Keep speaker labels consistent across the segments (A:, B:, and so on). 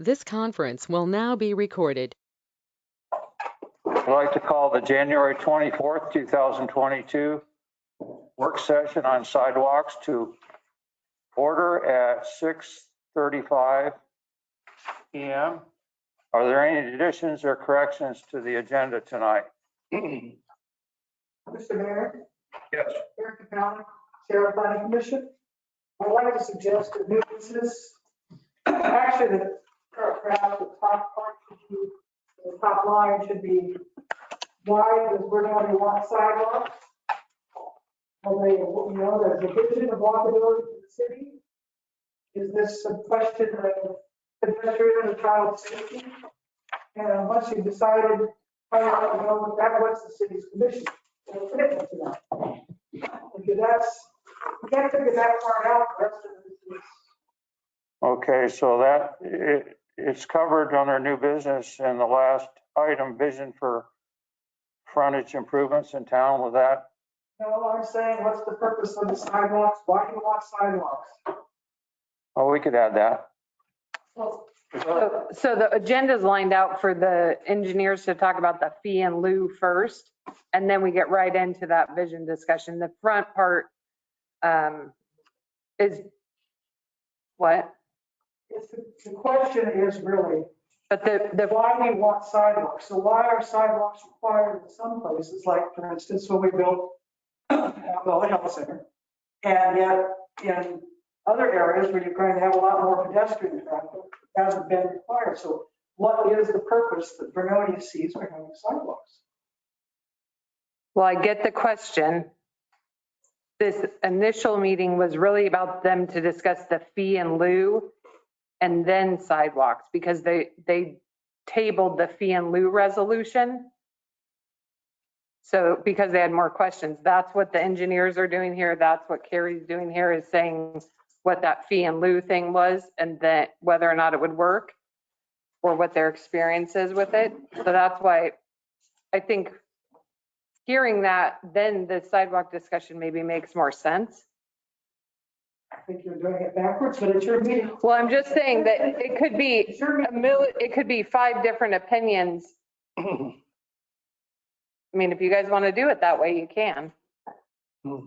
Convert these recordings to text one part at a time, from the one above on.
A: This conference will now be recorded.
B: I'd like to call the January 24th, 2022 work session on sidewalks to order at 6:35 p.m. Are there any additions or corrections to the agenda tonight?
C: Mr. Mayor,
B: Yes.
C: Eric Capelli, Chair of Planning Commission. I'd like to suggest a new business. Actually, perhaps the top part should be, the top line should be, why does Vernonia want sidewalks? Well, there's a vision of walkability for the city. Is this a question of pedestrian and child safety? And once you've decided how you want to go with that, what's the city's commission? Or commitment to that? Because you can't figure that part out. The rest of it is.
B: Okay, so it's covered under new business in the last item, vision for frontage improvements in town with that.
C: No, I'm saying, what's the purpose of the sidewalks? Why do you want sidewalks?
B: Oh, we could add that.
C: Well,
D: So the agenda's lined out for the engineers to talk about the fee and lieu first, and then we get right into that vision discussion. The front part is what?
C: the question is really,
D: But the
C: why do you want sidewalks? So why are sidewalks required in some places, like for instance, when we built the health center? And yet in other areas where you're going to have a lot more pedestrian traffic, it hasn't been required. So what is the purpose that Vernonia sees for having sidewalks?
D: Well, I get the question. This initial meeting was really about them to discuss the fee and lieu and then sidewalks, because they tabled the fee and lieu resolution. So because they had more questions, that's what the engineers are doing here. That's what Carrie's doing here, is saying what that fee and lieu thing was and that whether or not it would work or what their experience is with it. So that's why I think hearing that, then the sidewalk discussion maybe makes more sense.
C: I think you're doing it backwards, but it's your meeting.
D: Well, I'm just saying that it could be it could be 5 different opinions. I mean, if you guys want to do it that way, you can.
C: Your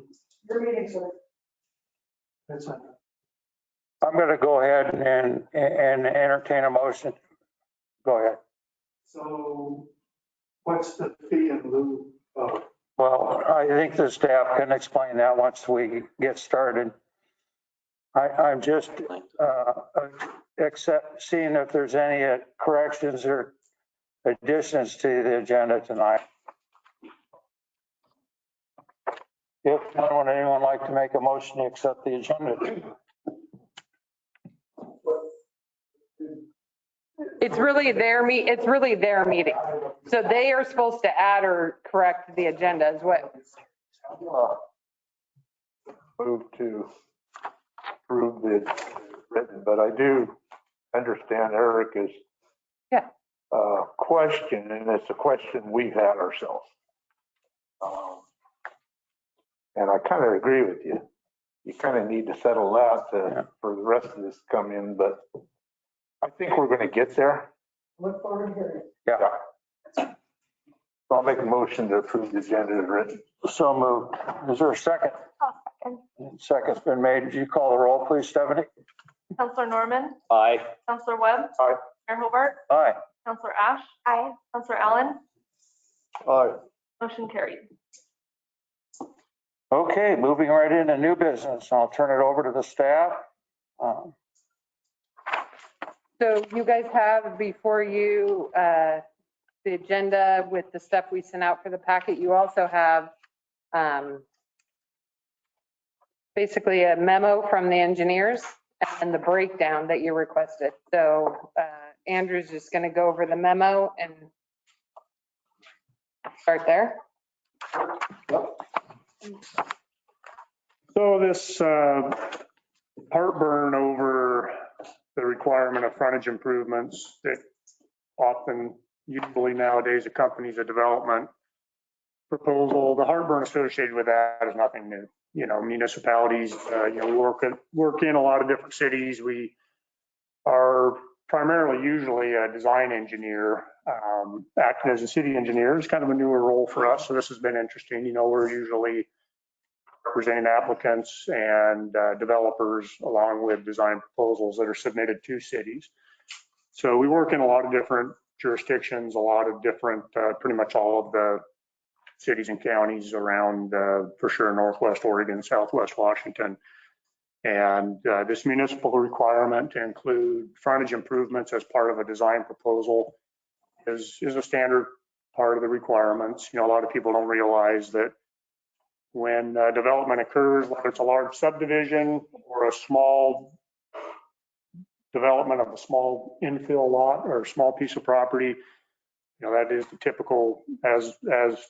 C: meeting, sir. That's not.
B: I'm going to go ahead and entertain a motion. Go ahead.
E: So what's the fee in lieu of?
B: Well, I think the staff can explain that once we get started. I'm just seeing if there's any corrections or additions to the agenda tonight. If not, would anyone like to make a motion to accept the agenda?
D: It's really their meeting. So they are supposed to add or correct the agenda is what.
E: Move to approve the written, but I do understand Erica's question, and it's a question we've had ourselves. And I kind of agree with you. You kind of need to settle that for the rest of this to come in, but I think we're going to get there.
C: Look forward to hearing it.
B: Yeah.
E: So I'll make a motion to approve the agenda as written.
B: So moved. Is there a second? Second's been made. Would you call the roll, please, Stephanie?
F: Councillor Norman?
B: Aye.
F: Councillor Webb?
E: Aye.
F: Mayor Hobart?
B: Aye.
F: Councillor Ash? Aye. Councillor Allen?
E: Aye.
F: Motion carried.
B: Okay, moving right into new business. I'll turn it over to the staff.
D: So you guys have before you the agenda with the stuff we sent out for the packet. You also have basically a memo from the engineers and the breakdown that you requested. So Andrew's just going to go over the memo and start there.
G: So this heartburn over the requirement of frontage improvements that often, usually nowadays, accompanies a development proposal, the heartburn associated with that is nothing new. You know, municipalities, we work in a lot of different cities. We are primarily usually a design engineer, acting as a city engineer. It's kind of a newer role for us, so this has been interesting. You know, we're usually representing applicants and developers along with design proposals that are submitted to cities. So we work in a lot of different jurisdictions, a lot of different, pretty much all of the cities and counties around, for sure, Northwest Oregon, Southwest Washington. And this municipal requirement to include frontage improvements as part of a design proposal is a standard part of the requirements. You know, a lot of people don't realize that when development occurs, whether it's a large subdivision or a small development of a small infill lot or a small piece of property, you know, that is the typical, as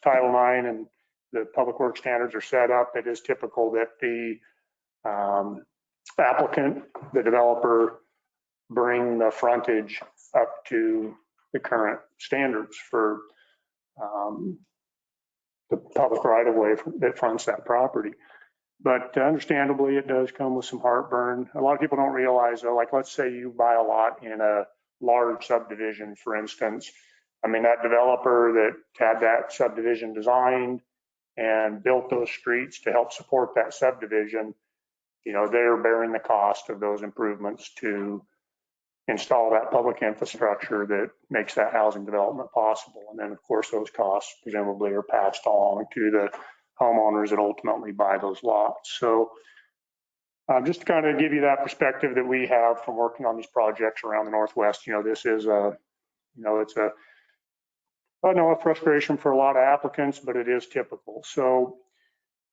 G: Title IX and the public works standards are set up, it is typical that the applicant, the developer, bring the frontage up to the current standards for the public right of way that fronts that property. But understandably, it does come with some heartburn. A lot of people don't realize though, like let's say you buy a lot in a large subdivision, for instance. I mean, that developer that had that subdivision designed and built those streets to help support that subdivision, you know, they're bearing the cost of those improvements to install that public infrastructure that makes that housing development possible. And then of course, those costs presumably are passed along to the homeowners that ultimately buy those lots. So just to kind of give you that perspective that we have from working on these projects around the Northwest, you know, this is a, you know, it's a, I know a frustration for a lot of applicants, but it is typical. So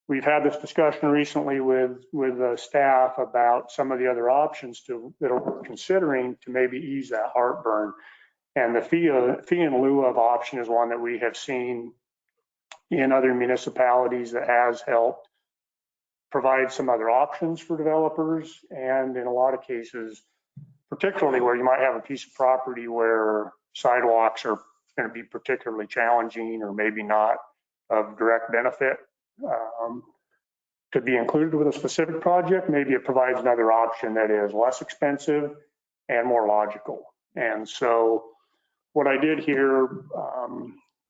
G: we've had this discussion recently with staff about some of the other options that we're considering to maybe ease that heartburn. And the fee in lieu of option is one that we have seen in other municipalities that has helped provide some other options for developers. And in a lot of cases, particularly where you might have a piece of property where sidewalks are going to be particularly challenging or maybe not of direct benefit, to be included with a specific project, maybe it provides another option that is less expensive and more logical. And so what I did here,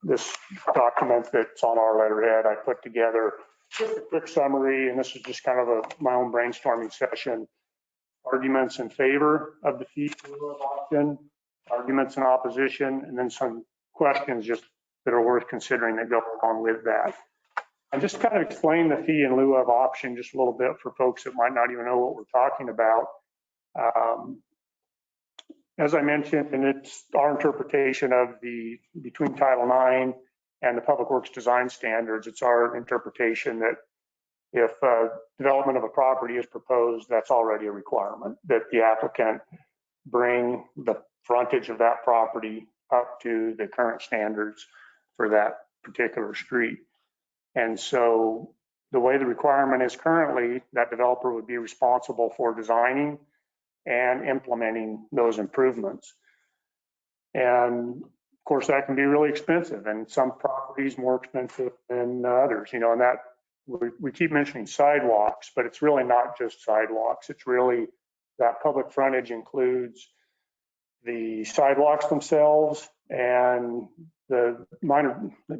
G: this document that's on our letterhead, I put together just a quick summary, and this is just kind of my own brainstorming session. Arguments in favor of the fee option, arguments in opposition, and then some questions just that are worth considering that go along with that. And just kind of explain the fee in lieu of option just a little bit for folks that might not even know what we're talking about. As I mentioned, and it's our interpretation of between Title IX and the Public Works Design Standards, it's our interpretation that if development of a property is proposed, that's already a requirement, that the applicant bring the frontage of that property up to the current standards for that particular street. And so the way the requirement is currently, that developer would be responsible for designing and implementing those improvements. And of course, that can be really expensive, and some properties more expensive than others, you know, and that we keep mentioning sidewalks, but it's really not just sidewalks. It's really that public frontage includes the sidewalks themselves and the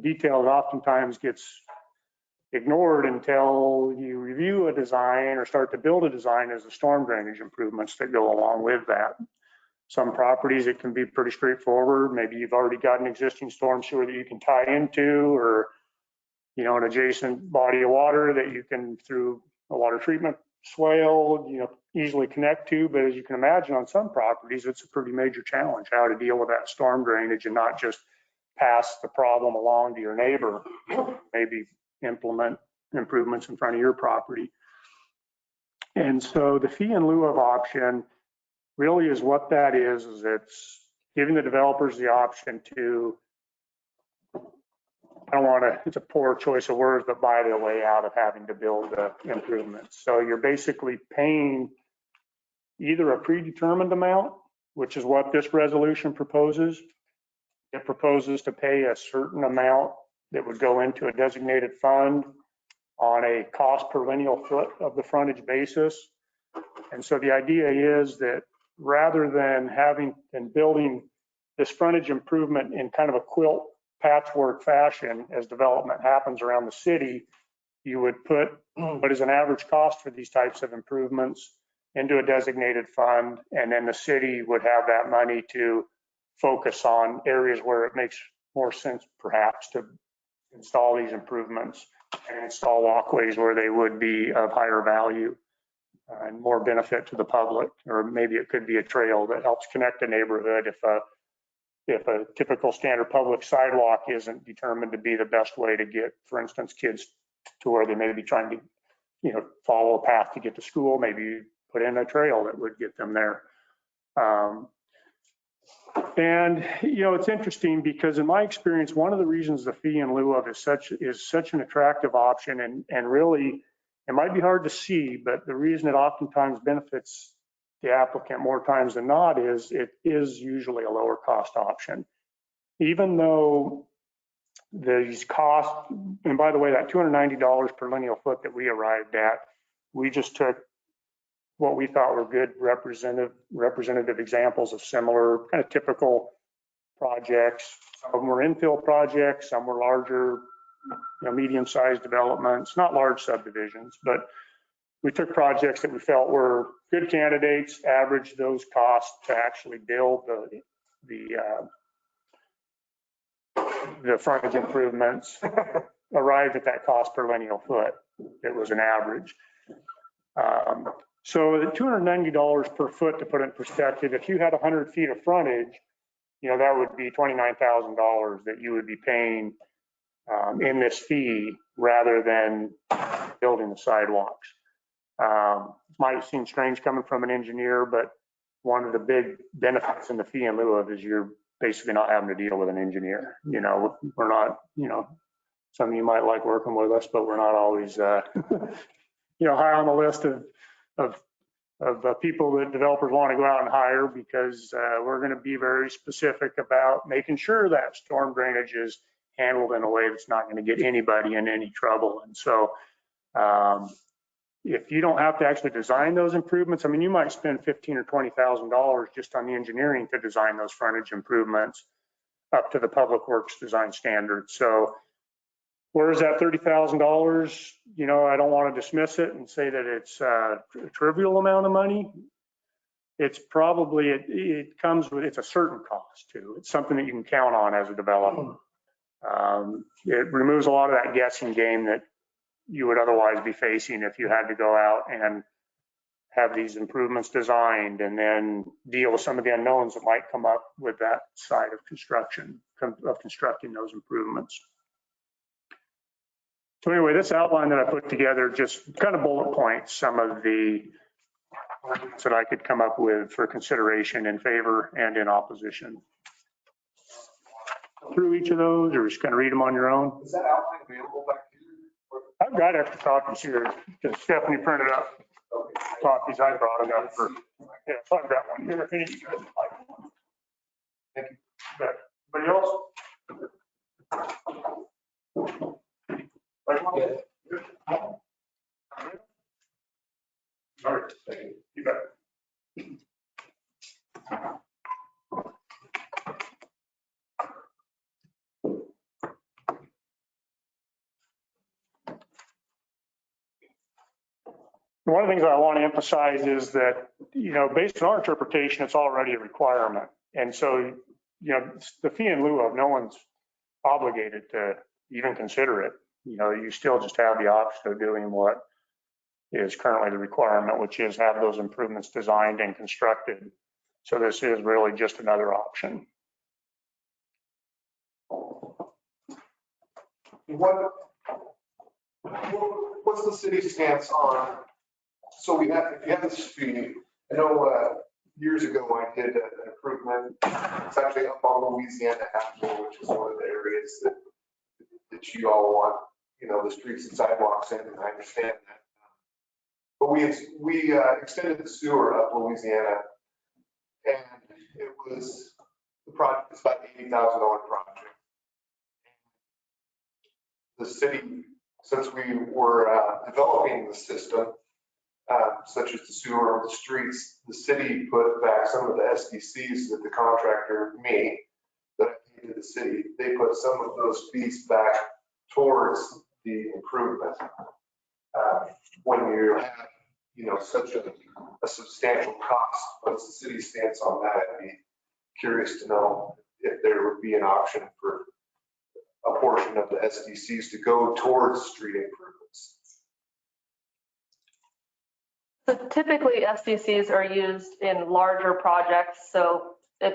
G: detail that oftentimes gets ignored until you review a design or start to build a design as the storm drainage improvements that go along with that. Some properties, it can be pretty straightforward. Maybe you've already got an existing storm sewer that you can tie into, or, you know, an adjacent body of water that you can, through a water treatment swale, you know, easily connect to. But as you can imagine, on some properties, it's a pretty major challenge how to deal with that storm drainage and not just pass the problem along to your neighbor, maybe implement improvements in front of your property. And so the fee in lieu of option really is what that is it's giving the developers the option to, I don't want to, it's a poor choice of words, but buy their way out of having to build improvements. So you're basically paying either a predetermined amount, which is what this resolution proposes. It proposes to pay a certain amount that would go into a designated fund on a cost per lineal foot of the frontage basis. And so the idea is that rather than building this frontage improvement in kind of a quilt patchwork fashion as development happens around the city, you would put what is an average cost for these types of improvements into a designated fund, and then the city would have that money to focus on areas where it makes more sense perhaps to install these improvements and install walkways where they would be of higher value and more benefit to the public. Or maybe it could be a trail that helps connect the neighborhood if a typical standard public sidewalk isn't determined to be the best way to get, for instance, kids to where they may be trying to, follow a path to get to school. Maybe put in a trail that would get them there. It's interesting because in my experience, one of the reasons the fee in lieu of is such an attractive option, and really, it might be hard to see, but the reason it oftentimes benefits the applicant more times than not is it is usually a lower cost option. Even though these costs, and by the way, that $290 per lineal foot that we arrived at, we just took what we thought were good representative examples of similar kind of typical projects. Some of them were infill projects, some were larger, medium-sized developments, not large subdivisions, but we took projects that we felt were good candidates, averaged those costs to actually build the frontage improvements, arrived at that cost per lineal foot. It was an average. So the $290 per foot, to put it in perspective, if you had 100 feet of frontage, that would be $29,000 that you would be paying in this fee rather than building the sidewalks. Might seem strange coming from an engineer, but one of the big benefits in the fee in lieu of is you're basically not having to deal with an engineer. We're not, some of you might like working with us, but we're not always, high on the list of people that developers want to go out and hire, because we're going to be very specific about making sure that storm drainage is handled in a way that's not going to get anybody in any trouble. And so if you don't have to actually design those improvements, you might spend $15,000 or $20,000 just on the engineering to design those frontage improvements up to the public works design standards. So where's that $30,000? I don't want to dismiss it and say that it's a trivial amount of money. It's probably, it comes with, it's a certain cost too. It's something that you can count on as a developer. It removes a lot of that guessing game that you would otherwise be facing if you had to go out and have these improvements designed and then deal with some of the unknowns that might come up with that side of constructing those improvements. So anyway, this outline that I put together just kind of bullet points some of the arguments that I could come up with for consideration in favor and in opposition. Through each of those, or just kind of read them on your own?
H: Is that outline available back here?
G: I've got extra copies here because Stephanie printed up copies. I brought them up for, so I've got one here if any of you guys like one.
H: Thank you.
G: Anybody else? Like one?
H: Yeah.
G: All right, thank you. You bet. One of the things I want to emphasize is that, based on our interpretation, it's already a requirement. And so, the fee in lieu of, no one's obligated to even consider it. You still just have the option of doing what is currently the requirement, which is have those improvements designed and constructed. So this is really just another option.
H: What's the city's stance on? So if you have this fee, I know years ago I did an improvement. It's actually up on Louisiana Avenue, which is one of the areas that you all want, the streets and sidewalks in, and I understand that. But we extended the sewer up Louisiana, and it was the project. It's about $80,000 project. The city, since we were developing the system, such as the sewer or the streets, the city put back some of the SDCs that the contractor, me, that I paid to the city, they put some of those fees back towards the improvement. When you have, such a substantial cost, what's the city's stance on that? I'd be curious to know if there would be an option for a portion of the SDCs to go towards street improvements.
F: So typically SDCs are used in larger projects. So if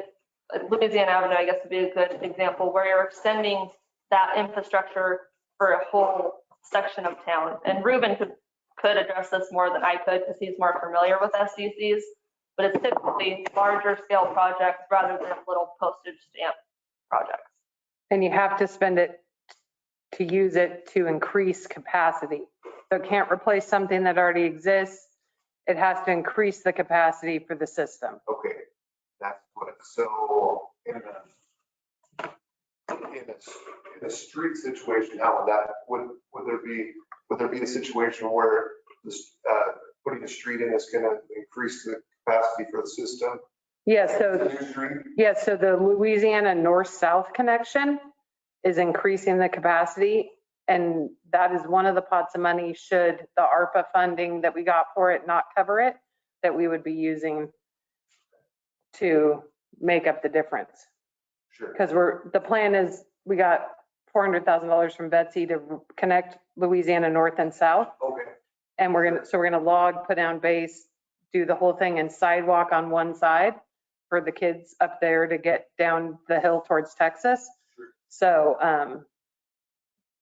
F: Louisiana Avenue, I guess, would be a good example where you're extending that infrastructure for a whole section of town. And Ruben could address this more than I could because he's more familiar with SDCs, but it's typically larger scale projects rather than little postage stamp projects.
D: And you have to spend it to use it to increase capacity. So it can't replace something that already exists. It has to increase the capacity for the system.
H: Okay, that's what it's, so in a street situation, how would there be a situation where this, putting a street in is going to increase the capacity for the system?
D: Yeah,
H: The
D: so the Louisiana north-south connection is increasing the capacity. And that is one of the pots of money, should the ARPA funding that we got for it not cover it, that we would be using to make up the difference.
H: Sure.
D: Because the plan is, we got $400,000 from Betsy to connect Louisiana north and south.
H: Okay.
D: And we're gonna log, put down base, do the whole thing and sidewalk on one side for the kids up there to get down the hill towards Texas.
H: Sure.
D: So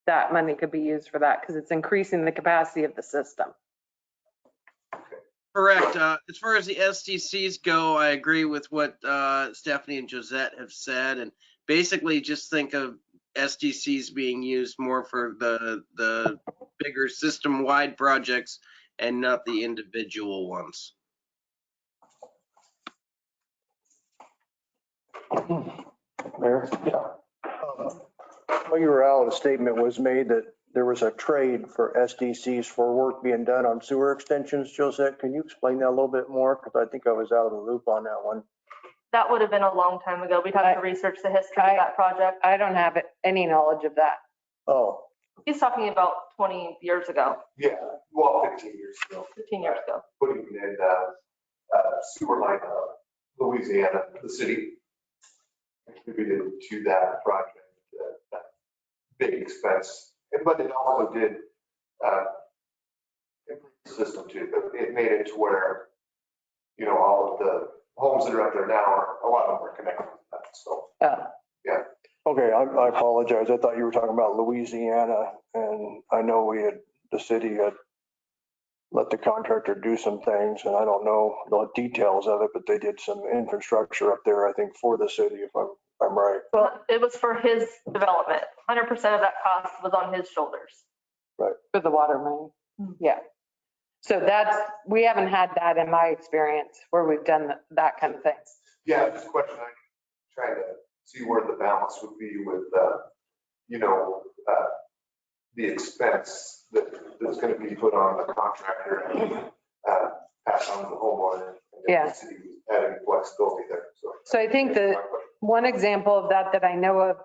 D: that money could be used for that because it's increasing the capacity of the system.
I: Correct. As far as the SDCs go, I agree with what Stephanie and Josette have said, and basically just think of SDCs being used more for the bigger system-wide projects and not the individual ones.
J: Mayor? Yeah. While you were out, a statement was made that there was a trade for SDCs for work being done on sewer extensions. Josette, can you explain that a little bit more? Because I think I was out of the loop on that one.
F: That would have been a long time ago. We'd have to research the history of that project.
D: I don't have any knowledge of that.
J: Oh,
F: He's talking about 20 years ago,
H: Yeah, well, 15 years ago.
F: 15 years ago.
H: Putting in sewer line, Louisiana, the city contributed to that project, that big expense. But it also did improve the system too. It made it to where, all of the homes that are out there now, a lot of them are connected to that. So, yeah.
J: okay. I apologize. I thought you were talking about Louisiana, and I know the city had let the contractor do some things, and I don't know the details of it, but they did some infrastructure up there, I think, for the city, if I'm right.
F: Well, it was for his development. 100% of that cost was on his shoulders.
D: For the water main. Yeah. So we haven't had that in my experience where we've done that kind of thing.
H: Yeah, just a question. I'm trying to see where the balance would be with, the expense that's going to be put on the contractor and pass on to the homeowner. And
D: Yeah.
H: The city adding flexibility there.
D: So I think that one example of that I know of,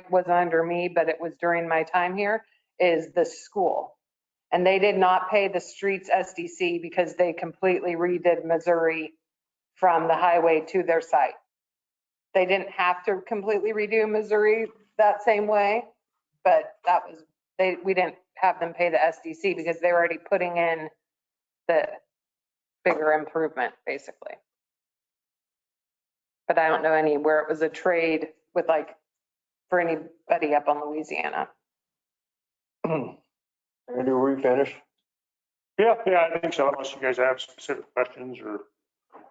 D: was under me, but it was during my time here, is the school. And they did not pay the streets SDC because they completely redid Missouri from the highway to their site. They didn't have to completely redo Missouri that same way, but we didn't have them pay the SDC because they were already putting in the bigger improvement, basically. But I don't know where it was a trade with for anybody up on Louisiana.
J: Andy, were we finished?
G: Yeah, I think so, unless you guys have specific questions or.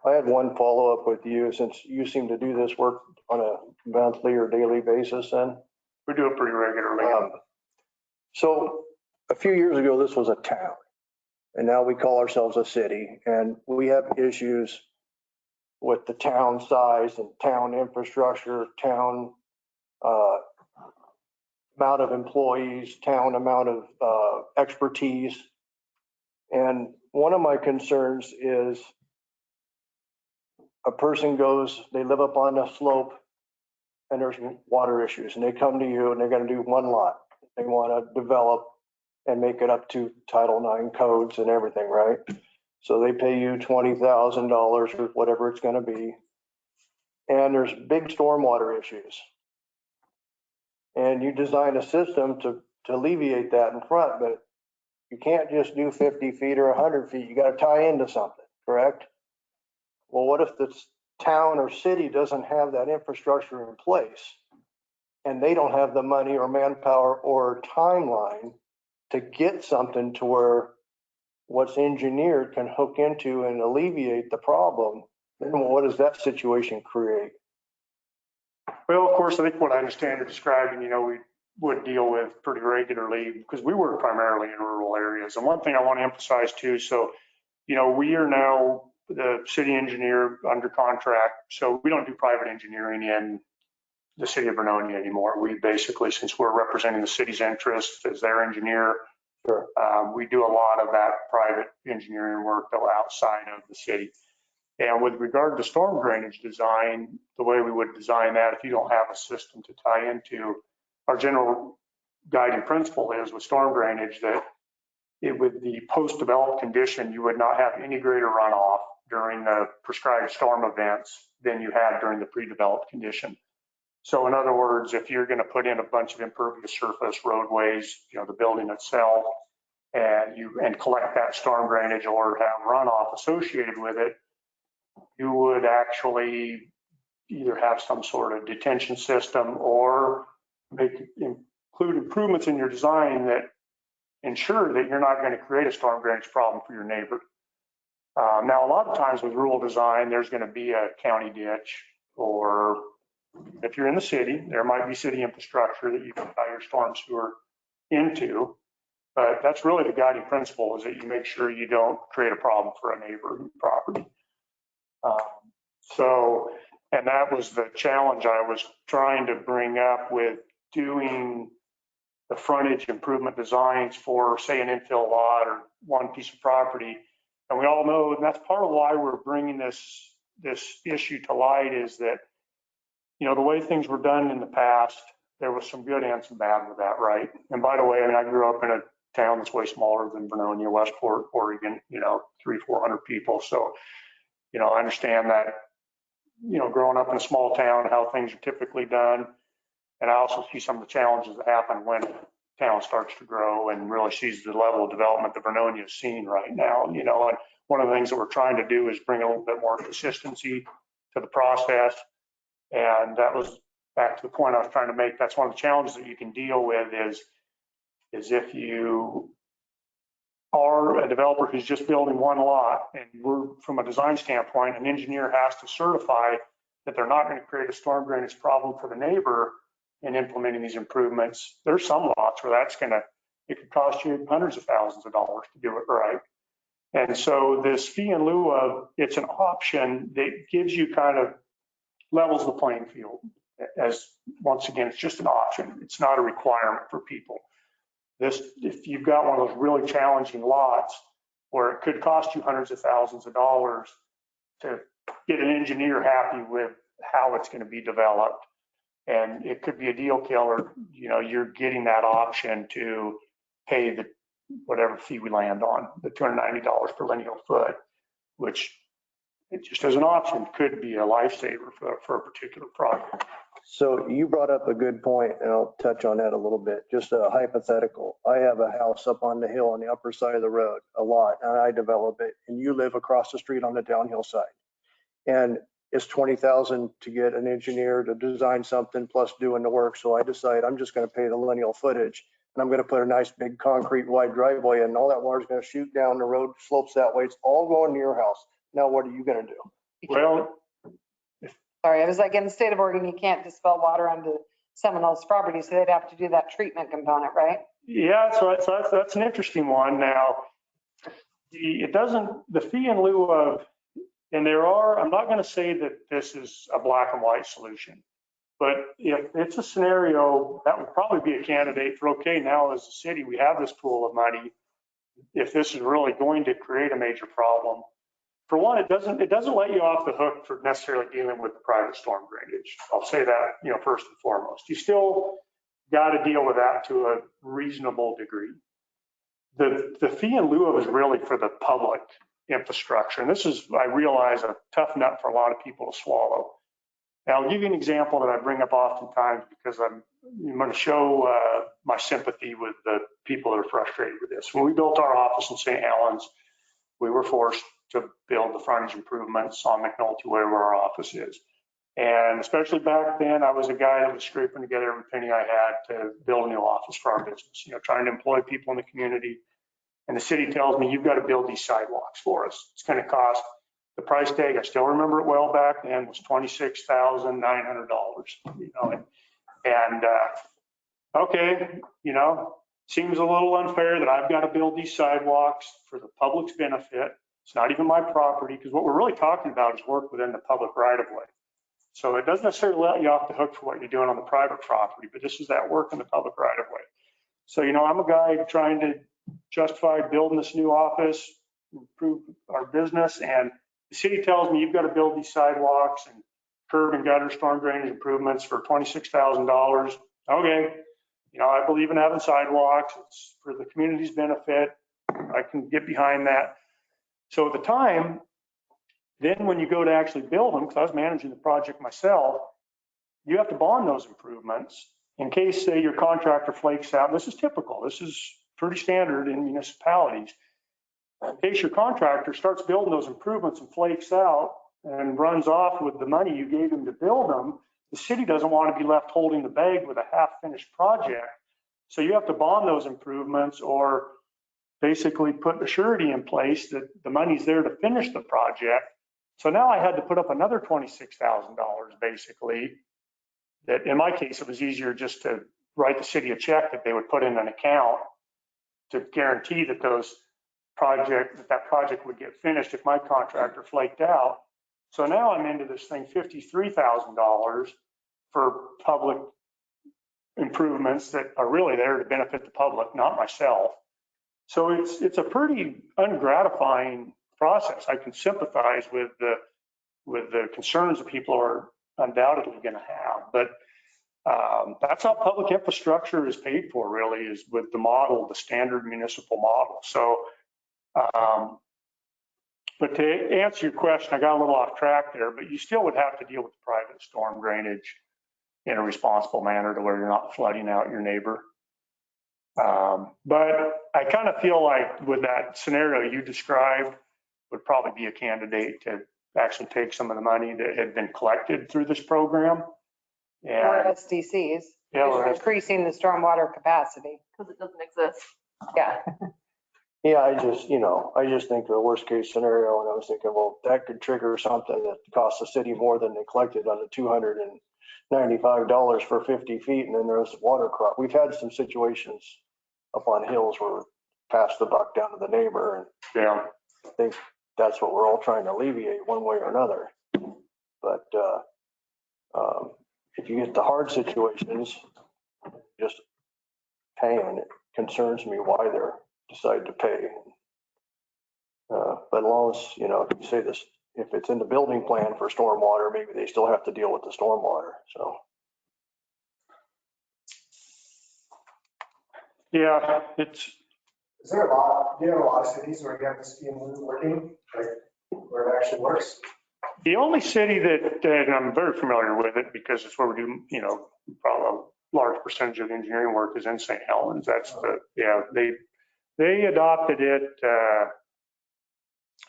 J: I had one follow-up with you, since you seem to do this work on a monthly or daily basis then.
G: We do it pretty regularly.
J: So a few years ago, this was a town, and now we call ourselves a city, and we have issues with the town size and town infrastructure, town amount of employees, town amount of expertise. And one of my concerns is a person goes, they live up on the slope and there's water issues and they come to you and they're going to do one lot. They want to develop and make it up to Title IX codes and everything, right? So they pay you $20,000 or whatever it's going to be. And there's big stormwater issues. And you design a system to alleviate that in front, but you can't just do 50 feet or 100 feet. You got to tie into something, correct? Well, what if the town or city doesn't have that infrastructure in place and they don't have the money or manpower or timeline to get something to where what's engineered can hook into and alleviate the problem? Then what does that situation create?
G: Well, of course, I think what I understand you're describing, we would deal with pretty regularly because we work primarily in rural areas. And one thing I want to emphasize too, so, we are now the city engineer under contract. So we don't do private engineering in the city of Vernonia anymore. We basically, since we're representing the city's interests as their engineer,
J: Sure.
G: We do a lot of that private engineering work though outside of the city. And with regard to storm drainage design, the way we would design that, if you don't have a system to tie into, our general guiding principle is with storm drainage that with the post-developed condition, you would not have any greater runoff during the prescribed storm events than you had during the pre-developed condition. So in other words, if you're going to put in a bunch of impervious surface roadways, the building itself, and collect that storm drainage or have runoff associated with it, you would actually either have some sort of detention system or include improvements in your design that ensure that you're not going to create a storm drainage problem for your neighbor. Now, a lot of times with rural design, there's going to be a county ditch, or if you're in the city, there might be city infrastructure that you can tie your storm sewer into. But that's really the guiding principle, is that you make sure you don't create a problem for a neighboring property. And that was the challenge I was trying to bring up with doing the frontage improvement designs for, say, an infill lot or one piece of property. And we all know, and that's part of why we're bringing this issue to light, is that, the way things were done in the past, there was some good and some bad with that, right? And by the way, I grew up in a town that's way smaller than Vernonia, Westport, Oregon, 300-400 people. So, I understand that, growing up in a small town, how things are typically done. And I also see some of the challenges that happen when a town starts to grow and really sees the level of development that Vernonia is seeing right now. And one of the things that we're trying to do is bring a little bit more consistency to the process. And that was back to the point I was trying to make. That's one of the challenges that you can deal with is if you are a developer who's just building one lot, and we're, from a design standpoint, an engineer has to certify that they're not going to create a storm drainage problem for the neighbor in implementing these improvements. There's some lots where it could cost you hundreds of thousands of dollars to do it right. And so this fee in lieu of, it's an option that gives you kind of levels the playing field. As once again, it's just an option. It's not a requirement for people. If you've got one of those really challenging lots where it could cost you hundreds of thousands of dollars to get an engineer happy with how it's going to be developed, and it could be a deal killer, you're getting that option to pay the whatever fee we land on, the $290 per lineal foot, which it just as an option could be a lifesaver for a particular project.
J: So you brought up a good point, and I'll touch on that a little bit. Just a hypothetical. I have a house up on the hill on the upper side of the road, a lot, and I develop it, and you live across the street on the downhill side. And it's $20,000 to get an engineer to design something plus doing the work. So I decide I'm just going to pay the lineal footage, and I'm going to put a nice big concrete wide driveway in, and all that water is going to shoot down the road, slopes that way. It's all going to your house. Now, what are you going to do?
G: Well,
D: Sorry, I was like, in the state of Oregon, you can't dispel water onto someone else's property, so they'd have to do that treatment component, right?
G: yeah, so that's an interesting one. Now, the fee in lieu of, and I'm not going to say that this is a black and white solution, but if it's a scenario, that would probably be a candidate for, okay, now as a city, we have this pool of money. if this is really going to create a major problem. For one, it doesn't let you off the hook for necessarily dealing with the private storm drainage. I'll say that, first and foremost. You still got to deal with that to a reasonable degree. The fee in lieu of is really for the public infrastructure. And this is, I realize, a tough nut for a lot of people to swallow. Now, I'll give you an example that I bring up oftentimes because I'm going to show my sympathy with the people that are frustrated with this. When we built our office in St. Helens, we were forced to build the frontage improvements on McNulty where our office is. And especially back then, I was a guy that was scraping together every penny I had to build a new office for our business, trying to employ people in the community. And the city tells me, you've got to build these sidewalks for us. It's going to cost, the price tag, I still remember it well back then, was $26,900, okay, seems a little unfair that I've got to build these sidewalks for the public's benefit. It's not even my property, because what we're really talking about is work within the public right of way. So it doesn't necessarily let you off the hook for what you're doing on the private property, but this is that work in the public right of way. So, I'm a guy trying to justify building this new office, improve our business, and the city tells me you've got to build these sidewalks and curb and gutter storm drainage improvements for $26,000. Okay, I believe in having sidewalks. It's for the community's benefit. I can get behind that. So at the time, then when you go to actually build them, because I was managing the project myself, you have to bond those improvements in case, say, your contractor flakes out. This is typical. This is pretty standard in municipalities. In case your contractor starts building those improvements and flakes out and runs off with the money you gave him to build them, the city doesn't want to be left holding the bag with a half-finished project. So you have to bond those improvements or basically put a surety in place that the money's there to finish the project. So now I had to put up another $26,000 basically. That in my case, it was easier just to write the city a check that they would put in an account to guarantee that that project would get finished if my contractor flaked out. So now I'm into this thing, $53,000 for public improvements that are really there to benefit the public, not myself. So it's a pretty ungratifying process. I can sympathize with the concerns that people are undoubtedly going to have, but that's how public infrastructure is paid for, really, is with the model, the standard municipal model. So, but to answer your question, I got a little off track there, but you still would have to deal with the private storm drainage in a responsible manner to where you're not flooding out your neighbor. But I kind of feel like with that scenario you described would probably be a candidate to actually take some of the money that had been collected through this program.
D: Or SDCs, increasing the stormwater capacity.
F: Because it doesn't exist.
D: Yeah.
J: Yeah, I just think the worst case scenario, and I was thinking, well, that could trigger something that costs the city more than they collected on the $295 for 50 feet, and then there's water crop. We've had some situations up on hills where we pass the buck down to the neighbor, and
G: Yeah.
J: I think that's what we're all trying to alleviate one way or another. But if you get the hard situations, just paying, it concerns me why they're decide to pay. But as long as, if you say this, if it's in the building plan for stormwater, maybe they still have to deal with the stormwater. So.
G: Yeah,
K: Is there a lot, do you have a lot of cities where you have this fee in lieu working, like where it actually works?
G: the only city that, and I'm very familiar with it because it's where we do, probably a large percentage of the engineering work is in St. Helens. That's they adopted it. I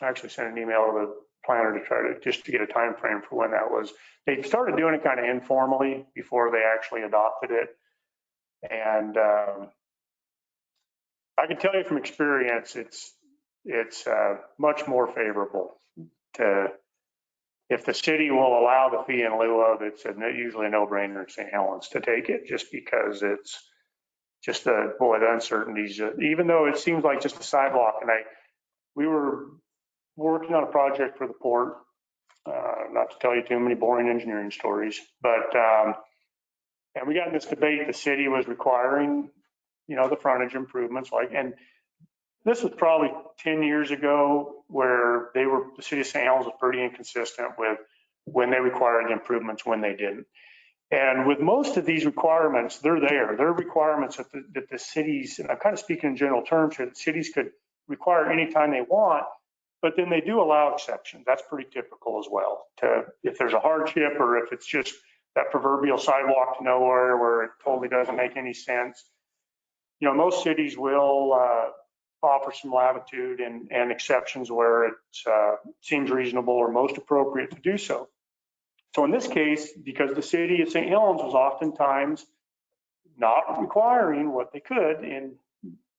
G: actually sent an email to the planner to try to just to get a time frame for when that was. They started doing it kind of informally before they actually adopted it. And I can tell you from experience, it's much more favorable to, if the city will allow the fee in lieu of, it's usually a no-brainer in St. Helens to take it, just because it's just the uncertainties. Even though it seems like just a sidewalk, and we were working on a project for the port, not to tell you too many boring engineering stories, but and we got in this debate. The city was requiring, the frontage improvements, and this was probably 10 years ago where the city of St. Helens was pretty inconsistent with when they required the improvements, when they didn't. And with most of these requirements, they're there. They're requirements that the cities, and I'm kind of speaking in general terms here, that cities could require anytime they want, but then they do allow exceptions. That's pretty typical as well. If there's a hardship or if it's just that proverbial sidewalk to nowhere where it totally doesn't make any sense. You know, most cities will offer some latitude and exceptions where it seems reasonable or most appropriate to do so. So in this case, because the city of St. Helens was oftentimes not requiring what they could in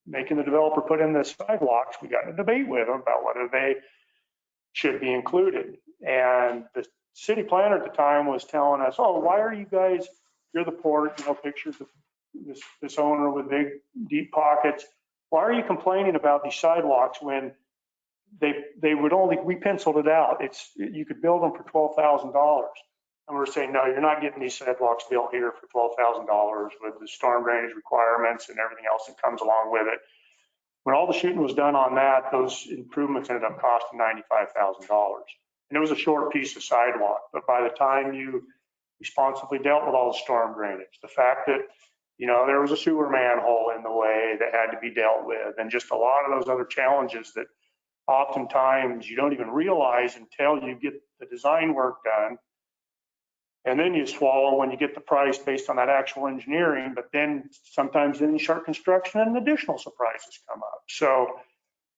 G: making the developer put in the sidewalks, we got in a debate with them about whether they should be included. And the city planner at the time was telling us, oh, why are you guys, you're the port, you know, pictures of this owner with big, deep pockets. Why are you complaining about these sidewalks when they would only, we penciled it out. You could build them for $12,000. And we're saying, no, you're not getting these sidewalks built here for $12,000 with the storm drainage requirements and everything else that comes along with it. When all the shooting was done on that, those improvements ended up costing $95,000. And it was a short piece of sidewalk. But by the time you responsibly dealt with all the storm drainage, the fact that, you know, there was a sewer manhole in the way that had to be dealt with, and just a lot of those other challenges that oftentimes you don't even realize until you get the design work done. And then you swallow when you get the price based on that actual engineering, but then sometimes then you start construction and additional surprises come up. So,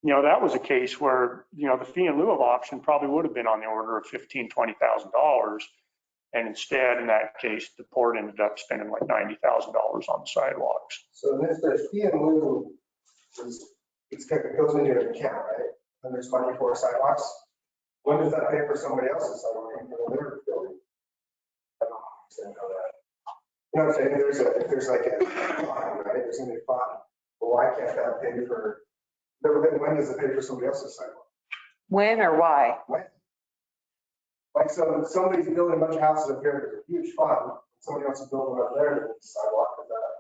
G: you know, that was a case where, you know, the fee in lieu of option probably would have been on the order of $15,000, $20,000. And instead, in that case, the port ended up spending like $90,000 on the sidewalks.
K: So if the fee in lieu it goes into an account, right? And there's money for sidewalks. When does that pay for somebody else's sidewalk for their building? I don't understand how that. You know what I'm saying? If there's like a fine, right? There's gonna be a fine. Well, why can't that pay for? When does it pay for somebody else's sidewalk?
D: When or why?
K: When? Like, so somebody's building a bunch of houses up here, there's a huge fund, somebody else is building up there, there's a sidewalk with that.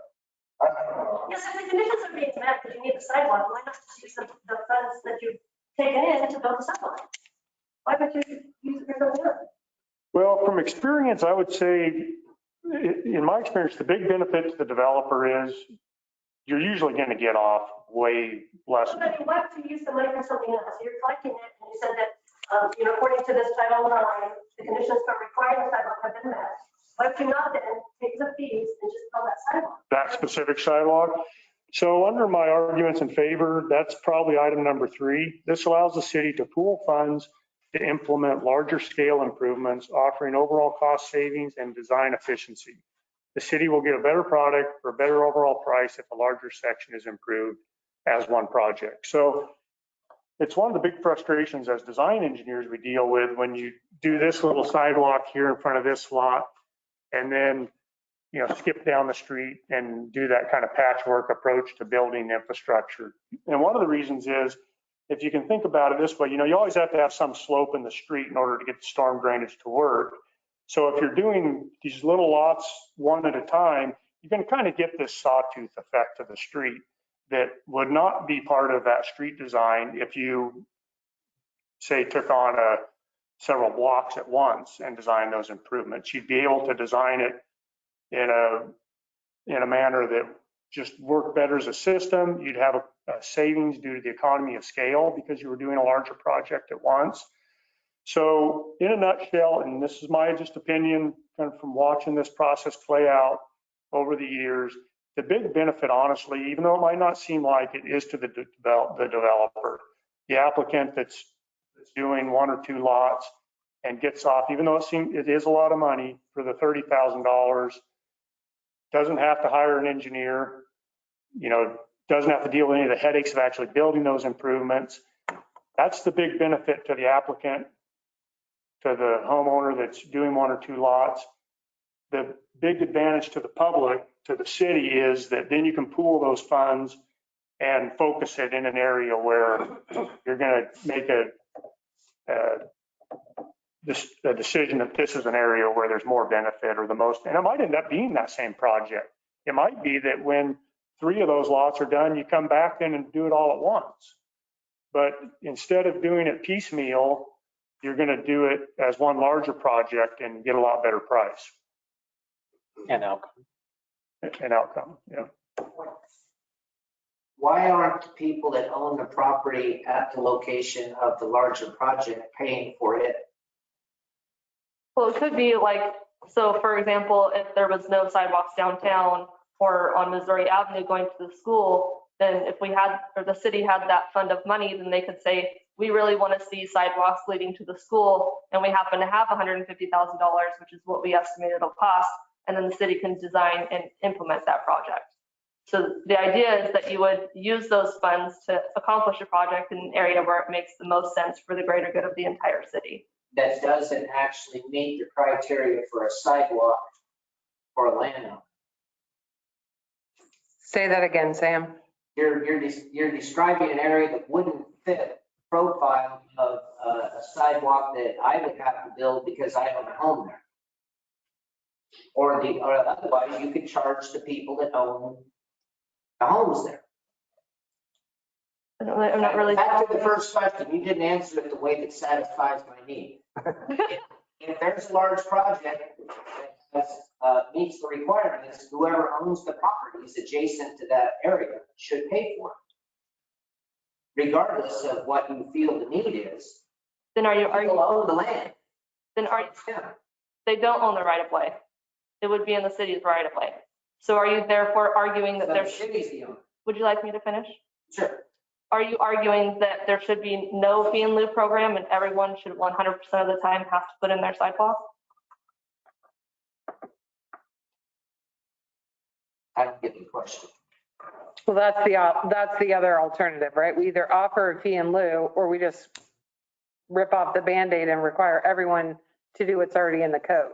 K: I don't know.
F: Yes, if the conditions are being met, that you need the sidewalk, why not just use the funds that you've taken in to build the sidewalk? Why would you use it for something else?
G: Well, from experience, I would say, in my experience, the big benefit to the developer is you're usually going to get off way less.
F: But I mean, why would you use the money for something else? You're collecting it, and you said that, you know, according to this Title IX, the conditions for requiring the sidewalk have been met. Why would you not then take the fees and just build that sidewalk?
G: That specific sidewalk. So under my arguments in favor, that's probably item number 3. This allows the city to pool funds to implement larger scale improvements, offering overall cost savings and design efficiency. The city will get a better product for a better overall price if a larger section is improved as one project. So it's one of the big frustrations as design engineers we deal with when you do this little sidewalk here in front of this lot and then, you know, skip down the street and do that kind of patchwork approach to building infrastructure. And one of the reasons is, if you can think about it this way, you know, you always have to have some slope in the street in order to get the storm drainage to work. So if you're doing these little lots one at a time, you're going to kind of get this sawtooth effect to the street that would not be part of that street design if you, say, took on several blocks at once and designed those improvements. You'd be able to design it in a manner that just worked better as a system. You'd have a savings due to the economy of scale because you were doing a larger project at once. So in a nutshell, and this is my just opinion kind of from watching this process play out over the years, the big benefit, honestly, even though it might not seem like it, is to the developer, the applicant that's doing 1 or 2 lots and gets off, even though it is a lot of money for the $30,000, doesn't have to hire an engineer, you know, doesn't have to deal with any of the headaches of actually building those improvements. That's the big benefit to the applicant, to the homeowner that's doing 1 or 2 lots. The big advantage to the public, to the city, is that then you can pool those funds and focus it in an area where you're going to make a decision that this is an area where there's more benefit or the most, and it might end up being that same project. It might be that when 3 of those lots are done, you come back in and do it all at once. But instead of doing it piecemeal, you're going to do it as one larger project and get a lot better price
L: And outcome.
G: and outcome. Yeah.
L: Why aren't the people that own the property at the location of the larger project paying for it?
F: Well, it could be like, so for example, if there was no sidewalks downtown or on Missouri Avenue going to the school, then if we had, or the city had that fund of money, then they could say, we really want to see sidewalks leading to the school, and we happen to have $150,000, which is what we estimate it'll cost, and then the city can design and implement that project. So the idea is that you would use those funds to accomplish a project in an area where it makes the most sense for the greater good of the entire city.
L: That doesn't actually meet the criteria for a sidewalk for a landowner.
D: Say that again, Sam.
L: You're describing an area that wouldn't fit profile of a sidewalk that I would have to build because I own a home there. Or otherwise you could charge the people that own the homes there.
F: I'm not really.
L: Back to the first question, you didn't answer it the way that satisfies my need. If there's a large project that meets the requirements, whoever owns the properties adjacent to that area should pay for it, regardless of what you feel the need is.
F: Then are you
L: People own the land.
F: Then are
L: Yeah.
F: they don't own the right of way? It would be in the city's right of way. So are you therefore arguing that
L: So
F: there
L: the city's the owner.
F: would you like me to finish?
L: Sure.
F: Are you arguing that there should be no fee and lieu program and everyone should 100% of the time have to put in their sidewalk?
L: I don't get the question.
D: Well, that's the other alternative, right? We either offer a fee in lieu or we just rip off the Band-Aid and require everyone to do what's already in the code.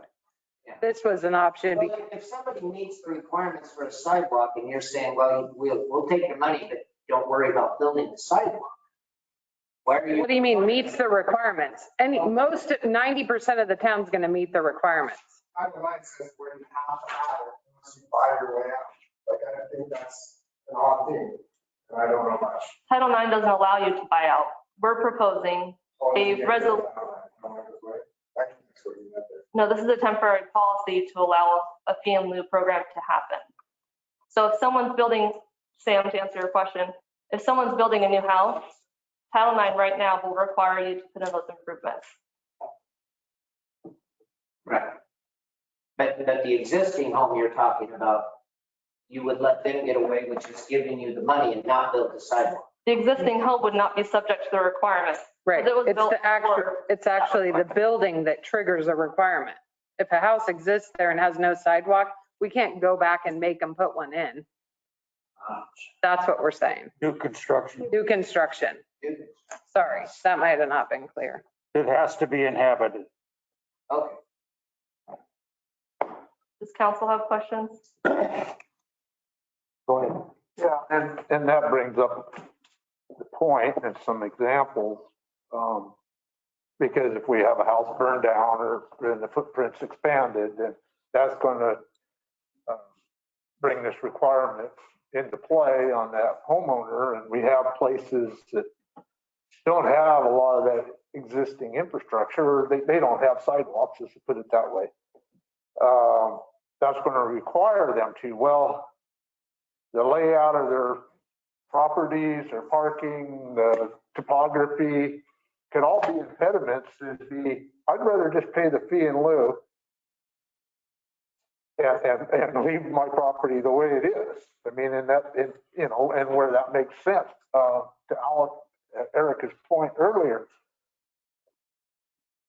L: Yeah.
D: This was an option.
L: Well, if somebody meets the requirements for a sidewalk and you're saying, well, we'll take your money, but don't worry about building the sidewalk. Why are you?
D: What do you mean meets the requirements? And most, 90% of the town's going to meet the requirements.
K: I don't mind says where you have to have it unless you buy your way out. Like, I think that's an odd thing, and I don't know much.
F: Title IX doesn't allow you to buy out. We're proposing no, this is a temporary policy to allow a fee and lieu program to happen. So if someone's building, Sam, to answer your question, if someone's building a new house, Title IX right now will require you to put in those improvements.
L: Right. But the existing home you're talking about, you would let them get away with just giving you the money and not build the sidewalk.
F: The existing home would not be subject to the requirements.
D: Right.
F: It was built
D: It's actually the building that triggers a requirement. If a house exists there and has no sidewalk, we can't go back and make them put one in. That's what we're saying.
B: New construction.
D: New construction. Sorry, that might have not been clear.
B: It has to be inhabited.
L: Okay.
F: Does council have questions?
E: Go ahead. Yeah, and that brings up the point and some examples. Because if we have a house burned down or then the footprint's expanded, then that's going to bring this requirement into play on that homeowner. And we have places that don't have a lot of that existing infrastructure. They don't have sidewalks, just to put it that way. That's going to require them to, well, the layout of their properties, their parking, the topography could all be impediments. I'd rather just pay the fee in lieu and leave my property the way it is. I mean, and where that makes sense. To Erica's point earlier,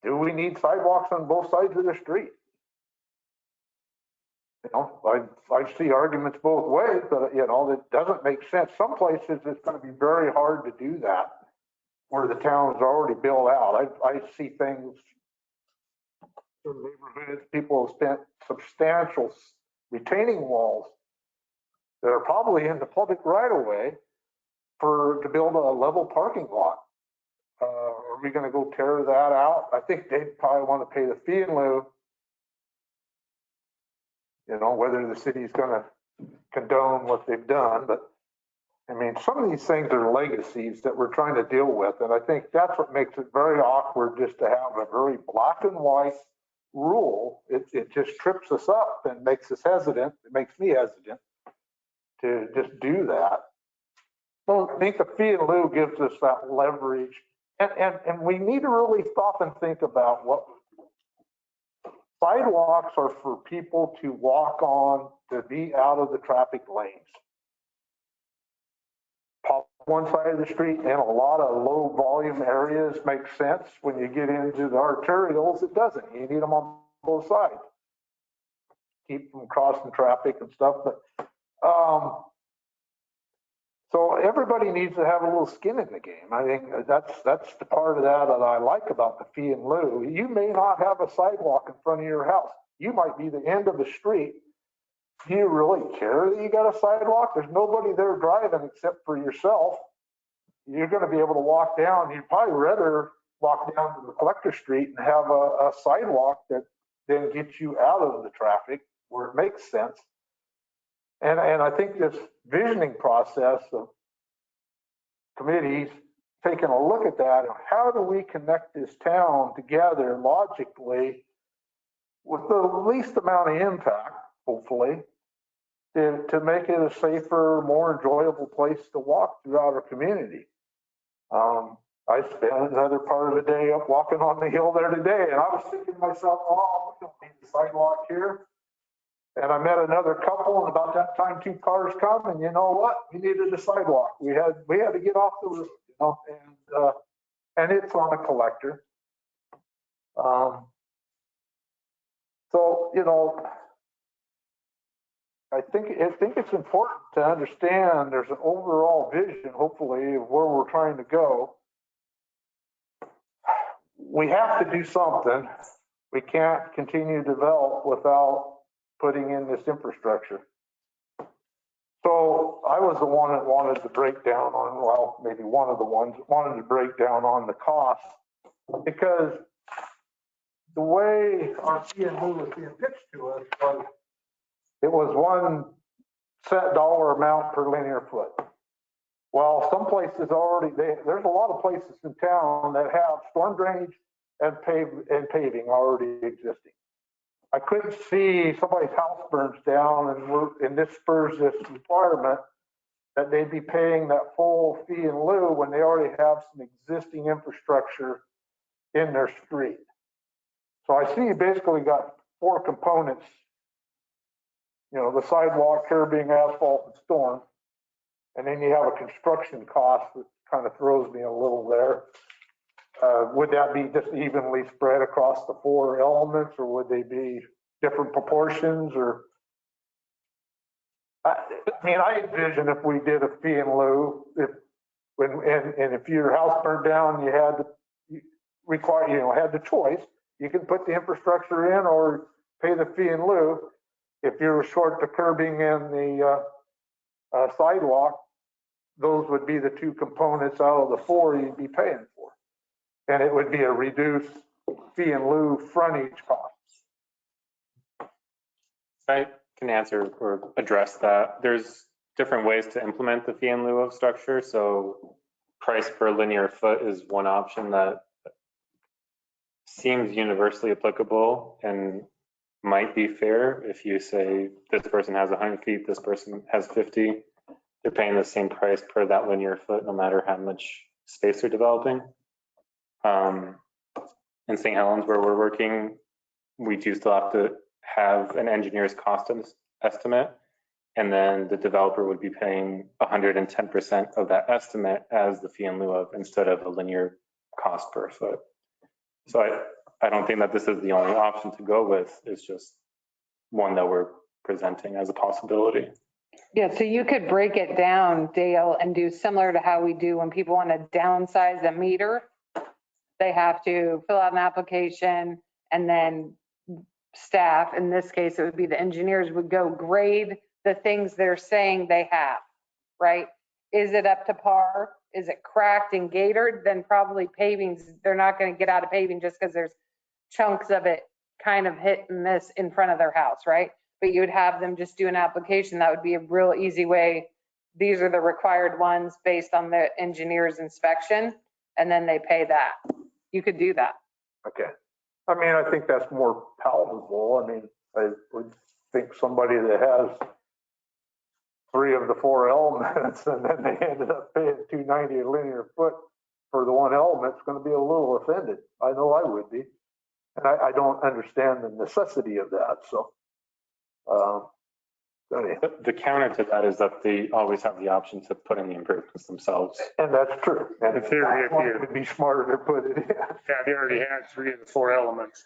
E: do we need sidewalks on both sides of the street? I see arguments both ways, but it doesn't make sense. Some places it's going to be very hard to do that where the town's already built out. I see things in neighborhoods, people have spent substantial retaining walls that are probably in the public right of way to build a level parking lot. Are we going to go tear that out? I think they'd probably want to pay the fee in lieu. Whether the city's going to condone what they've done, but I mean, some of these things are legacies that we're trying to deal with. And I think that's what makes it very awkward just to have a very black and white rule. It just trips us up and makes us hesitant. It makes me hesitant to just do that.
D: Well,
E: I think the fee in lieu gives us that leverage. And we need to really stop and think about what sidewalks are for people to walk on, to be out of the traffic lanes. Pop one side of the street and a lot of low volume areas makes sense. When you get into the arterials, it doesn't. You need them on both sides. Keep from crossing traffic and stuff. But so everybody needs to have a little skin in the game. I think that's the part of that I like about the fee in lieu. You may not have a sidewalk in front of your house. You might be the end of the street. Do you really care that you got a sidewalk? There's nobody there driving except for yourself. You're going to be able to walk down. You'd probably rather walk down to the collector street and have a sidewalk that then gets you out of the traffic where it makes sense. And I think this visioning process of committees taking a look at that, and how do we connect this town together logically with the least amount of impact, hopefully, to make it a safer, more enjoyable place to walk throughout our community. I spent another part of the day up walking on the hill there today, and I was thinking to myself, oh, we don't need the sidewalk here. And I met another couple, and about that time, 2 cars come, and you know what? We needed a sidewalk. We had to get off the roof, you know, and it's on a collector. So, you know, I think it's important to understand there's an overall vision, hopefully, of where we're trying to go. We have to do something. We can't continue to develop without putting in this infrastructure. So I was the one that wanted to break down on, well, maybe one of the ones that wanted to break down on the cost, because the way our fee in lieu was being pitched to us was, it was one set dollar amount per linear foot. Well, some places already, there's a lot of places in town that have storm drainage and paving already existing. I couldn't see somebody's house burns down and this spurs this requirement that they'd be paying that full fee in lieu when they already have some existing infrastructure in their street. So I see you basically got 4 components. You know, the sidewalk, curbing, asphalt, and storm. And then you have a construction cost that kind of throws me a little there. Would that be just evenly spread across the 4 elements, or would they be different proportions? Or I mean, I envision if we did a fee in lieu, if your house burned down, you had the choice. You can put the infrastructure in or pay the fee in lieu. If you were short the curbing and the sidewalk, those would be the 2 components out of the 4 you'd be paying for. And it would be a reduced fee in lieu frontage cost.
M: I can answer or address that. There's different ways to implement the fee in lieu of structure. So price per linear foot is one option that seems universally applicable and might be fair. If you say this person has 100 feet, this person has 50, they're paying the same price per that linear foot, no matter how much space they're developing. In St. Helens, where we're working, we do still have to have an engineer's cost estimate, and then the developer would be paying 110% of that estimate as the fee in lieu of, instead of a linear cost per foot. So I don't think that this is the only option to go with. It's just one that we're presenting as a possibility.
D: yeah, so you could break it down, Dale, and do similar to how we do when people want to downsize a meter. They have to fill out an application, and then staff, in this case, it would be the engineers, would go grade the things they're saying they have, right? Is it up to par? Is it cracked and gatered? Then probably pavings, they're not going to get out of paving just because there's chunks of it kind of hit and miss in front of their house, right? but you would have them just do an application. That would be a real easy way. These are the required ones based on the engineer's inspection, and then they pay that. You could do that.
E: Okay. I mean, I think that's more palatable. I mean, I would think somebody that has 3 of the 4 elements and then they ended up paying $2.90 a linear foot for the one element is going to be a little offended. I know I would be. And I don't understand the necessity of that. So,
M: The counter to that is that they always have the option to put in the improvements themselves.
E: and that's true. And
G: In theory, if you-
E: it would be smarter to put it in.
G: Yeah, they already had 3 of the 4 elements.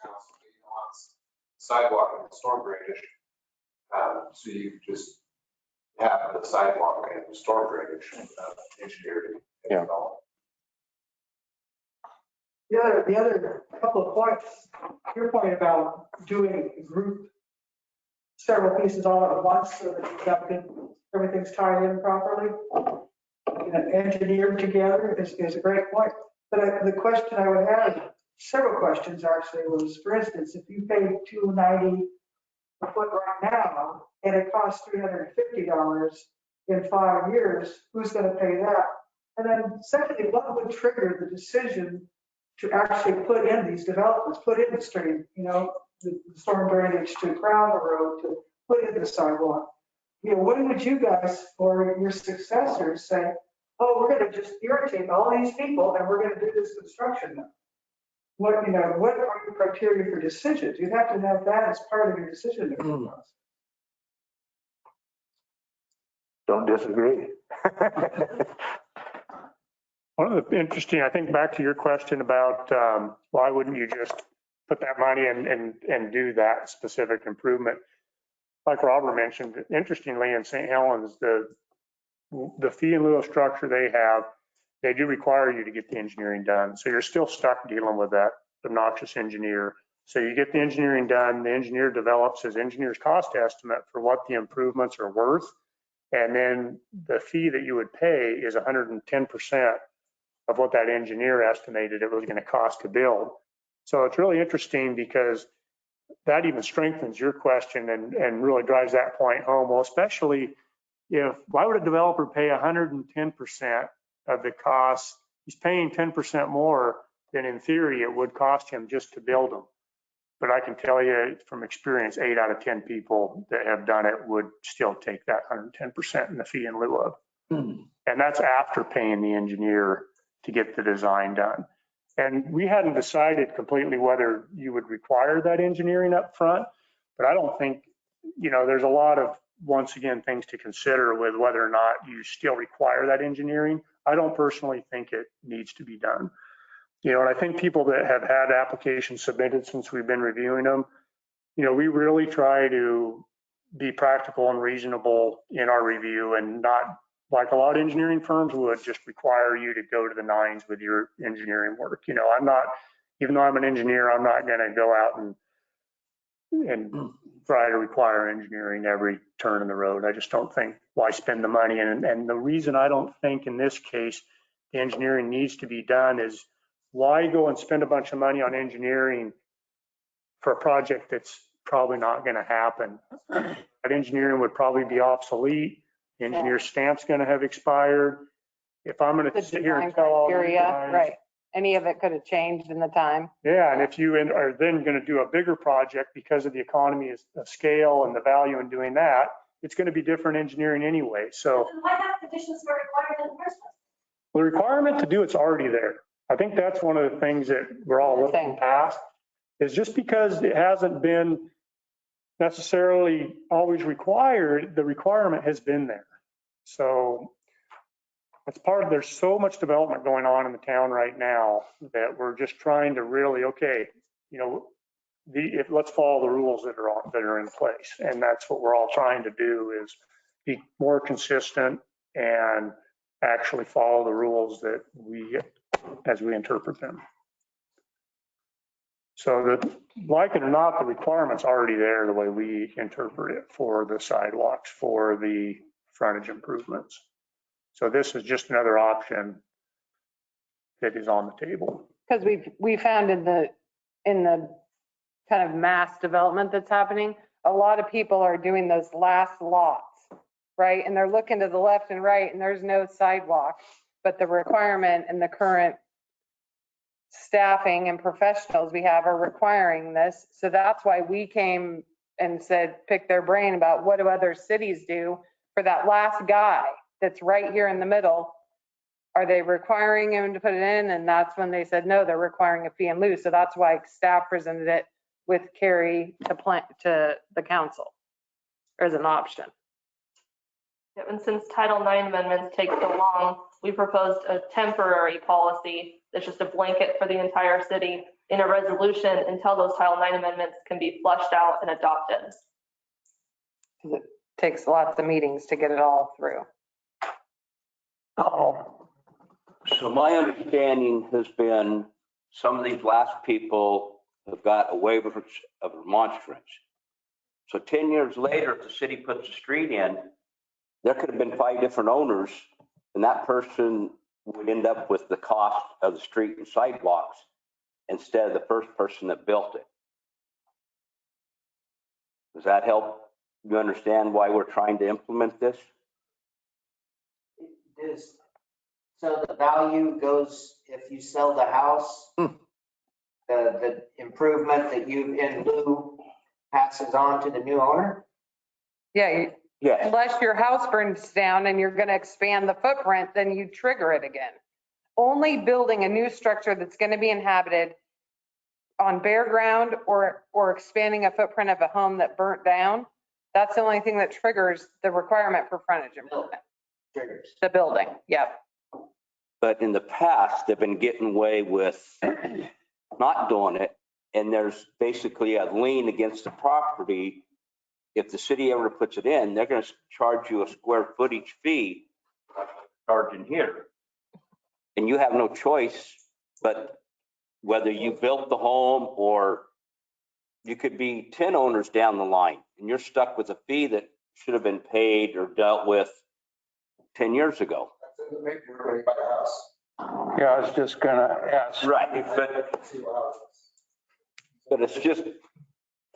H: Sidewalk and storm drainage. So you could just have the sidewalk and storm drainage engineered.
M: Yeah.
C: The other couple of points, your point about doing group several pieces all at once so that everything's tied in properly, engineered together is a great point. But the question I would have, several questions actually, was, for instance, if you pay $2.90 a foot right now and it costs $350 in 5 years, who's going to pay that? And then secondly, what would trigger the decision to actually put in these developments, put in the stream, the storm drainage, to crown the road, to put in the sidewalk? When would you guys or your successors say, oh, we're going to just irritate all these people and we're going to do this construction now? What are your criteria for decisions? You have to have that as part of your decision making process.
E: Don't disagree.
G: One of the interesting, I think back to your question about why wouldn't you just put that money and do that specific improvement? Like Robert mentioned, interestingly, in St. Helens, the fee in lieu of structure they have, they do require you to get the engineering done. So you're still stuck dealing with that obnoxious engineer. So you get the engineering done, the engineer develops his engineer's cost estimate for what the improvements are worth. And then the fee that you would pay is 110% of what that engineer estimated it was going to cost to build. So it's really interesting because that even strengthens your question and really drives that point home. Well, especially why would a developer pay 110% of the cost? He's paying 10% more than in theory it would cost him just to build them. But I can tell you from experience, 8 out of 10 people that have done it would still take that 110% in the fee in lieu of. And that's after paying the engineer to get the design done. And we hadn't decided completely whether you would require that engineering up front, but I don't think, there's a lot of, once again, things to consider with whether or not you still require that engineering. I don't personally think it needs to be done. And I think people that have had applications submitted since we've been reviewing them, we really try to be practical and reasonable in our review and not, like a lot of engineering firms would, just require you to go to the nines with your engineering work. I'm not, even though I'm an engineer, I'm not going to go out and try to require engineering every turn in the road. I just don't think, why spend the money? And the reason I don't think in this case the engineering needs to be done is, why go and spend a bunch of money on engineering for a project that's probably not going to happen? That engineering would probably be obsolete. The engineer's stamp's going to have expired. If I'm going to sit here and tell all you guys,
D: right? Any of it could have changed in the time.
G: Yeah, and if you are then going to do a bigger project because of the economy of scale and the value in doing that, it's going to be different engineering anyway. So
F: why have conditions for required in the first place?
G: the requirement to do it's already there. I think that's one of the things that we're all looking past, is just because it hasn't been necessarily always required, the requirement has been there. So it's part of, there's so much development going on in the town right now that we're just trying to really, let's follow the rules that are in place. And that's what we're all trying to do, is be more consistent and actually follow the rules that as we interpret them. So that, like it or not, the requirement's already there the way we interpret it for the sidewalks, for the frontage improvements. So this is just another option that is on the table.
D: Because we found in the kind of mass development that's happening, a lot of people are doing those last lots, right? And they're looking to the left and right and there's no sidewalk, but the requirement and the current staffing and professionals we have are requiring this. So that's why we came and said, pick their brain about what do other cities do for that last guy that's right here in the middle. Are they requiring him to put it in? And that's when they said, no, they're requiring a fee in lieu. So that's why staff presented it with Carrie to the council as an option.
F: Yeah, and since Title IX amendments take so long, we proposed a temporary policy that's just a blanket for the entire city in a resolution until those Title IX amendments can be flushed out and adopted.
D: It takes lots of meetings to get it all through.
N: So my understanding has been some of these last people have got a waiver of remonstrance. So 10 years later, if the city puts a street in, there could have been 5 different owners and that person would end up with the cost of the street and sidewalks instead of the first person that built it. Does that help you understand why we're trying to implement this?
L: So the value goes, if you sell the house, the improvement that you in lieu passes on to the new owner?
D: Yeah,
N: Yes.
D: unless your house burns down and you're going to expand the footprint, then you trigger it again. Only building a new structure that's going to be inhabited on bare ground or expanding a footprint of a home that burnt down, that's the only thing that triggers the requirement for frontage improvement.
L: Triggers.
D: The building, yep.
N: But in the past, they've been getting away with not doing it. And there's basically a lien against the property. If the city ever puts it in, they're going to charge you a square footage fee, charging here. And you have no choice, but whether you built the home or you could be 10 owners down the line and you're stuck with a fee that should have been paid or dealt with 10 years ago.
K: That's in the paper, everybody buy a house.
B: Yeah, I was just gonna ask.
N: Right,
K: See what happens.
N: but it's just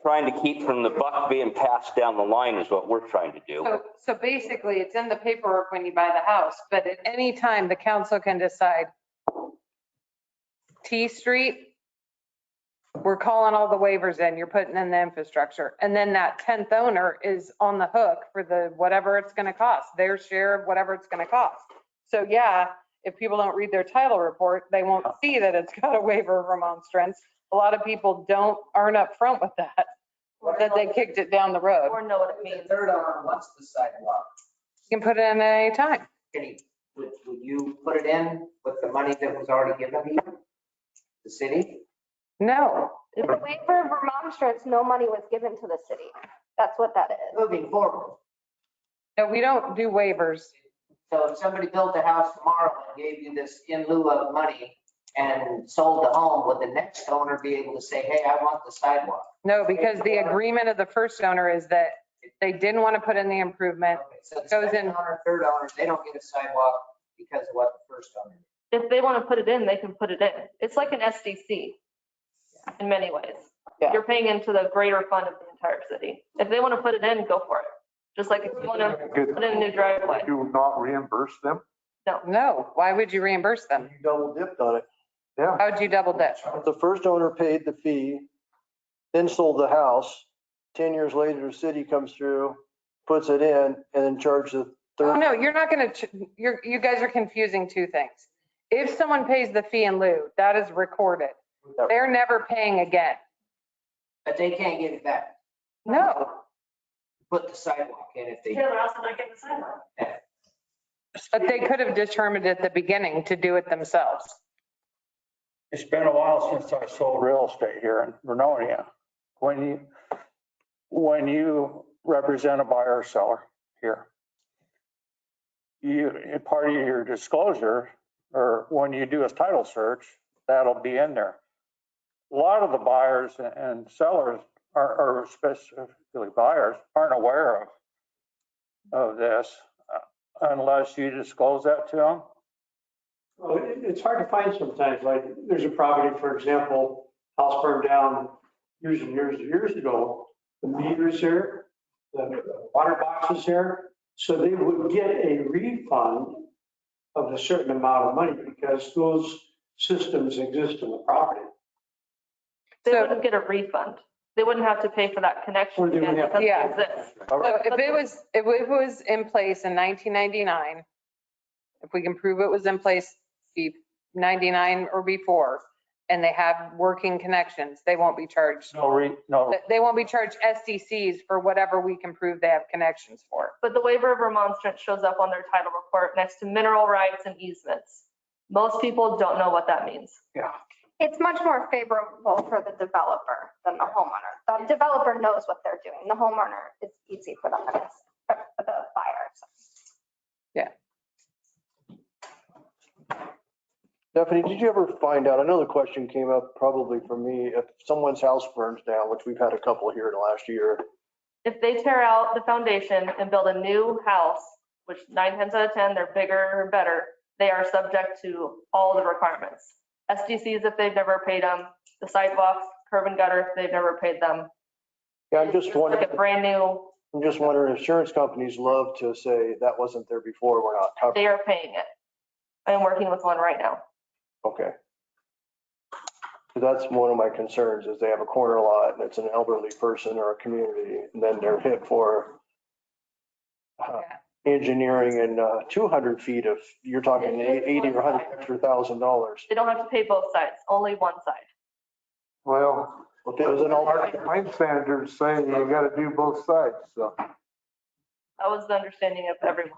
N: trying to keep from the buck being passed down the line is what we're trying to do.
D: So basically, it's in the paperwork when you buy the house, but at any time, the council can decide T Street, we're calling all the waivers in, you're putting in the infrastructure. And then that 10th owner is on the hook for the whatever it's going to cost, their share of whatever it's going to cost. So yeah, if people don't read their title report, they won't see that it's got a waiver of remonstrance. A lot of people aren't upfront with that they kicked it down the road.
F: Or know what it means.
L: Third owner wants the sidewalk.
D: You can put it in at any time.
L: Would you put it in with the money that was already given to you? The city?
D: No.
O: The waiver of remonstrance, no money was given to the city. That's what that is.
L: Moving forward.
D: No, we don't do waivers.
L: So if somebody built a house tomorrow and gave you this in lieu of money and sold the home, would the next owner be able to say, hey, I want the sidewalk?
D: No, because the agreement of the first owner is that they didn't want to put in the improvement.
L: Okay, so the
D: Goes
L: second
D: in.
L: owner, third owner, they don't get a sidewalk because of what the first owner did.
F: If they want to put it in, they can put it in. It's like an SDC in many ways.
D: Yeah.
F: You're paying into the greater fund of the entire city. If they want to put it in, go for it. Just like if you want to put in a new driveway.
E: Do not reimburse them?
D: No, why would you reimburse them?
J: You double dipped on it.
E: Yeah.
D: How would you double dip?
J: If the first owner paid the fee, then sold the house, 10 years later, the city comes through, puts it in, and then charges the
D: Oh,
J: third.
D: no, you're not going to, you guys are confusing two things. If someone pays the fee in lieu, that is recorded. They're never paying again.
L: But they can't get it back.
D: No.
L: Put the sidewalk in if they.
F: Yeah, they're also not getting the sidewalk.
D: But they could have determined at the beginning to do it themselves.
B: It's been a while since I sold real estate here in Vernonia. When you represent a buyer or seller here, part of your disclosure, or when you do a title search, that'll be in there. A lot of the buyers and sellers or specifically buyers aren't aware of this unless you disclose that to them.
P: Well, it's hard to find sometimes. Like there's a property, for example, house burned down years and years and years ago. the meters here, the water boxes here. So they would get a refund of a certain amount of money because those systems exist in the property.
F: They wouldn't get a refund. They wouldn't have to pay for that connection
P: Or they would
F: again
P: have-
F: because
D: Yeah.
F: it exists.
D: So if it was in place in 1999, if we can prove it was in place be 99 or before, and they have working connections, they won't be charged.
B: No,
D: They won't be charged SDCs for whatever we can prove they have connections for.
F: But the waiver of remonstrance shows up on their title report next to mineral rights and easements. Most people don't know what that means.
O: It's much more favorable for the developer than the homeowner. The developer knows what they're doing. The homeowner, it's easy for them, for the buyer. So.
J: Stephanie, did you ever find out, I know the question came up probably for me, if someone's house burns down, which we've had a couple here in the last year,
F: If they tear out the foundation and build a new house, which 9 times out of 10, they're bigger or better, they are subject to all the requirements. SDCs if they've never paid them, the sidewalks, curb and gutter if they've never paid them.
J: yeah, I'm just wondering,
F: Like a brand new,
J: insurance companies love to say that wasn't there before, we're not covered.
F: they are paying it. I'm working with one right now.
J: Okay. So that's one of my concerns is they have a corner lot and it's an elderly person or a community, and then they're hit for engineering and 200 feet of, you're talking 80 or 100 extra $1,000.
F: They don't have to pay both sides, only one side.
E: Well,
J: If it was an
E: our design standards say you gotta do both sides, so
F: That was the understanding of everyone,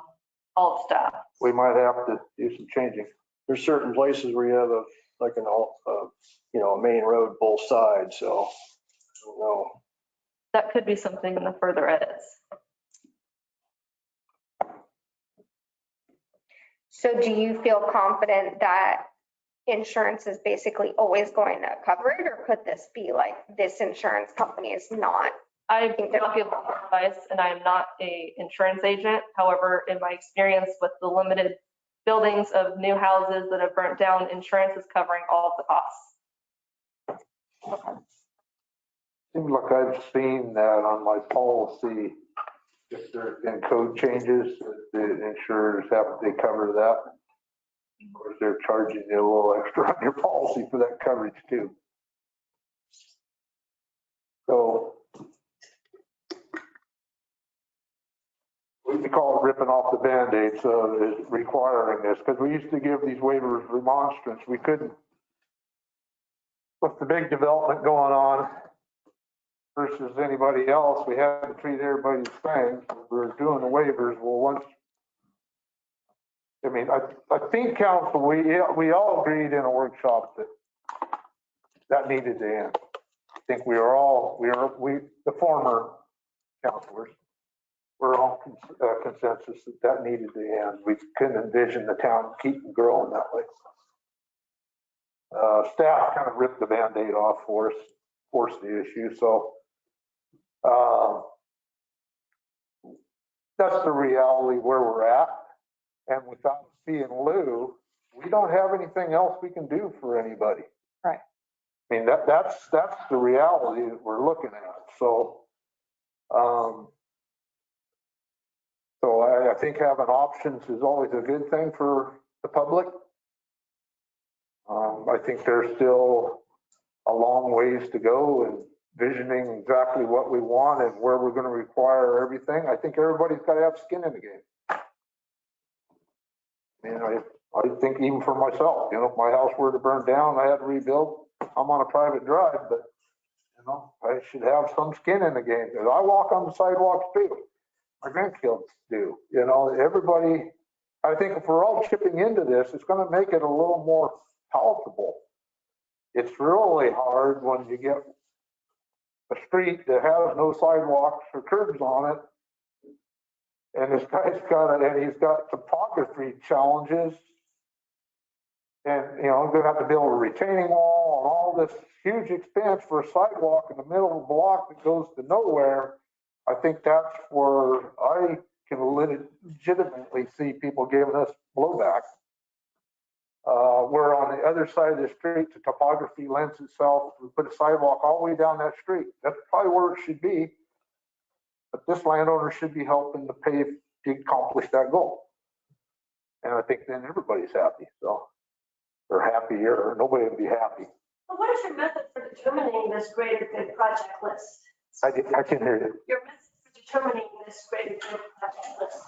F: all the staff.
E: we might have to do some changing.
J: There's certain places where you have a main road both sides, so, I don't know.
F: That could be something in the further edits.
O: So do you feel confident that insurance is basically always going to cover it? Or could this be like, this insurance company is not?
F: I do not give advice and I am not a insurance agent. However, in my experience with the limited buildings of new houses that have burnt down, insurance is covering all of the costs.
E: Seems like I've seen that on my policy. If there's been code changes, the insurers they cover that. Of course, they're charging you a little extra on your policy for that coverage too. So we call it ripping off the Band-Aid, so it's requiring this, because we used to give these waivers remonstrance. We couldn't, with the big development going on versus anybody else, we had to treat everybody the same. We were doing the waivers. Well, I think council, we all agreed in a workshop that needed to end. I think the former councilors, we're all consensus that needed to end. We couldn't envision the town keeping growing that way. Staff kind of ripped the Band-Aid off for us, forced the issue. So that's the reality where we're at. And without a fee in lieu, we don't have anything else we can do for anybody.
D: Right.
E: I mean, that's the reality that we're looking at. So, I think having options is always a good thing for the public. I think there's still a long ways to go in visioning exactly what we want and where we're going to require everything. I think everybody's got to have skin in the game. I think even for myself, if my house were to burn down, I had to rebuild, I'm on a private drive, but I should have some skin in the game. Because I walk on the sidewalks too. My grandkids do. Everybody, I think if we're all chipping into this, it's going to make it a little more palatable. It's really hard when you get a street that has no sidewalks or curbs on it. And this guy's he's got topography challenges. And, I'm going to have to build a retaining wall and all this huge expense for a sidewalk in the middle of a block that goes to nowhere. I think that's where I can legitimately see people giving us blowback. Where on the other side of the street, the topography lends itself to put a sidewalk all the way down that street. That's probably where it should be. But this landowner should be helping to pay to accomplish that goal. And I think then everybody's happy, so, or happier, or nobody will be happy.
Q: Well, what is your method for determining this greater good project list?
E: I can hear you.
Q: Your method for determining this greater good project list?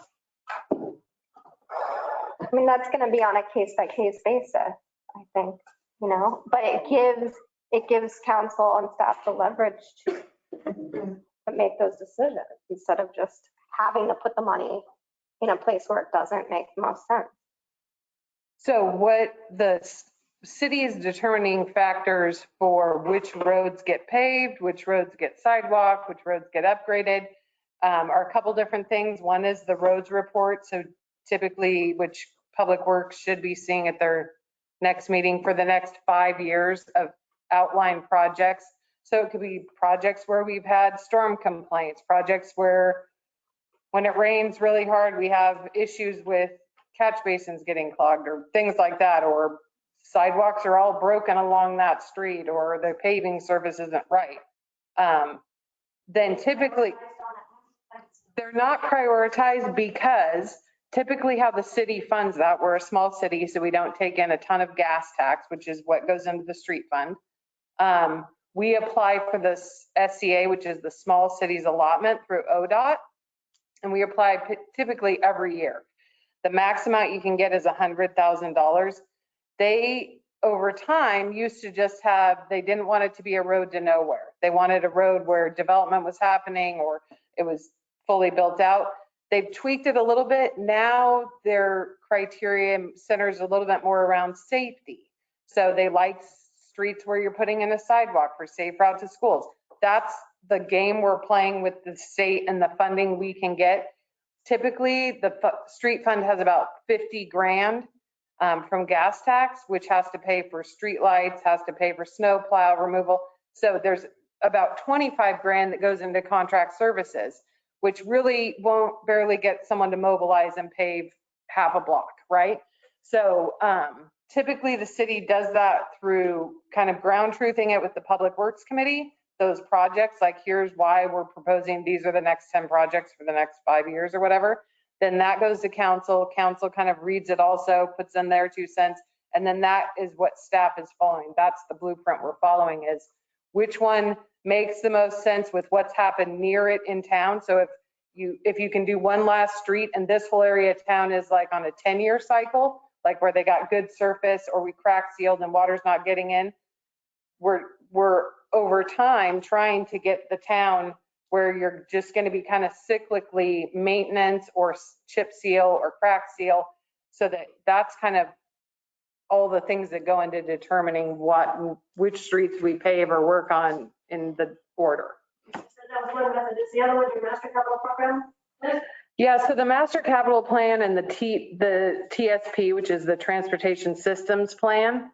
O: I mean, that's going to be on a case by case basis, I think, but it gives council and staff the leverage to make those decisions instead of just having to put the money in a place where it doesn't make the most sense.
D: So what the city is determining factors for which roads get paved, which roads get sidewalk, which roads get upgraded, are a couple different things. One is the roads report. So typically, which Public Works should be seeing at their next meeting for the next 5 years of outlined projects. So it could be projects where we've had storm complaints, projects where when it rains really hard, we have issues with catch basins getting clogged or things like that, or sidewalks are all broken along that street, or the paving service isn't right. Then typically they're not prioritized because typically how the city funds that, we're a small city, so we don't take in a ton of gas tax, which is what goes into the street fund. We apply for this SCA, which is the small cities allotment through ODOT, and we apply typically every year. The max amount you can get is $100,000. They, over time, used to just they didn't want it to be a road to nowhere. They wanted a road where development was happening or it was fully built out. They've tweaked it a little bit. Now their criteria centers a little bit more around safety. So they like streets where you're putting in a sidewalk for safe route to schools. That's the game we're playing with the state and the funding we can get. Typically, the street fund has about 50 grand from gas tax, which has to pay for street lights, has to pay for snow plow removal. So there's about 25 grand that goes into contract services, which really won't barely get someone to mobilize and pave half a block, right? So typically the city does that through kind of ground truthing it with the Public Works Committee, those projects, like here's why we're proposing these are the next 10 projects for the next 5 years or whatever. Then that goes to council. Council kind of reads it also, puts in their 2 cents. And then that is what staff is following. That's the blueprint we're following, is which one makes the most sense with what's happened near it in town. So if you can do one last street and this whole area of town is like on a 10-year cycle, like where they got good surface or we crack sealed and water's not getting in, we're over time trying to get the town where you're just going to be kind of cyclically maintenance or chip seal or crack seal. So that's kind of all the things that go into determining which streets we pave or work on in the order.
Q: So that was one method. Is the other one your master capital program?
D: Yeah, so the master capital plan and the TSP, which is the transportation systems plan,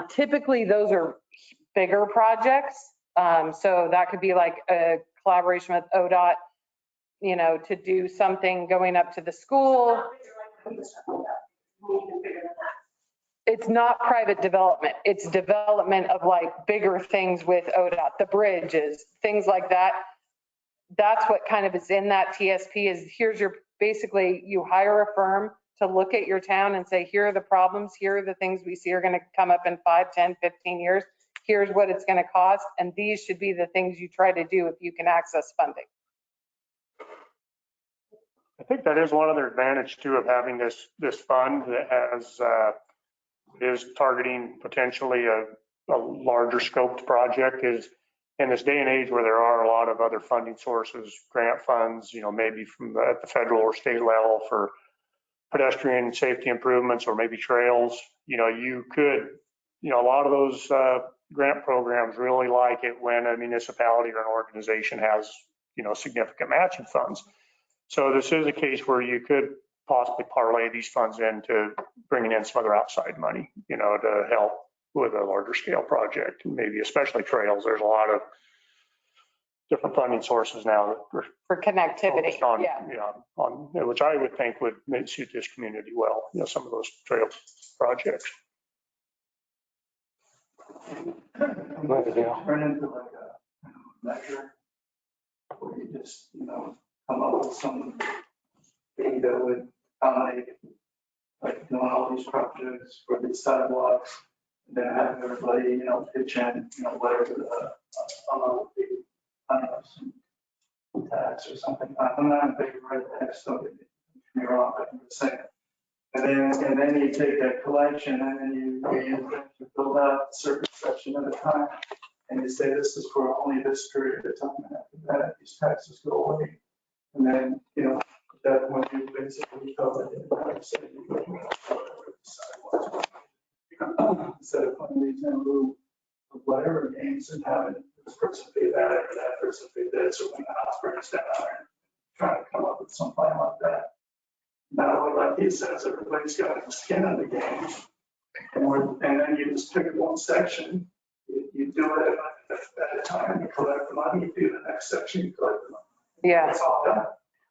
D: typically those are bigger projects. So that could be like a collaboration with ODOT, to do something going up to the school. It's not private development. It's development of like bigger things with ODOT, the bridges, things like that. That's what kind of is in that TSP is basically you hire a firm to look at your town and say, here are the problems. Here are the things we see are going to come up in 5, 10, 15 years. Here's what it's going to cost. And these should be the things you try to do if you can access funding.
G: I think that is one other advantage too of having this fund that is targeting potentially a larger scoped project is in this day and age where there are a lot of other funding sources, grant funds, maybe at the federal or state level for pedestrian safety improvements or maybe trails. You could, a lot of those grant programs really like it when a municipality or an organization has, significant matching funds. So this is a case where you could possibly parlay these funds into bringing in some other outside money, to help with a larger scale project, maybe especially trails. There's a lot of different funding sources now that
D: for connectivity,
G: on which I would think would suit this community well. Some of those trail projects.
P: Turn into like a measure where you just,
K: with some thing that would accommodate, like doing all these projects for these sidewalks, and then having everybody, pitch in, whatever the amount would be, I don't know, some tax or something. I'm not in favor of that, so don't get me wrong, but I'm just saying. And then you take that collection and then you build out a certain section at a time. And you say this is for only this period of time. And after that, these taxes go away. And then, at that point, you basically cover it. Instead of putting these in lieu of whatever games and having this person pay that or that person pay this, or when the house burns down, and trying to come up with some plan like that. Now, like he says, everybody's got skin in the game. And then you just pick one section, you do it at a time, you collect the money, you do the next section, you collect the money.
D: Yeah.
K: It's all done.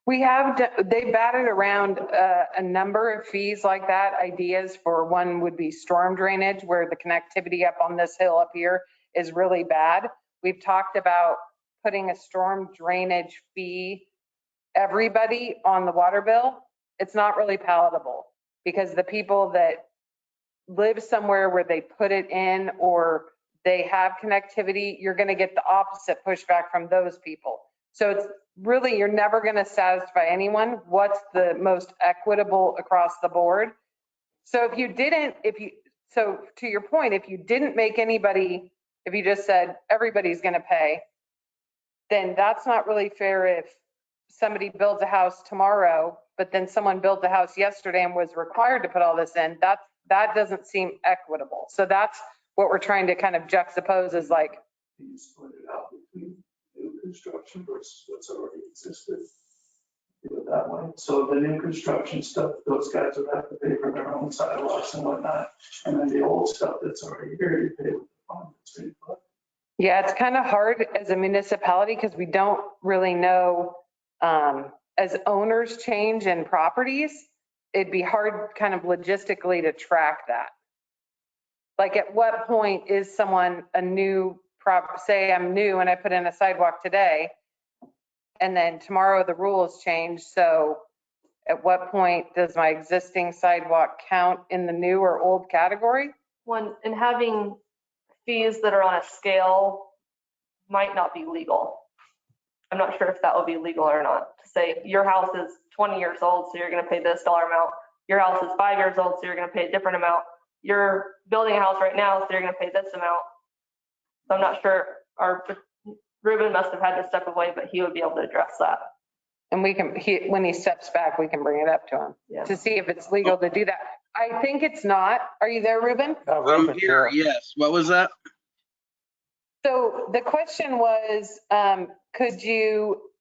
D: They batted around a number of fees like that. Ideas for one would be storm drainage, where the connectivity up on this hill up here is really bad. We've talked about putting a storm drainage fee, everybody on the water bill. It's not really palatable because the people that live somewhere where they put it in or they have connectivity, you're going to get the opposite pushback from those people. So it's really, you're never going to satisfy anyone. What's the most equitable across the board? So to your point, if you didn't make anybody, if you just said everybody's going to pay, then that's not really fair. If somebody builds a house tomorrow, but then someone built a house yesterday and was required to put all this in, that doesn't seem equitable. So that's what we're trying to kind of juxtapose is like.
K: You split it out between new construction versus what's already existed. Do it that way. So the new construction stuff, those guys would have to pay for their own sidewalks and whatnot. And then the old stuff that's already here, you pay with the fund that's being put.
D: Yeah, it's kind of hard as a municipality because we don't really know, as owners change in properties, it'd be hard kind of logistically to track that. Like at what point is someone a new say I'm new and I put in a sidewalk today and then tomorrow the rules change. So at what point does my existing sidewalk count in the new or old category?
F: And having fees that are on a scale might not be legal. I'm not sure if that would be legal or not. To say your house is 20 years old, so you're going to pay this dollar amount. Your house is 5 years old, so you're going to pay a different amount. You're building a house right now, so you're going to pay this amount. So I'm not sure. Ruben must have had to step away, but he would be able to address that.
D: And when he steps back, we can bring it up to him to see if it's legal to do that. I think it's not. Are you there, Ruben?
I: I'm here, yes. What was that?
D: So the question was, could you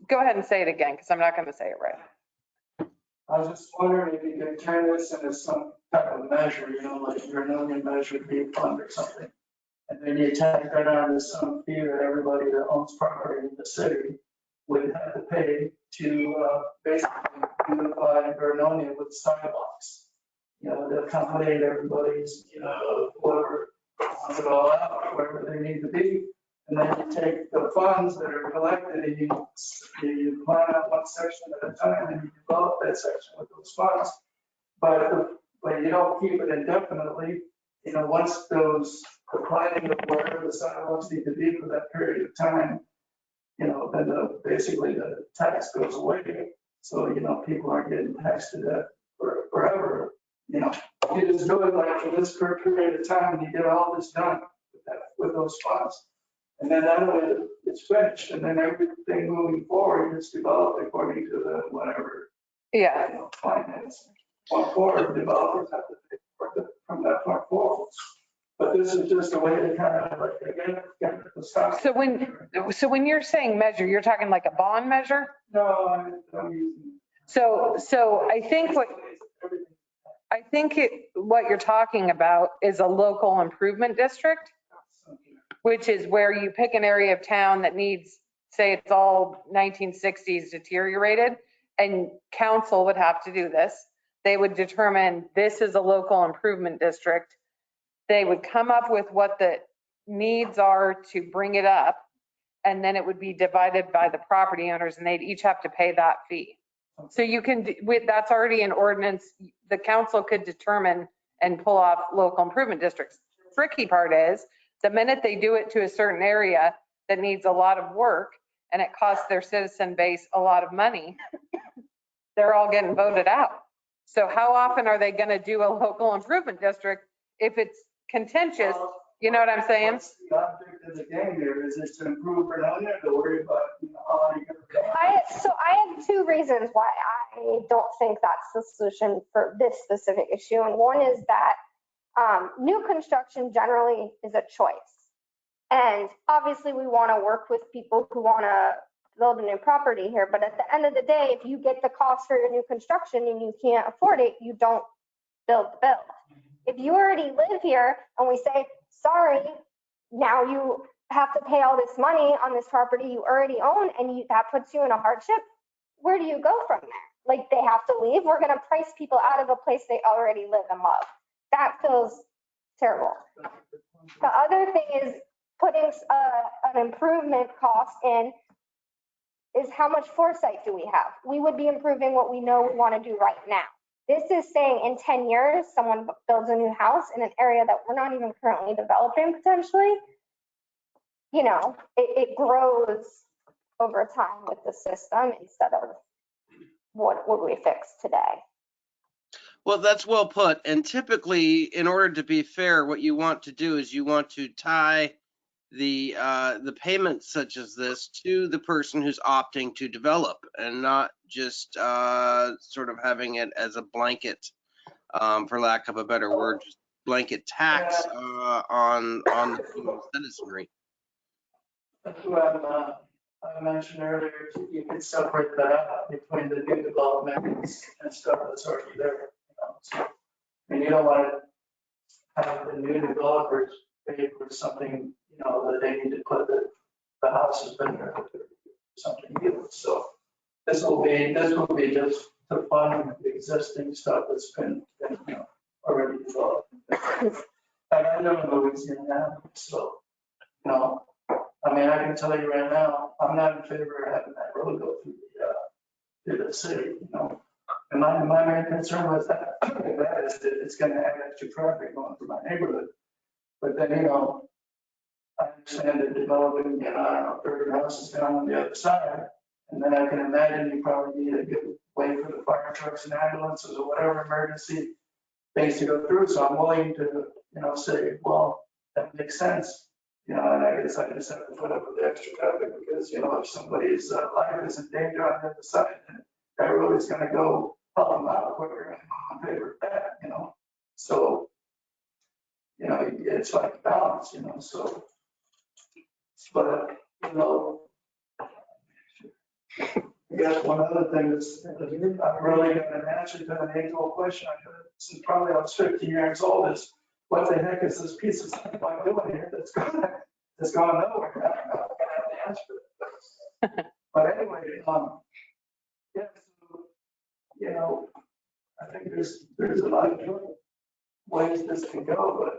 D: go ahead and say it again? Because I'm not going to say it right.
K: I was just wondering if you could turn this into some type of measure, like Vernonia measure fee fund or something. And then you tack that on to some fee that everybody that owns property in the city would have to pay to basically unify Vernonia with sidewalks. To accommodate everybody's, whoever wants it all out, wherever they need to be. And then you take the funds that are collected and you plan out one section at a time and you develop that section with those funds. But you don't keep it indefinitely. Once the planning of wherever the sidewalks need to be for that period of time, then basically the tax goes away. So, people aren't getting taxed to that forever. You just do it like for this period of time and you get all this done with those funds. And then that way it's finished. And then everything moving forward is developed according to the whatever. Finance. Going forward, developers have to pay for it from that point forward. But this is just a way to kind of like, again, get the stuff.
D: So when you're saying measure, you're talking like a bond measure?
K: No, I'm using.
D: So I think what you're talking about is a local improvement district, which is where you pick an area of town that needs, say it's all 1960s deteriorated, and council would have to do this. They would determine this is a local improvement district. They would come up with what the needs are to bring it up. and then it would be divided by the property owners and they'd each have to pay that fee. So you can, that's already an ordinance. The council could determine and pull off local improvement districts. Tricky part is the minute they do it to a certain area that needs a lot of work and it costs their citizen base a lot of money, they're all getting voted out. So how often are they going to do a local improvement district if it's contentious? You know what I'm saying?
K: What's the object of the game here? Is it to improve Vernonia, to worry about, how are you going to?
O: So I have two reasons why I don't think that's the solution for this specific issue. And one is that new construction generally is a choice. And obviously we want to work with people who want to build a new property here. But at the end of the day, if you get the cost for your new construction and you can't afford it, you don't build the bill. If you already live here and we say, sorry, now you have to pay all this money on this property you already own and that puts you in a hardship, where do you go from there? Like they have to leave. We're going to price people out of a place they already live and love. That feels terrible. The other thing is putting an improvement cost in is how much foresight do we have? We would be improving what we know we want to do right now. This is saying in 10 years, someone builds a new house in an area that we're not even currently developing potentially. You know, it grows over time with the system instead of what would we fix today.
I: Well, that's well put. And typically, in order to be fair, what you want to do is you want to tie the payments such as this to the person who's opting to develop, and not just sort of having it as a blanket, for lack of a better word, just blanket tax on the citizenry.
K: That's what I mentioned earlier, you can separate that out between the new developments and stuff that's already there. So, and you don't want to have the new developers pay for something, that they need to put the house has been there for something new. So this will be just to fund the existing stuff that's been already developed. And I live in Louisiana, so, I mean, I can tell you right now, I'm not in favor of having that road go through the city, And my main concern was that is that it's going to add extra traffic going through my neighborhood. But then, I understand that developing, I don't know, 30 houses down on the other side. And then I can imagine you probably need a good way for the fire trucks and ambulances or whatever emergency things to go through. So I'm willing to, say, well, that makes sense. And I guess I just have to put up with the extra traffic because, if somebody's life is in danger on the other side, then that road is going to go up a mile quicker and I'm in favor of that, So, it's like balance, so. But, I guess one other thing is, I'm really going to answer to an age-old question. Since probably I was 15 years old, is what the heck is this piece of stuff I'm doing here that's going nowhere? I don't know. I have the answer to that. But anyway, yeah, so, I think there's a lot of different ways this can go, but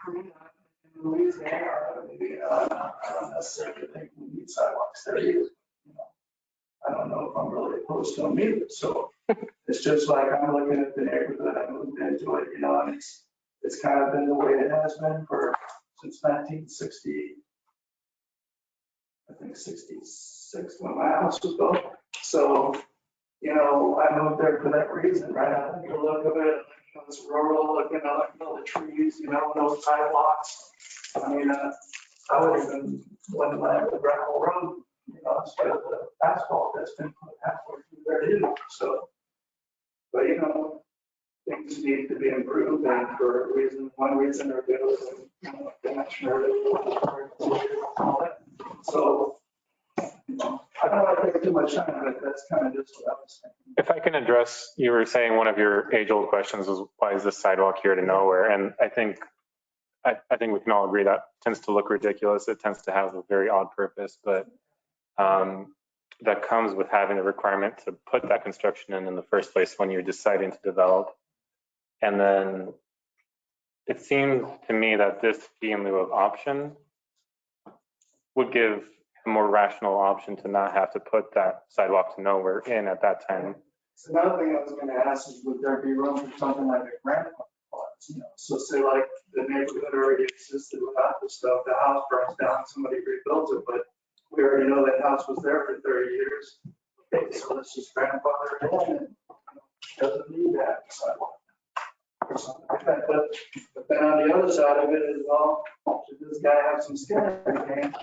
K: I mean, in Louisiana, I don't necessarily think we need sidewalks there either. I don't know if I'm really opposed to them either. So it's just like I'm looking at the neighborhood, I moved into it, and it's kind of been the way it has been since 1960. I think 66 when my house was built. So, I moved there for that reason, right? I like the look of it. It's rural looking, I like all the trees, no sidewalks. I mean, I would even wouldn't mind the gravel road, instead of the asphalt that's been put halfway through there too. So, but things need to be improved, and for a reason, one reason or the other, so, I don't want to take too much time, but that's kind of just what I was thinking.
M: If I can address, you were saying one of your age-old questions was, why is this sidewalk here to nowhere? And I think we can all agree that tends to look ridiculous. It tends to have a very odd purpose, but that comes with having the requirement to put that construction in the first place when you're deciding to develop. And then it seems to me that this fee in lieu of option would give a more rational option to not have to put that sidewalk to nowhere in at that time.
K: So another thing I was gonna ask is, would there be room for something like a grant clause, you know? So say like the neighborhood already existed without the stuff, the house burns down, somebody rebuilds it, but we already know that house was there for 30 years. Okay, so let's just grandfather it in, and doesn't need that sidewalk. Or something like that. But then on the other side of it is, well, should this guy have some skin in the game?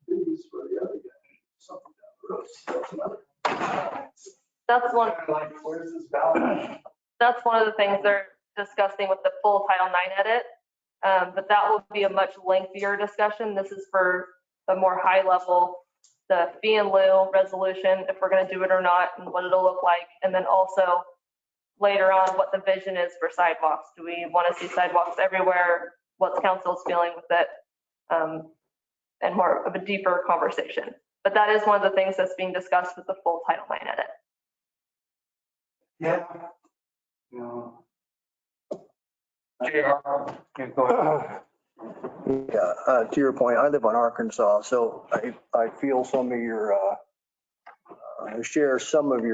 K: Fees for the other guy, something down the road. So that's another.
F: That's one,
K: Like, where's this balance?
F: that's one of the things they're discussing with the full Title IX edit. But that will be a much lengthier discussion. This is for a more high level, the fee in lieu resolution, if we're going to do it or not, and what it'll look like. And then also later on, what the vision is for sidewalks. Do we want to see sidewalks everywhere? What's council's feeling with it? And more of a deeper conversation. But that is one of the things that's being discussed with the full Title IX edit.
K: Yeah. No.
J: Yeah, to your point, I live on Arkansas, so I feel some of your, share some of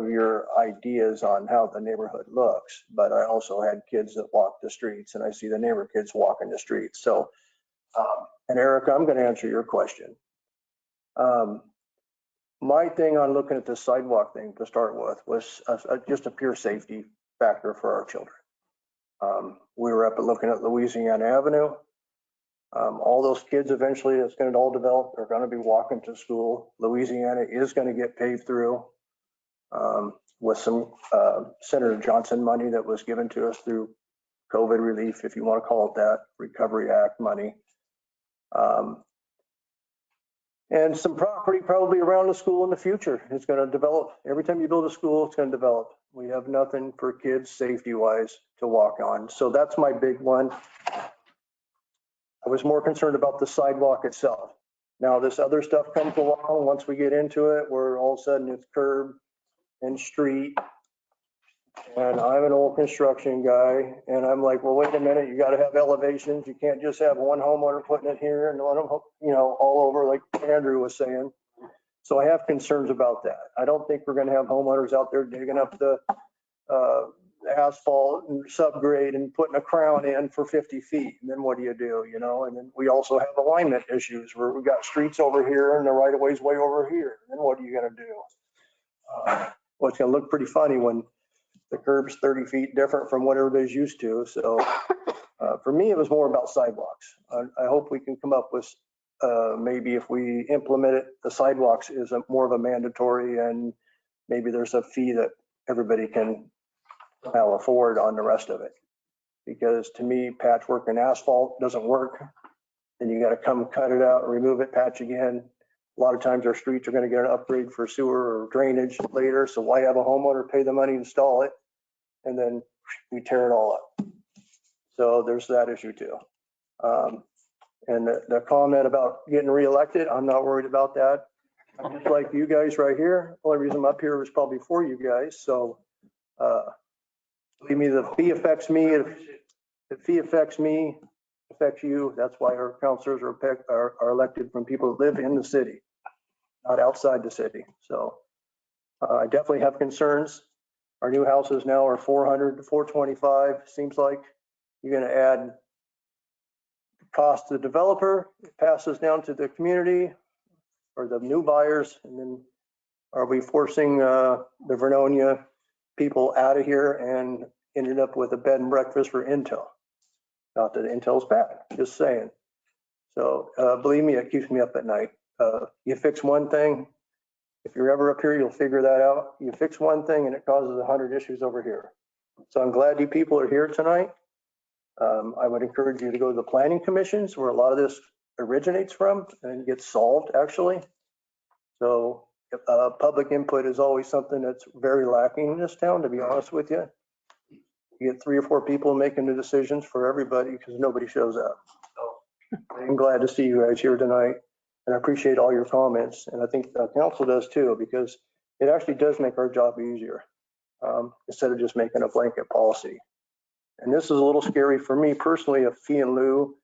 J: your ideas on how the neighborhood looks, but I also had kids that walk the streets and I see the neighbor kids walking the streets. So, and Erica, I'm going to answer your question. My thing on looking at the sidewalk thing to start with was just a pure safety factor for our children. We were up at looking at Louisiana Avenue. All those kids eventually, it's going to all develop. They're going to be walking to school. Louisiana is going to get paved through with some Senator Johnson money that was given to us through COVID relief, if you want to call it that, Recovery Act money. And some property probably around the school in the future. It's going to develop. Every time you build a school, it's going to develop. We have nothing for kids safety wise to walk on. So that's my big one. I was more concerned about the sidewalk itself. Now this other stuff comes along once we get into it, where all of a sudden it's curb and street. And I'm an old construction guy and I'm like, well, wait a minute, you got to have elevations. You can't just have one homeowner putting it here and one, all over like Andrew was saying. So I have concerns about that. I don't think we're going to have homeowners out there digging up the asphalt and subgrade and putting a crown in for 50 feet. And then what do? And then we also have alignment issues where we've got streets over here and the right of ways way over here. And then what are you going to do? Well, it's going to look pretty funny when the curb's 30 feet different from what everybody's used to. So for me, it was more about sidewalks. I hope we can come up with maybe if we implement it, the sidewalks is more of a mandatory and maybe there's a fee that everybody can now afford on the rest of it. Because to me, patchwork and asphalt doesn't work. Then you got to come cut it out, remove it, patch again. A lot of times our streets are going to get an upgrade for sewer or drainage later. So why have a homeowner pay the money to install it? And then we tear it all up. So there's that issue too. And the comment about getting reelected, I'm not worried about that. I'm just like you guys right here. The only reason I'm up here was probably for you guys. So believe me, the fee affects me. If the fee affects me, affects you. That's why our counselors are elected from people who live in the city, not outside the city. So I definitely have concerns. Our new houses now are 400 to 425. Seems like you're going to add cost to the developer. It passes down to the community or the new buyers. And then are we forcing the Vernonia people out of here and ended up with a bed and breakfast for Intel? Not that Intel's bad, just saying. So believe me, it keeps me up at night. You fix one thing, if you're ever up here, you'll figure that out. You fix one thing and it causes 100 issues over here. So I'm glad you people are here tonight. I would encourage you to go to the planning commissions where a lot of this originates from and gets solved actually. So public input is always something that's very lacking in this town, to be honest with you. You get 3 or 4 people making the decisions for everybody because nobody shows up. So I'm glad to see you guys here tonight. And I appreciate all your comments. And I think the council does too, because it actually does make our job easier. instead of just making a blanket policy. And this is a little scary for me personally, a fee in lieu,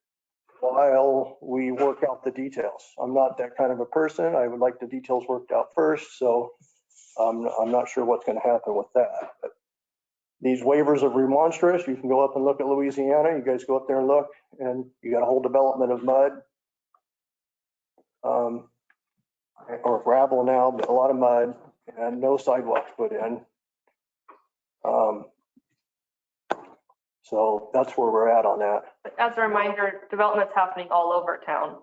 J: while we work out the details. I'm not that kind of a person. I would like the details worked out first. So I'm not sure what's going to happen with that. But these waivers of remonstrance, you can go up and look at Louisiana. You guys go up there and look, and you got a whole development of mud. Or gravel now, but a lot of mud and no sidewalks put in. So that's where we're at on that.
F: As a reminder, development's happening all over town.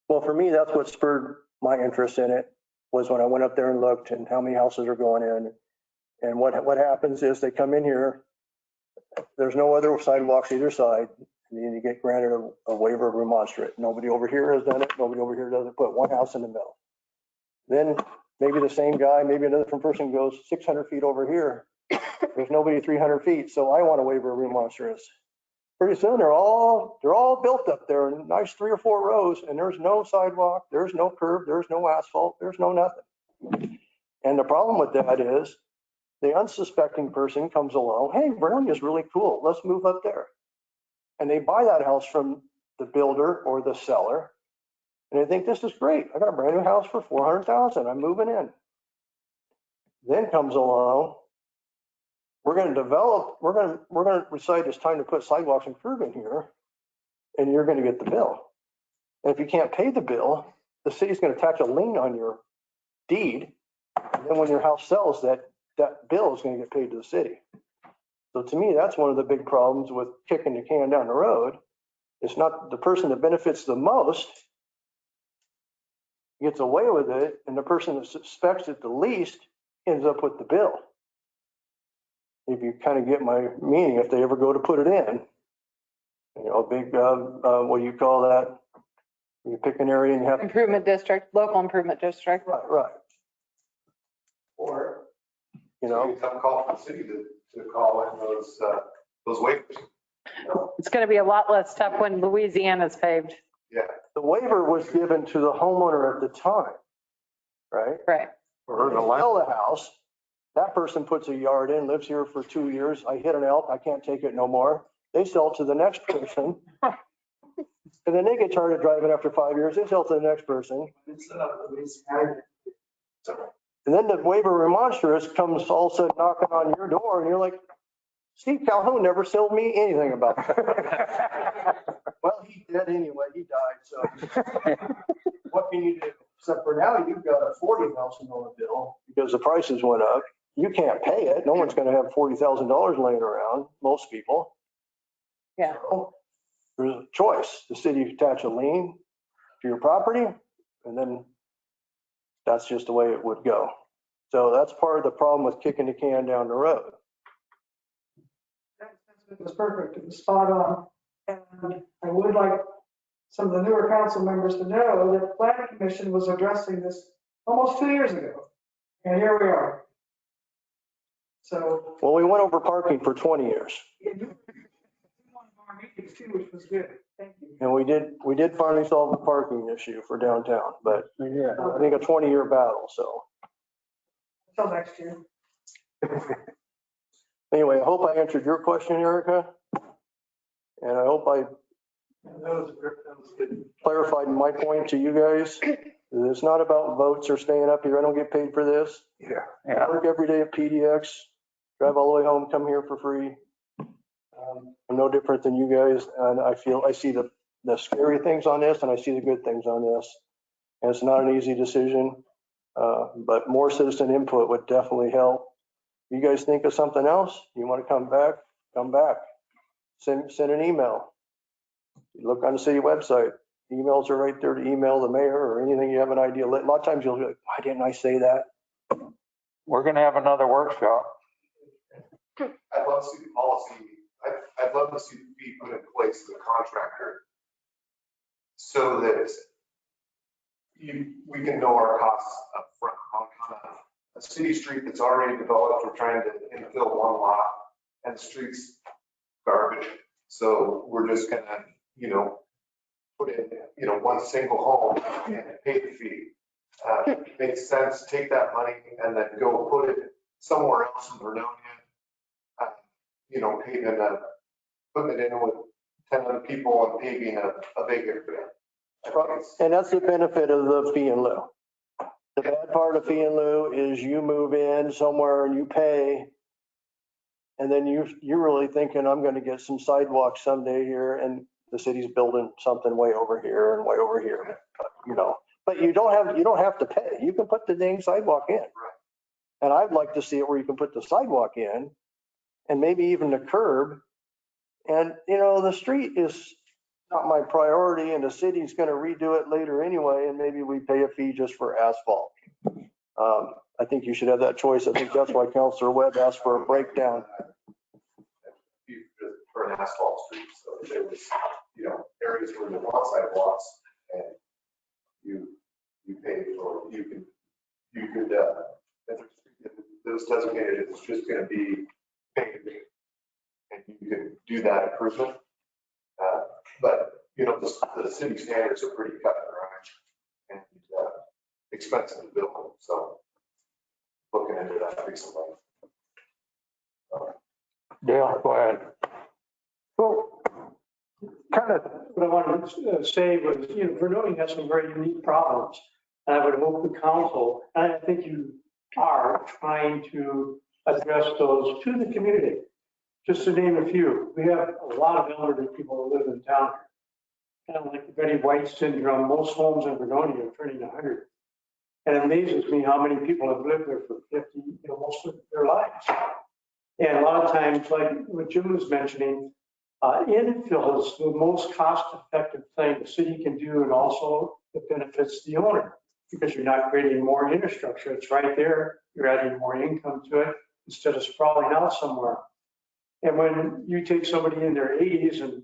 J: Well, for me, that's what spurred my interest in it, was when I went up there and looked and how many houses are going in. And what happens is they come in here, there's no other sidewalks either side, and then you get granted a waiver of remonstrance. Nobody over here has done it. Nobody over here does it. Put one house in the middle. Then maybe the same guy, maybe another different person goes 600 feet over here. There's nobody 300 feet, so I want a waiver of remonstrance. Pretty soon they're all built up there in nice 3 or 4 rows, and there's no sidewalk, there's no curb, there's no asphalt, there's no nothing. And the problem with that is the unsuspecting person comes along, hey, Vernonia is really cool, let's move up there. And they buy that house from the builder or the seller, and they think this is great. I got a brand new house for $400,000. I'm moving in. Then comes along, we're going to develop, we're going to decide it's time to put sidewalks and curb in here, and you're going to get the bill. And if you can't pay the bill, the city's going to attach a lien on your deed. And then when your house sells, that bill is going to get paid to the city. So to me, that's one of the big problems with kicking the can down the road. It's not the person that benefits the most gets away with it, and the person that suspects it the least ends up with the bill. If you kind of get my meaning, if they ever go to put it in, a big, what do you call that? You pick an area and you have.
D: Improvement district, local improvement district.
J: Right.
H: Or, you have a call from the city to call in those waivers.
D: It's going to be a lot less tough when Louisiana's paved.
H: Yeah.
J: The waiver was given to the homeowner at the time, right?
D: Right.
J: Or the sell the house. That person puts a yard in, lives here for 2 years. I hit an elk. I can't take it no more. They sell it to the next person. And then they get tired of driving after 5 years. They sell it to the next person. And then the waiver remonstrance comes all of a sudden knocking on your door, and you're like, Steve Calhoun never sold me anything about that. Well, he did anyway. He died. So what can you do? Except for now, you've got a $40,000 bill because the prices went up. You can't pay it. No one's going to have $40,000 laying around, most people.
D: Yeah.
J: So there's a choice. The city attach a lien to your property, and then that's just the way it would go. So that's part of the problem with kicking the can down the road.
C: It was perfect. It was spot on. And I would like some of the newer council members to know that the planning commission was addressing this almost 2 years ago. And here we are. So.
J: Well, we went over parking for 20 years.
C: One of our meetings too, which was good. Thank you.
J: And we did finally solve the parking issue for downtown, but I think a 20-year battle, so.
C: Until next year.
J: Anyway, I hope I answered your question, Erica. And I hope I clarified my point to you guys. It's not about votes or staying up here. I don't get paid for this.
B: Yeah.
J: I work every day at PDX, drive all the way home, come here for free. I'm no different than you guys. And I see the scary things on this and I see the good things on this. And it's not an easy decision, but more citizen input would definitely help. You guys think of something else? You want to come back? Come back. Send an email. Look on the city website. Emails are right there to email the mayor or anything you have an idea. A lot of times you'll be like, why didn't I say that?
B: We're going to have another workshop.
H: I'd love to see the policy. I'd love to see the fee put in place as a contractor so that we can know our costs up front on kind of a city street that's already developed. We're trying to infill one lot and the street's garbage. So we're just gonna, put in, one single home and pay the fee. Makes sense, take that money and then go put it somewhere else in Vernonia, you know, putting it in with 10 other people and paving a big area.
J: And that's the benefit of the fee and lieu. The bad part of fee and lieu is you move in somewhere and you pay. And then you're really thinking, I'm going to get some sidewalks someday here, and the city's building something way over here and way over here, you know. But you don't have to pay. You can put the dang sidewalk in. And I'd like to see it where you can put the sidewalk in and maybe even the curb. And, you know, the street is not my priority, and the city's going to redo it later anyway, and maybe we pay a fee just for asphalt. I think you should have that choice. I think that's why Councilor Webb asked for a breakdown.
H: For an asphalt street, so there was, you know, areas where there want sidewalks, and you pay for, you could, if it was designated, it's just gonna be paved, and you can do that improvement. But, you know, the city standards are pretty cut and dry, and expensive to build, so looking into that recently.
E: Dale, go ahead. So, kind of
P: What I wanted to say was, you know, Vernonia has some very unique problems. And I would hope the council, and I think you are trying to address those to the community. Just to name a few, we have a lot of elderly people who live in town. Kind of like the Betty White syndrome, most homes in Vernonia are turning 100. And it amazes me how many people have lived there for 50, you know, most of their lives. And a lot of times, like what Jim was mentioning, infill is the most cost-effective thing the city can do, and also it benefits the owner because you're not creating more infrastructure. It's right there. You're adding more income to it instead of sprawling out somewhere. And when you take somebody in their 80s and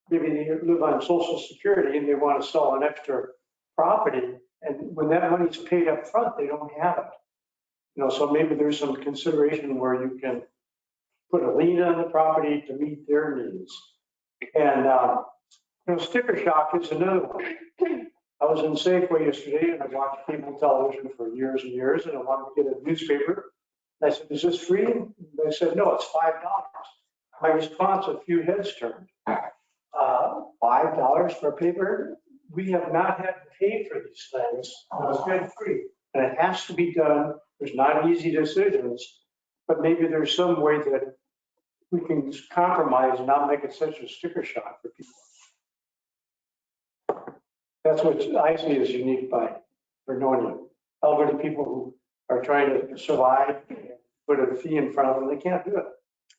P: maybe they live on Social Security and they want to sell an extra property, and when that money's paid up front, they don't have it. You know, so maybe there's some consideration where you can put a lien on the property to meet their needs. And, you know, sticker shock is another one. I was in Safeway yesterday and I watched cable television for years and years, and I wanted to get a newspaper. And I said, is this free? And they said, no, it's $5. My response, a few heads turned. $5 for a paper? We have not had to pay for these things. It's been free. And it has to be done. There's not easy decisions, but maybe there's some way that we can compromise and not make it such a sticker shock for people. That's what I see as unique by Vernonia. Elderly people who are trying to survive, put a fee in front of them, they can't do it.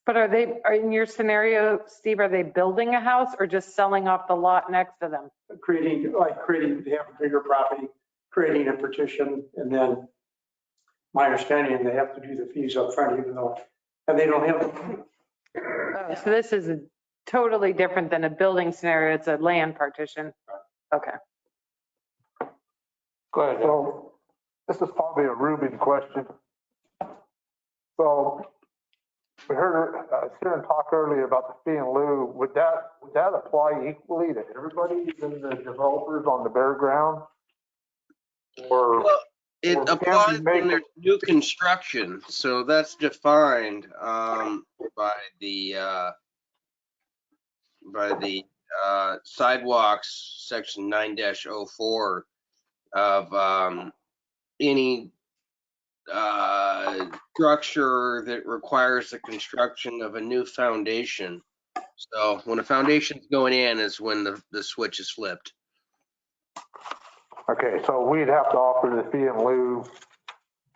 D: But are in your scenario, Steve, are they building a house or just selling off the lot next to them?
P: Creating, they have a bigger property, creating a partition, and then my understanding, they have to do the fees up front, even though, and they don't have the.
D: Oh, so this is totally different than a building scenario. It's a land partition. Okay.
E: Go ahead. So this is probably a Ruben question. So we heard Sharon talk earlier about the fee in lieu. Would that apply equally to everybody, even the developers on the bare ground? Or
I: well, it applies when there's new construction, so that's defined by the sidewalks section 9-04 of any structure that requires the construction of a new foundation. So when a foundation's going in is when the switch is flipped.
E: Okay, so we'd have to offer the fee in lieu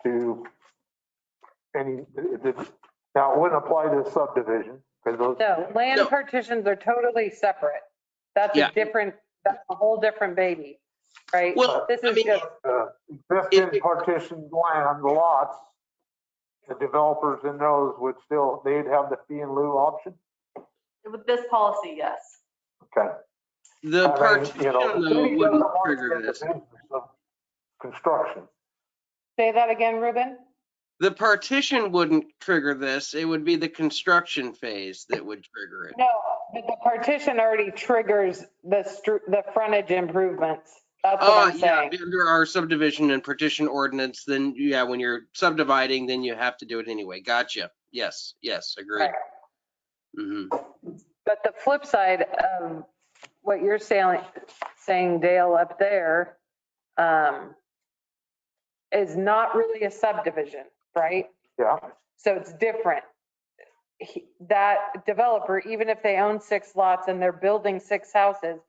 E: to any, now it wouldn't apply to subdivision.
D: No, land partitions are totally separate. That's that's a whole different baby, right?
I: Well,
D: this is
E: existing partitioned land, lots, the developers in those would still, they'd have the fee in lieu option?
F: With this policy, yes.
E: Okay.
I: The partition though wouldn't trigger this.
E: Construction.
D: Say that again, Ruben?
I: The partition wouldn't trigger this. It would be the construction phase that would trigger it.
D: No, but the partition already triggers the frontage improvements That's what I'm
I: Yeah,
D: saying.
I: under our subdivision and partition ordinance, then yeah, when you're subdividing, then you have to do it anyway. Gotcha. Yes, agreed.
D: Right. But the flip side of what you're saying, Dale, up there, is not really a subdivision, right?
E: Yeah.
D: So it's different. That developer, even if they own 6 lots and they're building 6 houses,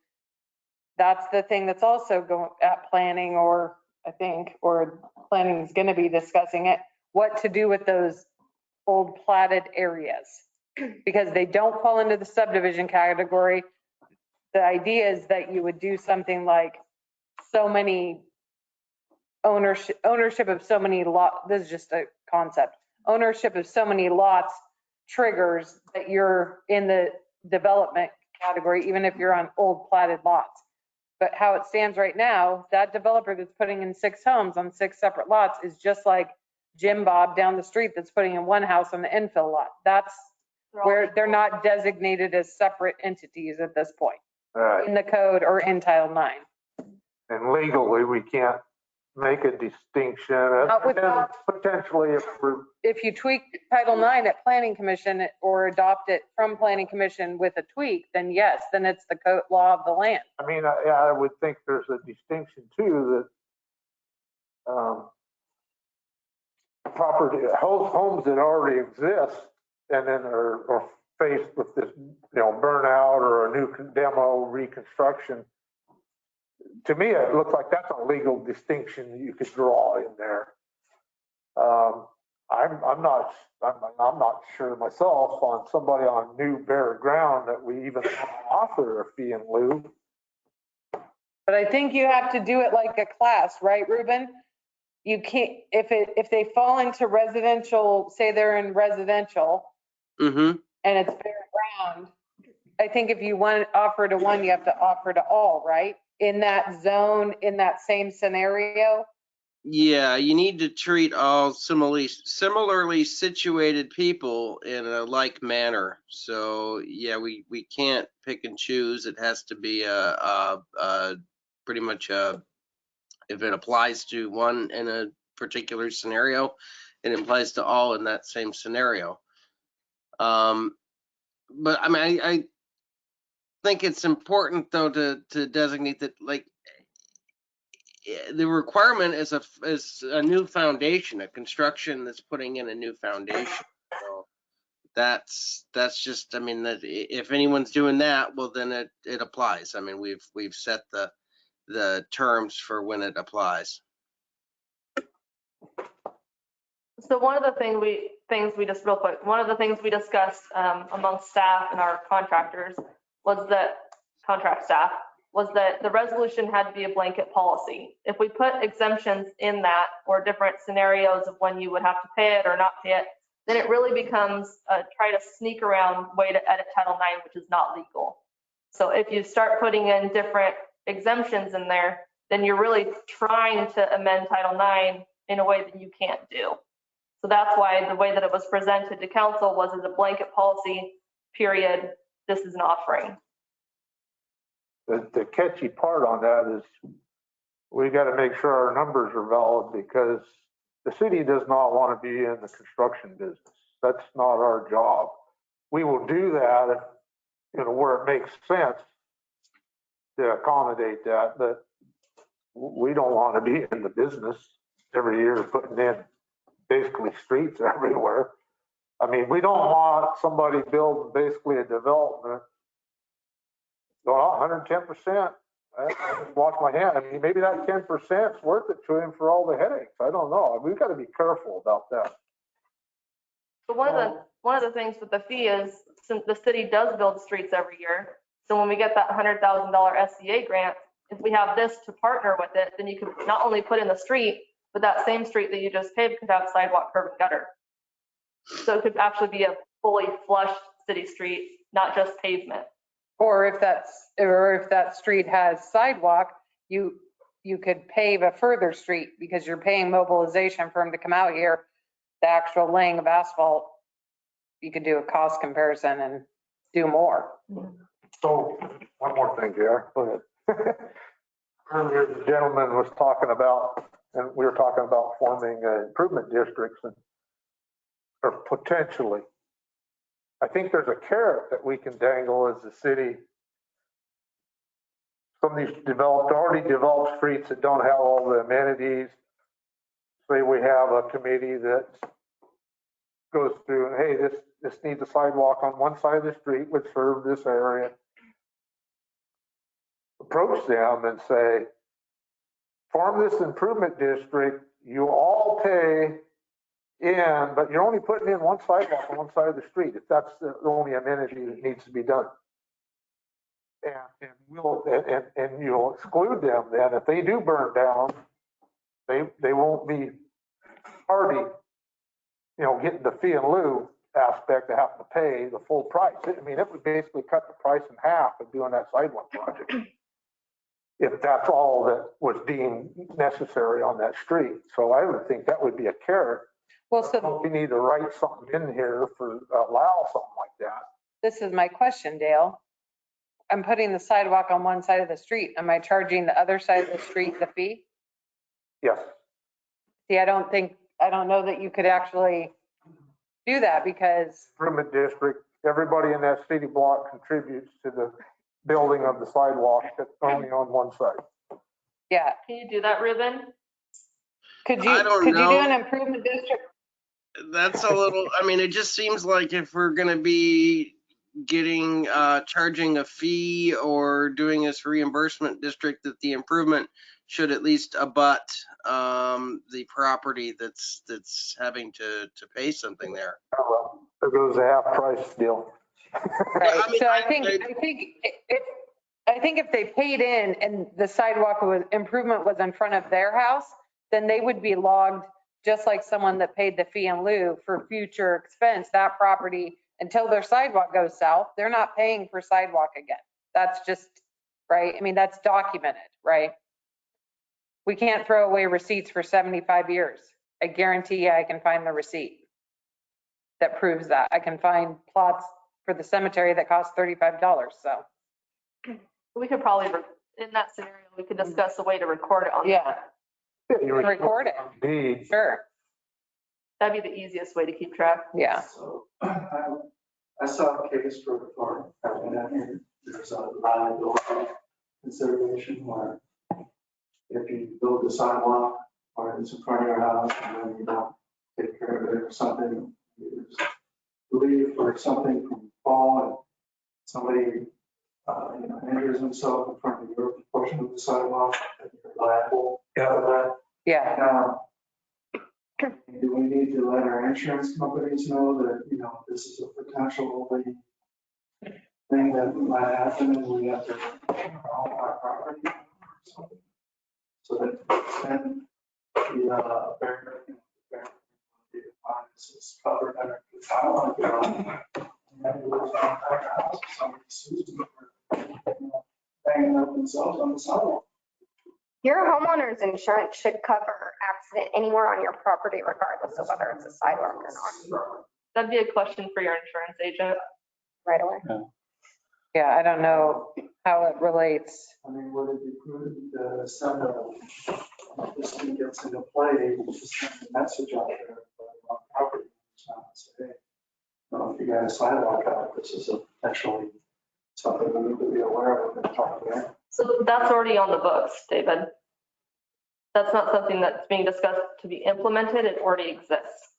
D: that's the thing that's also going at planning, or I think, or planning is going to be discussing it, what to do with those old platted areas. Because they don't fall into the subdivision category. The idea is that you would do something like so many ownership of so many lots. This is just a concept. Ownership of so many lots triggers that you're in the development category, even if you're on old platted lots. But how it stands right now, that developer that's putting in 6 homes on 6 separate lots is just like Jim Bob down the street that's putting in 1 house on the infill lot. That's where they're not designated as separate entities at this point in the code or in Title IX.
E: And legally, we can't make a distinction. And potentially,
D: if you tweak Title IX at Planning Commission or adopt it from Planning Commission with a tweak, then yes, then it's the code law of the land.
E: I mean, I would think there's a distinction too that property, homes that already exist and then are faced with this, burnout or a new demo reconstruction. To me, it looks like that's a legal distinction you could draw in there. I'm not sure myself on somebody on new bare ground that we even offer a fee in lieu.
D: But I think you have to do it like a class, right, Ruben? You can't, if they fall into residential, say they're in residential and it's bare ground, I think if you want to offer to one, you have to offer to all, right? In that zone, in that same scenario.
I: Yeah, you need to treat all similarly situated people in a like manner. So yeah, we can't pick and choose. It has to be pretty much if it applies to one in a particular scenario, it applies to all in that same scenario. But I mean, I think it's important though to designate that, like, the requirement is a new foundation, a construction that's putting in a new foundation. So that's just, I mean, that if anyone's doing that, well, then it applies. I mean, we've set the terms for when it applies.
F: So one of the things we just real quick, one of the things we discussed amongst staff and our contractors was that contract staff was that the resolution had to be a blanket policy. If we put exemptions in that or different scenarios of when you would have to pay it or not pay it, then it really becomes a try to sneak around way to edit Title IX, which is not legal. So if you start putting in different exemptions in there, then you're really trying to amend Title IX in a way that you can't do. So that's why the way that it was presented to council was as a blanket policy, period. This is an offering.
E: The catchy part on that is we got to make sure our numbers are valid, because the city does not want to be in the construction business. That's not our job. We will do that if, where it makes sense to accommodate that, but we don't want to be in the business every year putting in basically streets everywhere. I mean, we don't want somebody building basically a development going 110%. I just wash my hand. I mean, maybe that 10% is worth it to him for all the headaches. I don't know. We've got to be careful about that.
F: But one of the things with the fee is, since the city does build streets every year, so when we get that $100,000 SCA grant, if we have this to partner with it, then you could not only put in the street, but that same street that you just paved could have sidewalk, curb, and gutter. So it could actually be a fully flushed city street, not just pavement.
D: Or if that street has sidewalk, you could pave a further street because you're paying mobilization for them to come out here. The actual laying of asphalt, you could do a cost comparison and do more.
E: So one more thing, JR. Go ahead. Earlier, the gentleman was talking about, and we were talking about forming improvement districts and, or potentially. I think there's a carrot that we can dangle as a city. Some of these already developed streets that don't have all the amenities. Say we have a committee that goes through and, hey, this needs a sidewalk on one side of the street, would serve this area. Approach them and say, form this improvement district, you all pay in, but you're only putting in one sidewalk on one side of the street, if that's the only amenity that needs to be done. And you'll exclude them then. If they do burn down, they won't be party, getting the fee in lieu aspect of having to pay the full price. I mean, it would basically cut the price in half of doing that sidewalk project. If that's all that was deemed necessary on that street. So I would think that would be a carrot.
D: Well, so
E: we need to write something in here for allow something like that.
D: this is my question, Dale. I'm putting the sidewalk on one side of the street. Am I charging the other side of the street the fee?
E: Yes.
D: See, I don't know that you could actually do that because.
E: Improvement district, everybody in that city block contributes to the building of the sidewalk that's only on one side.
D: Yeah.
F: Can you do that, Ruben?
D: Could you do an improvement district?
I: That's a little, I mean, it just seems like if we're gonna be getting, charging a fee or doing this reimbursement district, that the improvement should at least abut, the property that's having to pay something there.
E: Oh, well, there goes the half price deal.
D: Right. So I think if they paid in and the sidewalk improvement was in front of their house, then they would be logged just like someone that paid the fee in lieu for future expense. That property, until their sidewalk goes south, they're not paying for sidewalk again. That's just, right? I mean, that's documented, right? We can't throw away receipts for 75 years. I guarantee you I can find the receipt that proves that. I can find plots for the cemetery that cost $35. So
F: We could probably, in that scenario, we could discuss a way to record it on.
D: yeah, record it.
E: Indeed.
D: Sure.
F: That'd be the easiest way to keep track.
D: Yeah.
K: So I saw a case for there's a liability consideration where if you build a sidewalk or it's in front of your house and then you don't take care of it or something, you leave or something from fall and somebody injures himself in front of your portion of the sidewalk, and you're liable for that.
D: Yeah.
K: Now, do we need to let our insurance companies know that, this is a potential thing that might happen and we have to own our property or something? So that then the is covered under the title. Somebody sues me for banging up themselves on the sidewalk.
O: Your homeowner's insurance should cover accident anywhere on your property, regardless of whether it's a sidewalk or not.
F: That'd be a question for your insurance agent.
O: Right away.
D: Yeah, I don't know how it relates.
K: I mean, would it be prudent to send this thing gets into play, just send a message out there on property, say, hey, if you got a sidewalk out, this is actually something we need to be aware of and talk about.
F: So that's already on the books, David. That's not something that's being discussed to be implemented. It already exists.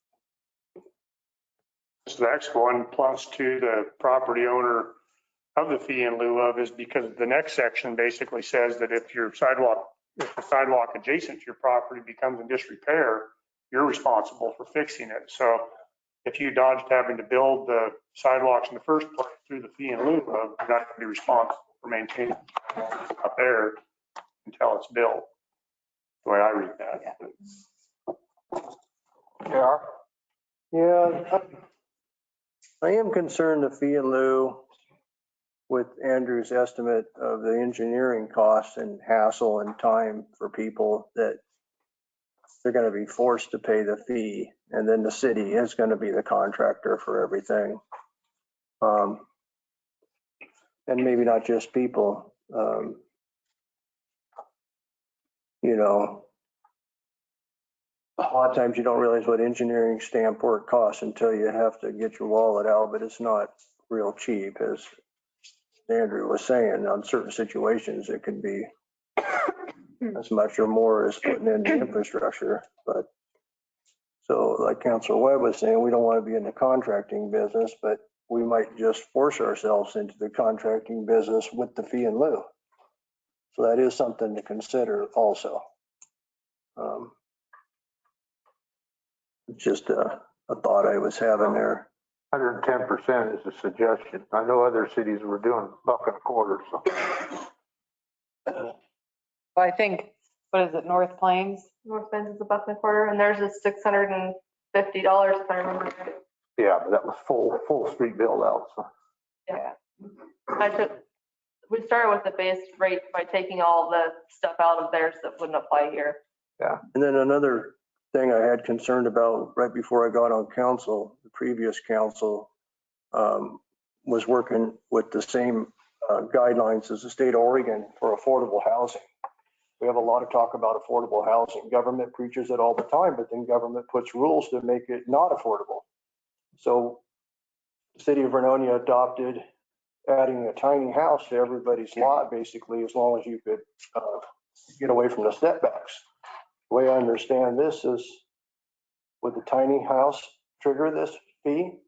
G: So the next one, plus to the property owner of the fee in lieu of, is because the next section basically says that if the sidewalk adjacent to your property becomes in disrepair, you're responsible for fixing it. So if you dodged having to build the sidewalks in the first place through the fee in lieu of, you're not going to be responsible for maintaining it out there until it's built. The way I read that.
J: Yeah, I am concerned the fee in lieu with Andrew's estimate of the engineering costs and hassle and time for people that they're going to be forced to pay the fee, and then the city is going to be the contractor for everything. And maybe not just people. you know, a lot of times you don't realize what engineering stamp work costs until you have to get your wallet out, but it's not real cheap, as Andrew was saying. On certain situations, it could be as much or more as putting in the infrastructure. But so like Councilor Webb was saying, we don't want to be in the contracting business, but we might just force ourselves into the contracting business with the fee in lieu. So that is something to consider also. It's just a thought I was having there.
E: 110% is a suggestion. I know other cities were doing $1.25. So.
D: Well, I think, what is it, North Plains?
F: North Plains is $1.25, and theirs is $650 if I remember right.
E: Yeah, but that was full street build out. So.
F: Yeah. We started with the base rate by taking all the stuff out of theirs that wouldn't apply here.
J: Yeah. And then another thing I had concerned about right before I got on council, the previous council was working with the same guidelines as the state of Oregon for affordable housing. We have a lot of talk about affordable housing. Government preaches it all the time, but then government puts rules to make it not affordable. So the city of Vernonia adopted adding a tiny house to everybody's lot, basically, as long as you could get away from the setbacks. The way I understand this is, would the tiny house trigger this fee?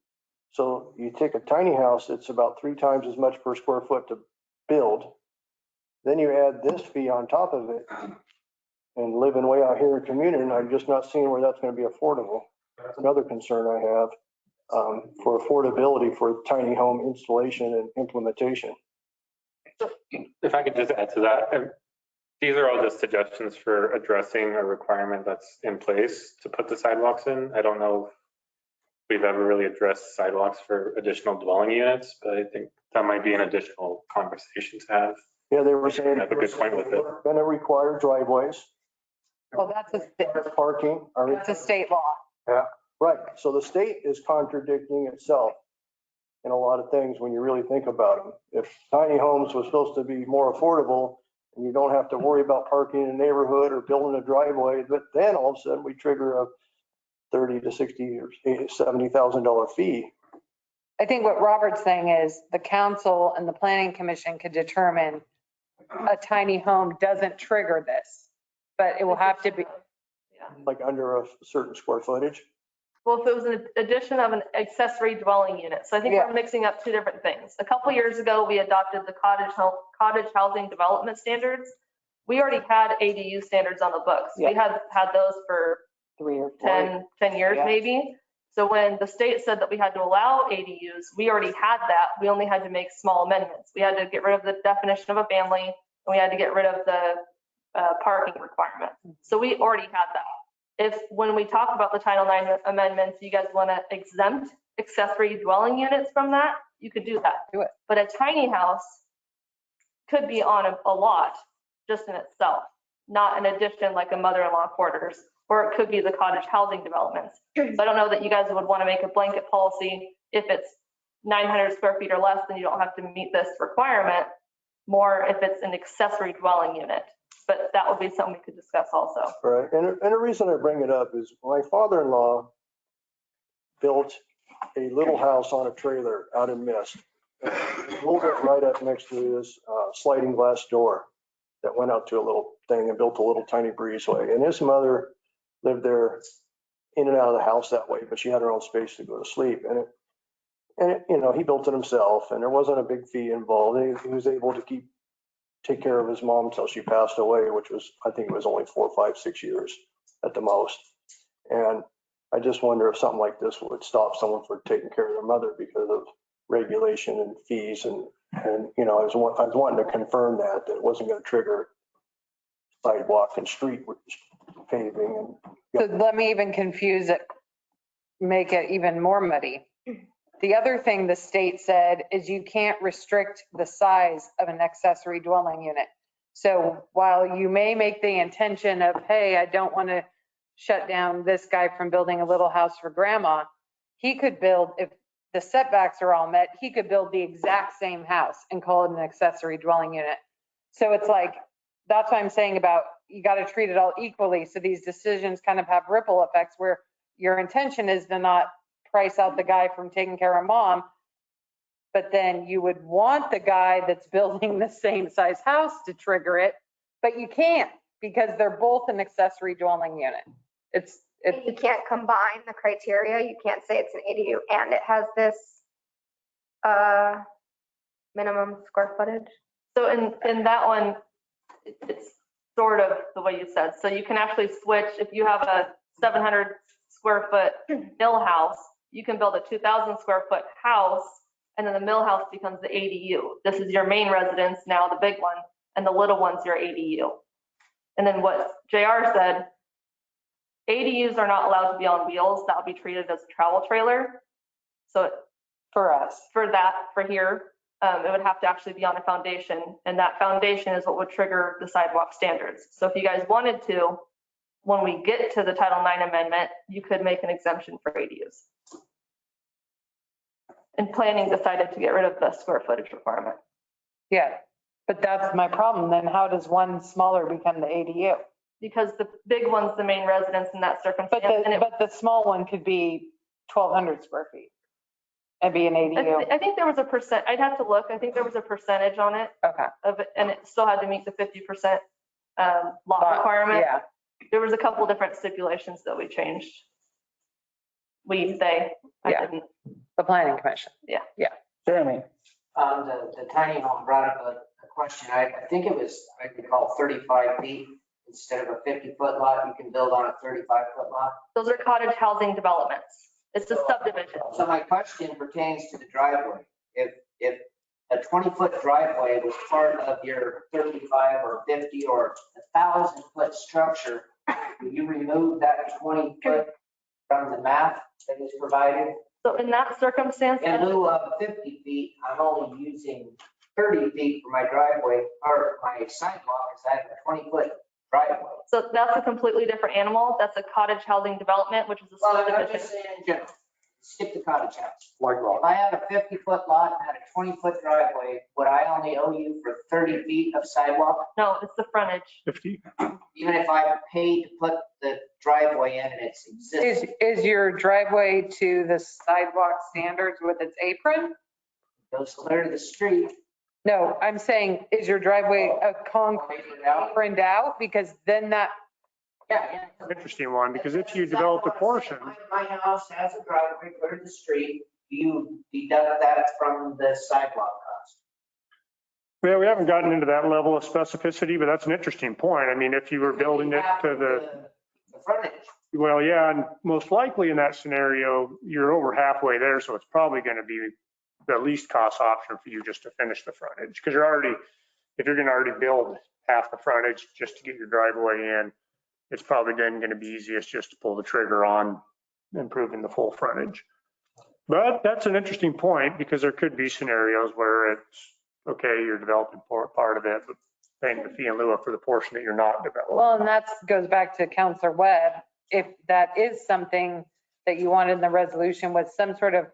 J: So you take a tiny house that's about 3 times as much per square foot to build, then you add this fee on top of it, and living way out here in community, and I'm just not seeing where that's going to be affordable. That's another concern I have for affordability for tiny home installation and implementation.
M: If I could just add to that, these are all just suggestions for addressing a requirement that's in place to put the sidewalks in. I don't know if we've ever really addressed sidewalks for additional dwelling units, but I think that might be an additional conversation to have.
J: Yeah, they were saying
M: have a good point with it.
J: Going to require driveways.
D: Well, that's a
J: parking.
D: That's a state law.
J: Yeah, right. So the state is contradicting itself in a lot of things when you really think about them. If tiny homes was supposed to be more affordable and you don't have to worry about parking in a neighborhood or building a driveway, but then all of a sudden we trigger a $30,000 to $60,000 or $70,000 fee.
D: I think what Robert's saying is the council and the planning commission could determine a tiny home doesn't trigger this, but it will have to be.
J: Like under a certain square footage?
F: Well, if it was an addition of an accessory dwelling unit. So I think we're mixing up two different things. A couple years ago, we adopted the cottage housing development standards. We already had ADU standards on the books. We had those for 10 years maybe. So when the state said that we had to allow ADUs, we already had that. We only had to make small amendments. We had to get rid of the definition of a family, and we had to get rid of the parking requirement. So we already had that. If when we talk about the Title IX amendments, you guys want to exempt accessory dwelling units from that, you could do that.
D: Do it.
F: But a tiny house could be on a lot just in itself, not an addition like a mother-in-law quarters, or it could be the cottage housing developments. So I don't know that you guys would want to make a blanket policy if it's 900 square feet or less, then you don't have to meet this requirement, more if it's an accessory dwelling unit. But that would be something we could discuss also.
J: Right. And the reason I bring it up is my father-in-law built a little house on a trailer out in Mist. He rolled it right up next to this sliding glass door that went out to a little thing and built a little tiny breezeway. And his mother lived there in and out of the house that way, but she had her own space to go to sleep. And it, you know, he built it himself, and there wasn't a big fee involved. He was able to take care of his mom until she passed away, which was, I think it was only 4, 5, 6 years at the most. And I just wonder if something like this would stop someone from taking care of their mother because of regulation and fees. And you know, I was wanting to confirm that it wasn't going to trigger sidewalk and street paving.
D: So let me even confuse it, make it even more muddy. The other thing the state said is you can't restrict the size of an accessory dwelling unit. So while you may make the intention of, hey, I don't want to shut down this guy from building a little house for grandma, he could build, if the setbacks are all met, he could build the exact same house and call it an accessory dwelling unit. So it's like, that's what I'm saying about you got to treat it all equally. So these decisions kind of have ripple effects where your intention is to not price out the guy from taking care of mom, but then you would want the guy that's building the same size house to trigger it, but you can't because they're both an accessory dwelling unit.
O: You can't combine the criteria. You can't say it's an ADU and it has this minimum square footage.
F: So in that one, it's sort of the way you said. So you can actually switch, if you have a 700 square foot mill house, you can build a 2,000 square foot house, and then the mill house becomes the ADU. This is your main residence now, the big one, and the little one's your ADU. And then what JR said, ADUs are not allowed to be on wheels. That'll be treated as a travel trailer. So
D: for us,
F: for here, it would have to actually be on a foundation, and that foundation is what would trigger the sidewalk standards. So if you guys wanted to, when we get to the Title IX amendment, you could make an exemption for ADUs. And planning decided to get rid of the square footage requirement.
D: Yeah, but that's my problem. Then how does one smaller become the ADU?
F: Because the big one's the main residence in that circumstance.
D: But the small one could be 1,200 square feet and be an ADU.
F: I think there was a percent, I'd have to look. I think there was a percentage on it.
D: Okay.
F: Of it, and it still had to meet the 50% lot requirement.
D: Yeah.
F: There was a couple different stipulations that we changed. I didn't.
D: The planning commission.
F: Yeah.
B: Jeremy.
L: The tiny home brought up a question. I think it was, I recall 35 feet instead of a 50-foot lot. You can build on a 35-foot lot.
F: Those are cottage housing developments. It's a subdivision.
L: So my question pertains to the driveway. If a 20-foot driveway was part of your 35 or 50 or 1,000-foot structure, will you remove that 20 foot from the map that is provided?
F: So in that circumstance,
L: in lieu of 50 feet, I'm only using 30 feet for my driveway or my sidewalk because I have a 20-foot driveway.
F: So that's a completely different animal. That's a cottage housing development, which is a
L: Well, I'm
F: subdivision.
L: just saying in general. Skip the cottage house.
B: Like
L: If I had a 50-foot lot and had a 20-foot driveway, would I only owe you for 30 feet of sidewalk?
F: No, it's the frontage.
G: 50.
L: Even if I paid to put the driveway in and it's existing?
D: Is your driveway to the sidewalk standards with its apron?
L: Goes clear to the street.
D: No, I'm saying, is your driveway a concrete aproned out? Because then that.
L: Yeah.
G: Interesting one, because if you develop a portion.
L: My house has a driveway clear to the street. You deduct that from the sidewalk cost.
G: Well, we haven't gotten into that level of specificity, but that's an interesting point. I mean, if you were building it to
L: the frontage.
G: Well, yeah, and most likely in that scenario, you're over halfway there, so it's probably going to be the least cost option for you just to finish the frontage. Because if you're going to already build half the frontage just to get your driveway in, it's probably then going to be easiest just to pull the trigger on improving the full frontage. But that's an interesting point because there could be scenarios where it's, okay, you're developing part of it, but paying the fee in lieu of for the portion that you're not developing.
D: Well, and that goes back to Counselor Webb. If that is something that you wanted in the resolution with some sort of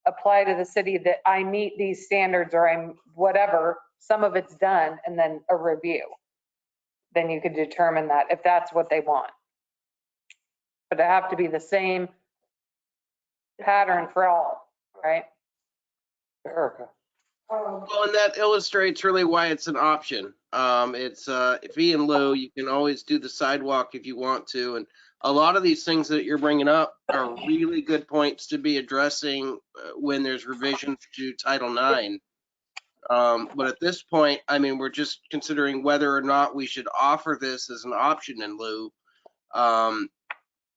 D: apply to the city that I meet these standards or I'm whatever, some of it's done and then a review. Then you could determine that if that's what they want. But it have to be the same pattern for all, right?
B: Erica.
I: Well, and that illustrates really why it's an option. It's fee in lieu. You can always do the sidewalk if you want to. And a lot of these things that you're bringing up are really good points to be addressing when there's revisions to Title IX. But at this point, I mean, we're just considering whether or not we should offer this as an option in lieu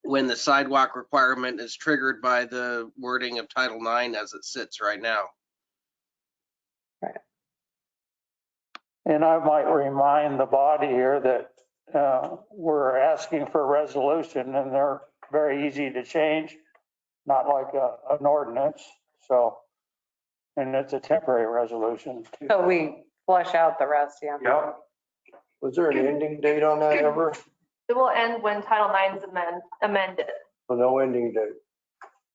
I: when the sidewalk requirement is triggered by the wording of Title IX as it sits right now.
B: And I might remind the body here that we're asking for a resolution and they're very easy to change, not like an ordinance. So, and it's a temporary resolution.
D: So we flush out the rest, yeah.
B: Yep.
J: Was there an ending date on that ever?
F: It will end when Title IX is amended.
J: So no ending date.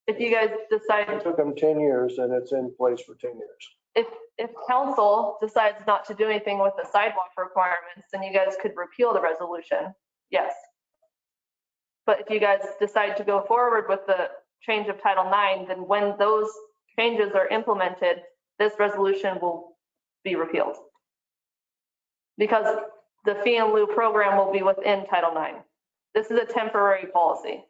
F: If you guys decide.
J: It took them 10 years and it's in place for 10 years.
F: if council decides not to do anything with the sidewalk requirements, then you guys could repeal the resolution. Yes. But if you guys decide to go forward with the change of Title IX, then when those changes are implemented, this resolution will be repealed. Because the fee in lieu program will be within Title IX. This is a temporary policy.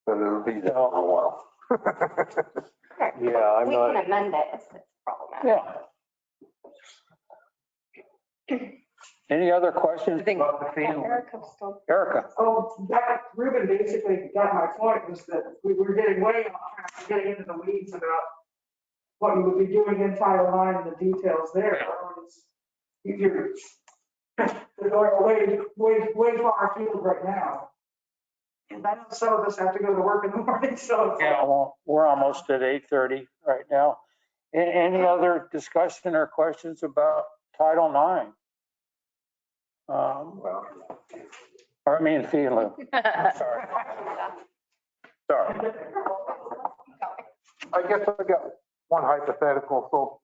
E: But it'll be there for a while.
J: Yeah, I'm
O: We
J: not,
O: can amend it if it's problematic.
B: Yeah. Any other questions
D: I think-
B: about the fee?
O: Erica's still.
B: Erica?
C: Oh, that, Ruben basically got my point, was that we were getting way off track, getting into the weeds about what you would be doing in Title IX and the details there. You're going way far afield right now. And I know some of us have to go to work in the morning, so. It's
B: Yeah, well, we're almost at 8:30 right now. Any other discussion or questions about Title IX? Or I mean, fee in lieu. Sorry. Sorry.
E: I guess I got one hypothetical. So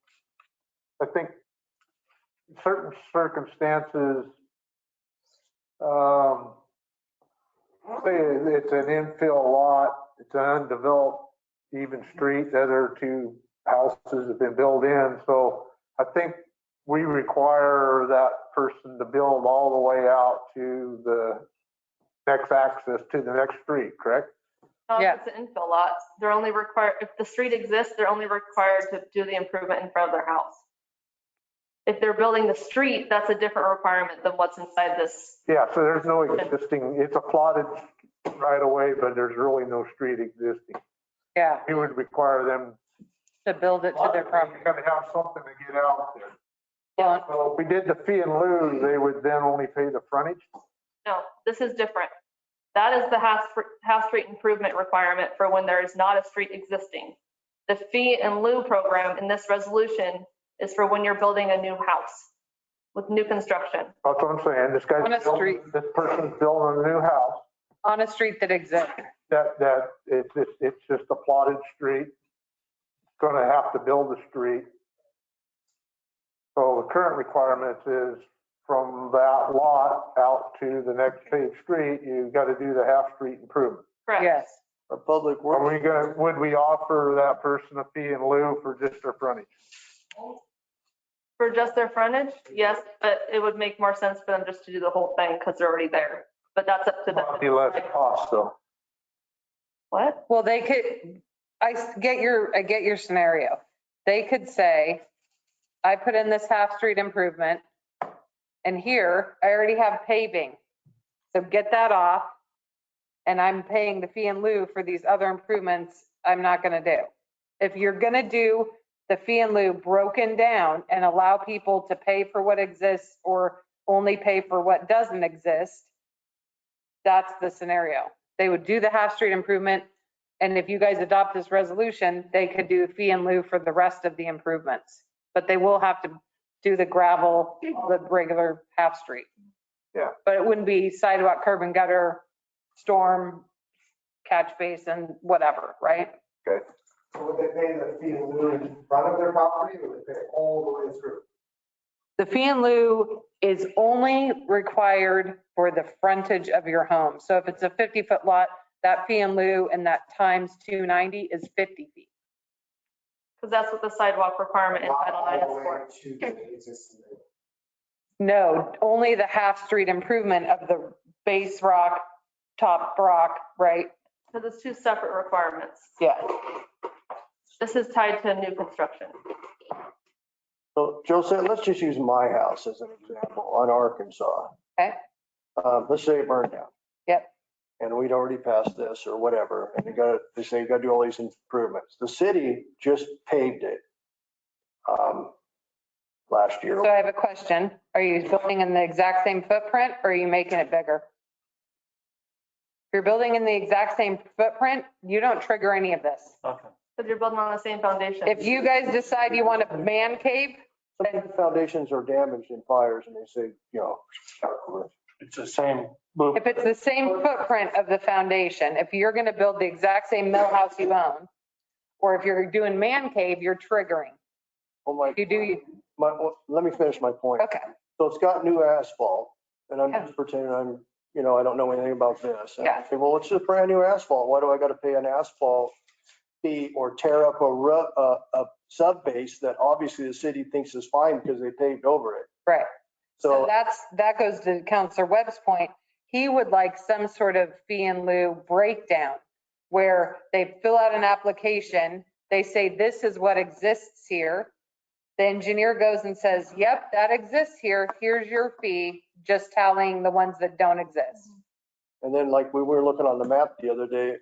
E: I think in certain circumstances, say it's an infill lot, it's an undeveloped even street, the other two houses have been built in. So I think we require that person to build all the way out to the next access to the next street, correct?
F: If it's an infill lot, they're only required, if the street exists, they're only required to do the improvement in front of their house. If they're building the street, that's a different requirement than what's inside this.
E: Yeah, so there's no existing, it's a plotted right away, but there's really no street existing.
D: Yeah,
E: We would require them
D: to build it to their property.
E: to have something to get out there.
D: Yeah.
E: So if we did the fee in lieu, they would then only pay the frontage?
F: No, this is different. That is the half street improvement requirement for when there is not a street existing. The fee in lieu program in this resolution is for when you're building a new house with new construction.
E: That's what I'm saying. This guy's
D: On a
E: building,
D: street.
E: this person's building a new house
D: On a street that exists.
E: that it's just a plotted street. Gonna have to build a street. So the current requirements is from that lot out to the next paved street, you've got to do the half street improvement.
F: Correct.
D: Yes.
J: a public
E: Are
J: works.
E: we gonna, would we offer that person a fee in lieu for just their frontage?
F: For just their frontage, yes, but it would make more sense for them just to do the whole thing because they're already there. But that's up to them.
E: Be less cost though.
F: What?
D: Well, they could, I get your scenario. They could say, I put in this half street improvement and here I already have paving. So get that off and I'm paying the fee in lieu for these other improvements I'm not gonna do. If you're gonna do the fee in lieu broken down and allow people to pay for what exists or only pay for what doesn't exist, that's the scenario. They would do the half street improvement. And if you guys adopt this resolution, they could do fee in lieu for the rest of the improvements. But they will have to do the gravel, the regular half street.
E: Yeah.
D: But it wouldn't be sidewalk, curb and gutter, storm, catch basin, whatever, right?
E: Okay.
K: So would they pay the fee in lieu in front of their property, or would they pay it all the way through?
D: The fee in lieu is only required for the frontage of your home. So if it's a 50-foot lot, that fee in lieu and that times 290 is 50 feet.
F: Because that's what the sidewalk requirement in
K: Not
F: Title
K: all
F: IX
K: the
F: is
K: way
F: for.
K: to the existing.
D: No, only the half street improvement of the base rock, top rock, right?
F: Because it's two separate requirements.
D: Yeah.
F: This is tied to new construction.
J: So Joe said, let's just use my house as an example on Arkansas.
D: Okay.
J: Let's say it burned down.
D: Yep.
J: And we'd already passed this or whatever, and they say you gotta do all these improvements. The city just paved it last year.
D: So I have a question. Are you building in the exact same footprint or are you making it bigger? If you're building in the exact same footprint, you don't trigger any of this.
B: Okay.
F: Because you're building on the same foundation.
D: If you guys decide you want a man cave,
J: Some foundations are damaged in fires and they say,
B: It's the same loop.
D: If it's the same footprint of the foundation, if you're going to build the exact same mill house you own, or if you're doing man cave, you're triggering.
J: Well,
D: You do,
J: let me finish my point.
D: okay.
J: So it's got new asphalt, and I'm
D: Yeah.
J: just pretending I'm, I don't know anything about this. And I
D: Yeah.
J: say, well, it's just brand new asphalt. Why do I got to pay an asphalt fee or tear up a sub base that obviously the city thinks is fine because they paved over it?
D: Right. So
J: So
D: that goes to Counselor Webb's point. He would like some sort of fee in lieu breakdown where they fill out an application, they say, this is what exists here. The engineer goes and says, yep, that exists here. Here's your fee, just tallying the ones that don't exist.
J: and then like we were looking on the map the other day,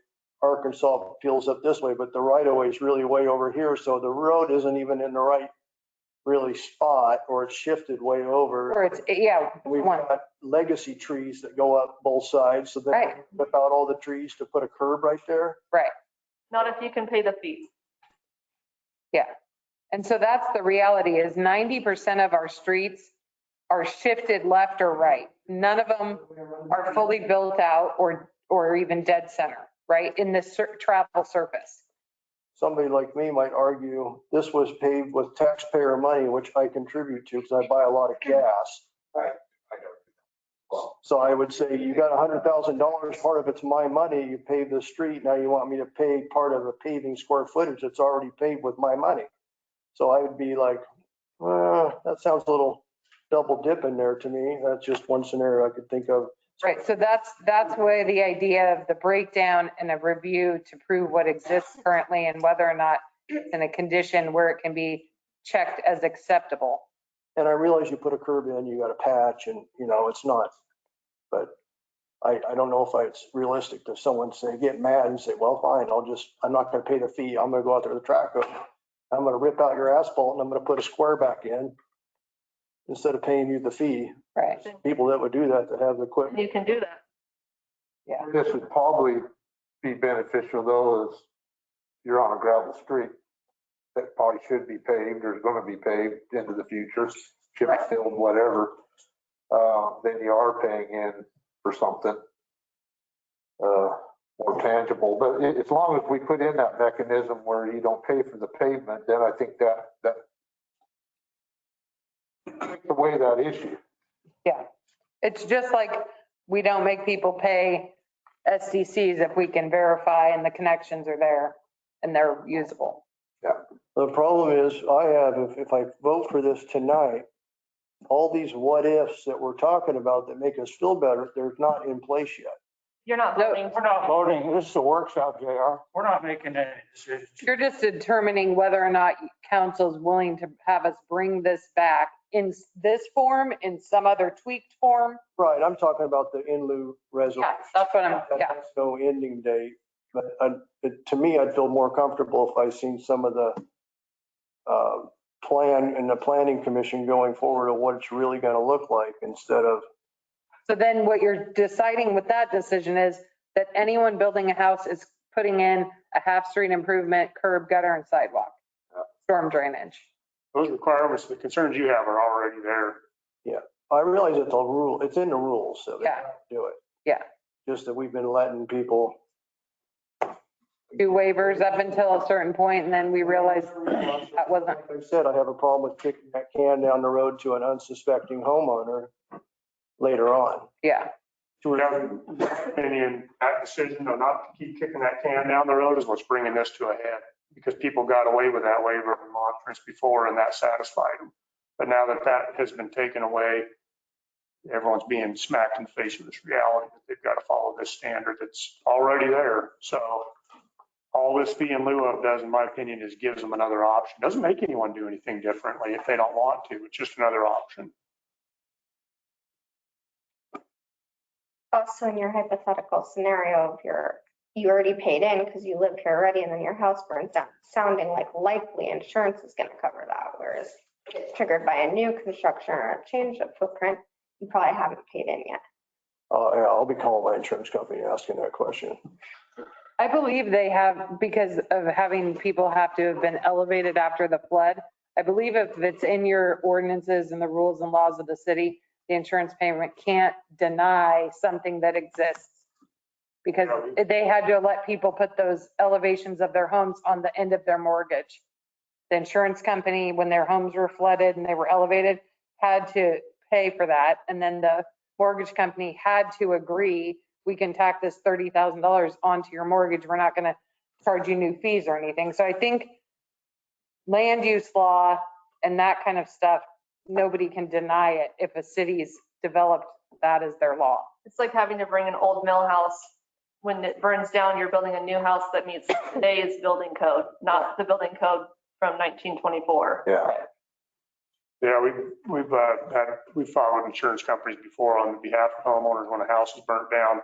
J: Arkansas peels up this way, but the right of way is really way over here. So the road isn't even in the right really spot, or it's shifted way over.
D: Or it's, yeah,
J: We've
D: one.
J: got legacy trees that go up both sides, so then
D: Right.
J: rip out all the trees to put a curb right there.
D: Right.
F: Not if you can pay the fee.
D: Yeah. And so that's the reality is 90% of our streets are shifted left or right. None of them are fully built out or even dead center, right? In this travel surface.
J: Somebody like me might argue this was paved with taxpayer money, which I contribute to because I buy a lot of gas.
H: Right.
J: So I would say you got $100,000, part of it's my money, you paved the street, now you want me to pay part of the paving square footage that's already paved with my money. So I would be like, that sounds a little double dipping there to me. That's just one scenario I could think of.
D: Right. So that's where the idea of the breakdown and a review to prove what exists currently and whether or not it's in a condition where it can be checked as acceptable.
J: And I realize you put a curb in, you got a patch and, it's not, but I don't know if it's realistic to someone say, get mad and say, well, fine, I'm not going to pay the fee. I'm going to go out there with the track hook. I'm going to rip out your asphalt and I'm going to put a square back in instead of paying you the fee.
D: Right.
J: People that would do that have the equipment.
F: You can do that.
D: Yeah.
E: This would probably be beneficial though, is you're on a gravel street that probably should be paved or is going to be paved into the future, chip sealed, whatever. Then you are paying in for something more tangible. But as long as we put in that mechanism where you don't pay for the pavement, then I think that takes away that issue.
D: Yeah. It's just like we don't make people pay SDCs if we can verify and the connections are there and they're usable.
E: Yeah.
J: The problem is if I vote for this tonight, all these what ifs that we're talking about that make us feel better, they're not in place yet.
F: You're not voting.
B: We're not voting. This is a workshop, JR. We're not making any decisions.
D: You're just determining whether or not council's willing to have us bring this back in this form, in some other tweaked form.
J: Right, I'm talking about the in lieu resolution.
D: Yeah, that's what I'm,
J: That
D: yeah.
J: has no ending date, but to me, I'd feel more comfortable if I seen some of the plan in the planning commission going forward of what it's really going to look like instead of.
D: So then what you're deciding with that decision is that anyone building a house is putting in a half street improvement, curb, gutter, and sidewalk, storm drainage.
G: Those requirements, the concerns you have are already there.
J: Yeah, I realize it's a rule, it's in the rules, so they
D: Yeah.
J: have to do it.
D: Yeah.
J: Just that we've been letting people.
D: Do waivers up until a certain point, and then we realized that wasn't.
J: Like I said, I have a problem with kicking that can down the road to an unsuspecting homeowner later on.
D: Yeah.
G: In my opinion, that decision of not to keep kicking that can down the road is what's bringing this to a head. Because people got away with that waiver of remonstrance before and that satisfied them. But now that that has been taken away, everyone's being smacked in the face with this reality that they've got to follow this standard that's already there. So all this fee in lieu of does, in my opinion, is gives them another option. Doesn't make anyone do anything differently if they don't want to. It's just another option.
O: Also, in your hypothetical scenario, if you already paid in because you live here already and then your house burns down, sounding like likely insurance is going to cover that. Whereas if it's triggered by a new construction or a change of footprint, you probably haven't paid in yet.
J: Yeah, I'll be calling my insurance company asking that question.
D: I believe they have, because of having people have to have been elevated after the flood. I believe if it's in your ordinances and the rules and laws of the city, the insurance payment can't deny something that exists. Because they had to let people put those elevations of their homes on the end of their mortgage. The insurance company, when their homes were flooded and they were elevated, had to pay for that. And then the mortgage company had to agree, we can tack this $30,000 onto your mortgage. We're not going to charge you new fees or anything. So I think land use law and that kind of stuff, nobody can deny it if a city's developed that as their law.
F: It's like having to bring an old mill house. When it burns down, you're building a new house that meets today's building code, not the building code from 1924.
J: Yeah.
G: Yeah, we've followed insurance companies before on behalf of homeowners when a house is burnt down.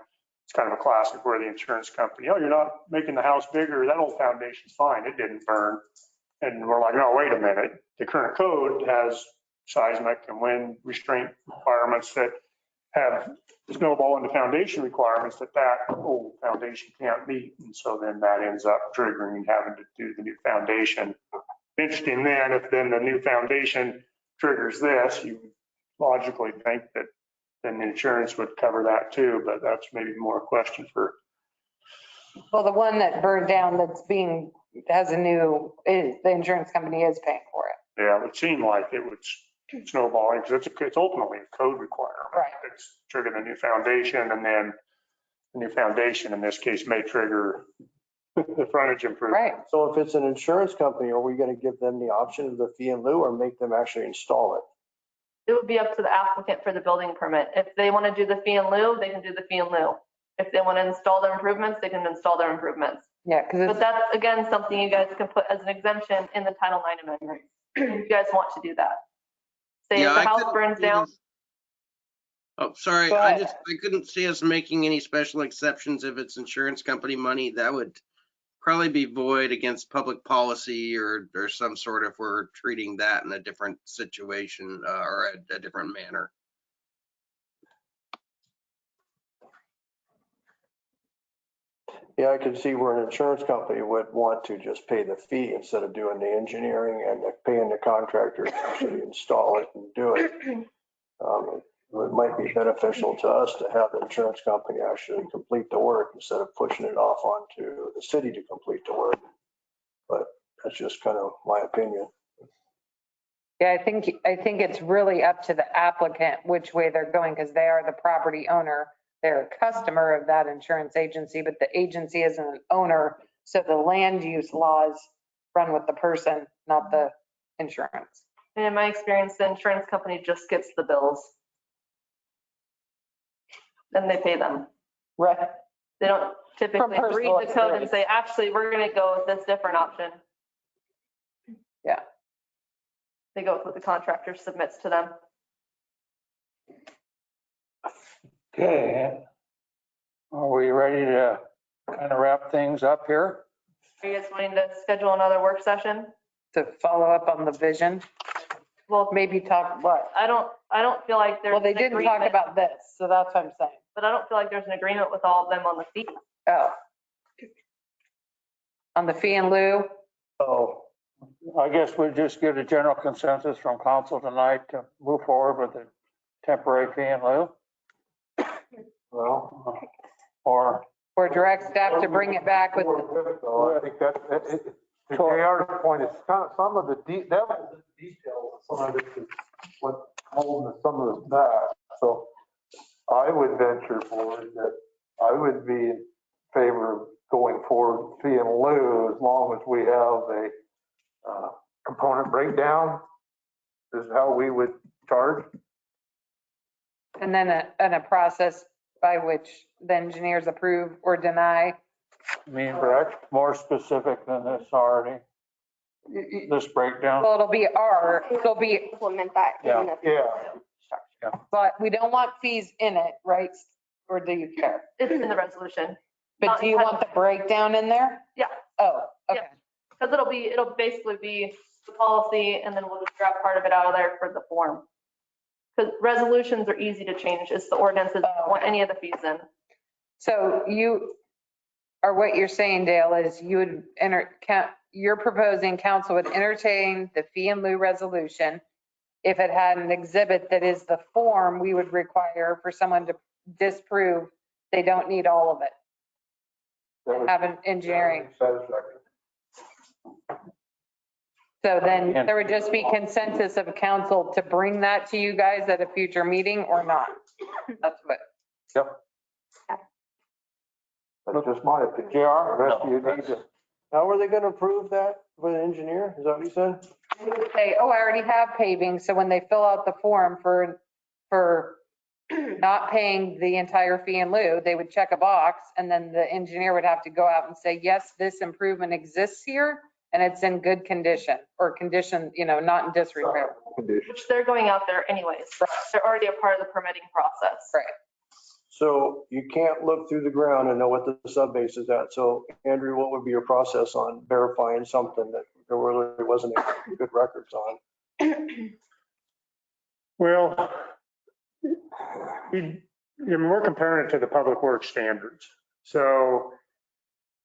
G: It's kind of a classic where the insurance company, oh, you're not making the house bigger. That old foundation's fine. It didn't burn. And we're like, no, wait a minute. The current code has seismic and wind restraint requirements that have snowball into foundation requirements that old foundation can't meet. And so then that ends up triggering having to do the new foundation. Interesting then, if then the new foundation triggers this, you logically think that then the insurance would cover that too, but that's maybe more a question for.
D: Well, the one that burned down has a new, the insurance company is paying for it.
G: Yeah, it would seem like it would snowballing because it's ultimately a code requirement.
D: Right.
G: It's triggering a new foundation, and then the new foundation in this case may trigger the frontage improvement.
D: Right.
J: So if it's an insurance company, are we going to give them the option of the fee in lieu or make them actually install it?
F: It would be up to the applicant for the building permit. If they want to do the fee in lieu, they can do the fee in lieu. If they want to install their improvements, they can install their improvements.
D: Yeah,
F: but that's again something you guys can put as an exemption in the Title IX amendment. If you guys want to do that. Say if the house burns down.
I: Oh, sorry. I couldn't see us making any special exceptions if it's insurance company money. That would probably be void against public policy or some sort if we're treating that in a different situation or a different manner.
J: Yeah, I could see where an insurance company would want to just pay the fee instead of doing the engineering and paying the contractor to actually install it and do it. It might be beneficial to us to have the insurance company actually complete the work instead of pushing it off onto the city to complete the work. But that's just kind of my opinion.
D: Yeah, I think it's really up to the applicant which way they're going because they are the property owner. They're a customer of that insurance agency, but the agency isn't an owner. So the land use laws run with the person, not the insurance.
F: And in my experience, the insurance company just gets the bills. Then they pay them.
D: Right.
F: They don't typically read the code and say, actually, we're going to go with this different option.
D: Yeah.
F: They go with what the contractor submits to them.
B: Okay. Are we ready to kind of wrap things up here?
F: Are you guys wanting to schedule another work session?
D: To follow up on the vision?
F: Well,
D: maybe talk what?
F: I don't feel like there's.
D: Well, they didn't talk about this, so that's what I'm saying.
F: But I don't feel like there's an agreement with all of them on the fee.
D: Oh. On the fee in lieu?
B: Oh, I guess we'll just get a general consensus from council tonight to move forward with the temporary fee in lieu.
E: Well,
B: or
D: direct staff to bring it back with.
E: I think that to JR's point, it's kind of some of the details of some of this is what's holding some of this back. So I would venture forward that I would be in favor of going forward fee in lieu as long as we have a component breakdown. This is how we would charge.
D: And then a process by which the engineers approve or deny.
B: I mean, correct, more specific than this already. This breakdown.
D: Well, it'll be
O: implement that.
B: Yeah.
D: But we don't want fees in it, right? Or do you care?
F: It's in the resolution.
D: But do you want the breakdown in there?
F: Yeah.
D: Oh, okay.
F: Because it'll basically be the policy and then we'll just grab part of it out of there for the form. Because resolutions are easy to change. It's the ordinances that don't want any of the fees in.
D: So what you're saying, Dale, is you're proposing council would entertain the fee in lieu resolution if it had an exhibit that is the form we would require for someone to disprove they don't need all of it. Have an engineering.
E: Satisfactory.
D: So then there would just be consensus of council to bring that to you guys at a future meeting or not. That's what.
B: Yep.
E: That's just my opinion.
B: JR,
E: The rest of you need to.
J: How are they going to approve that with an engineer? Is that what you said?
D: They would say, oh, I already have paving. So when they fill out the form for not paying the entire fee in lieu, they would check a box and then the engineer would have to go out and say, yes, this improvement exists here and it's in good condition or condition, not in disrepair.
F: Which they're going out there anyways. They're already a part of the permitting process.
D: Right.
J: So you can't look through the ground and know what the subbase is at. So Andrew, what would be your process on verifying something that there really wasn't any good records on?
G: Well, we're comparing it to the public works standards. So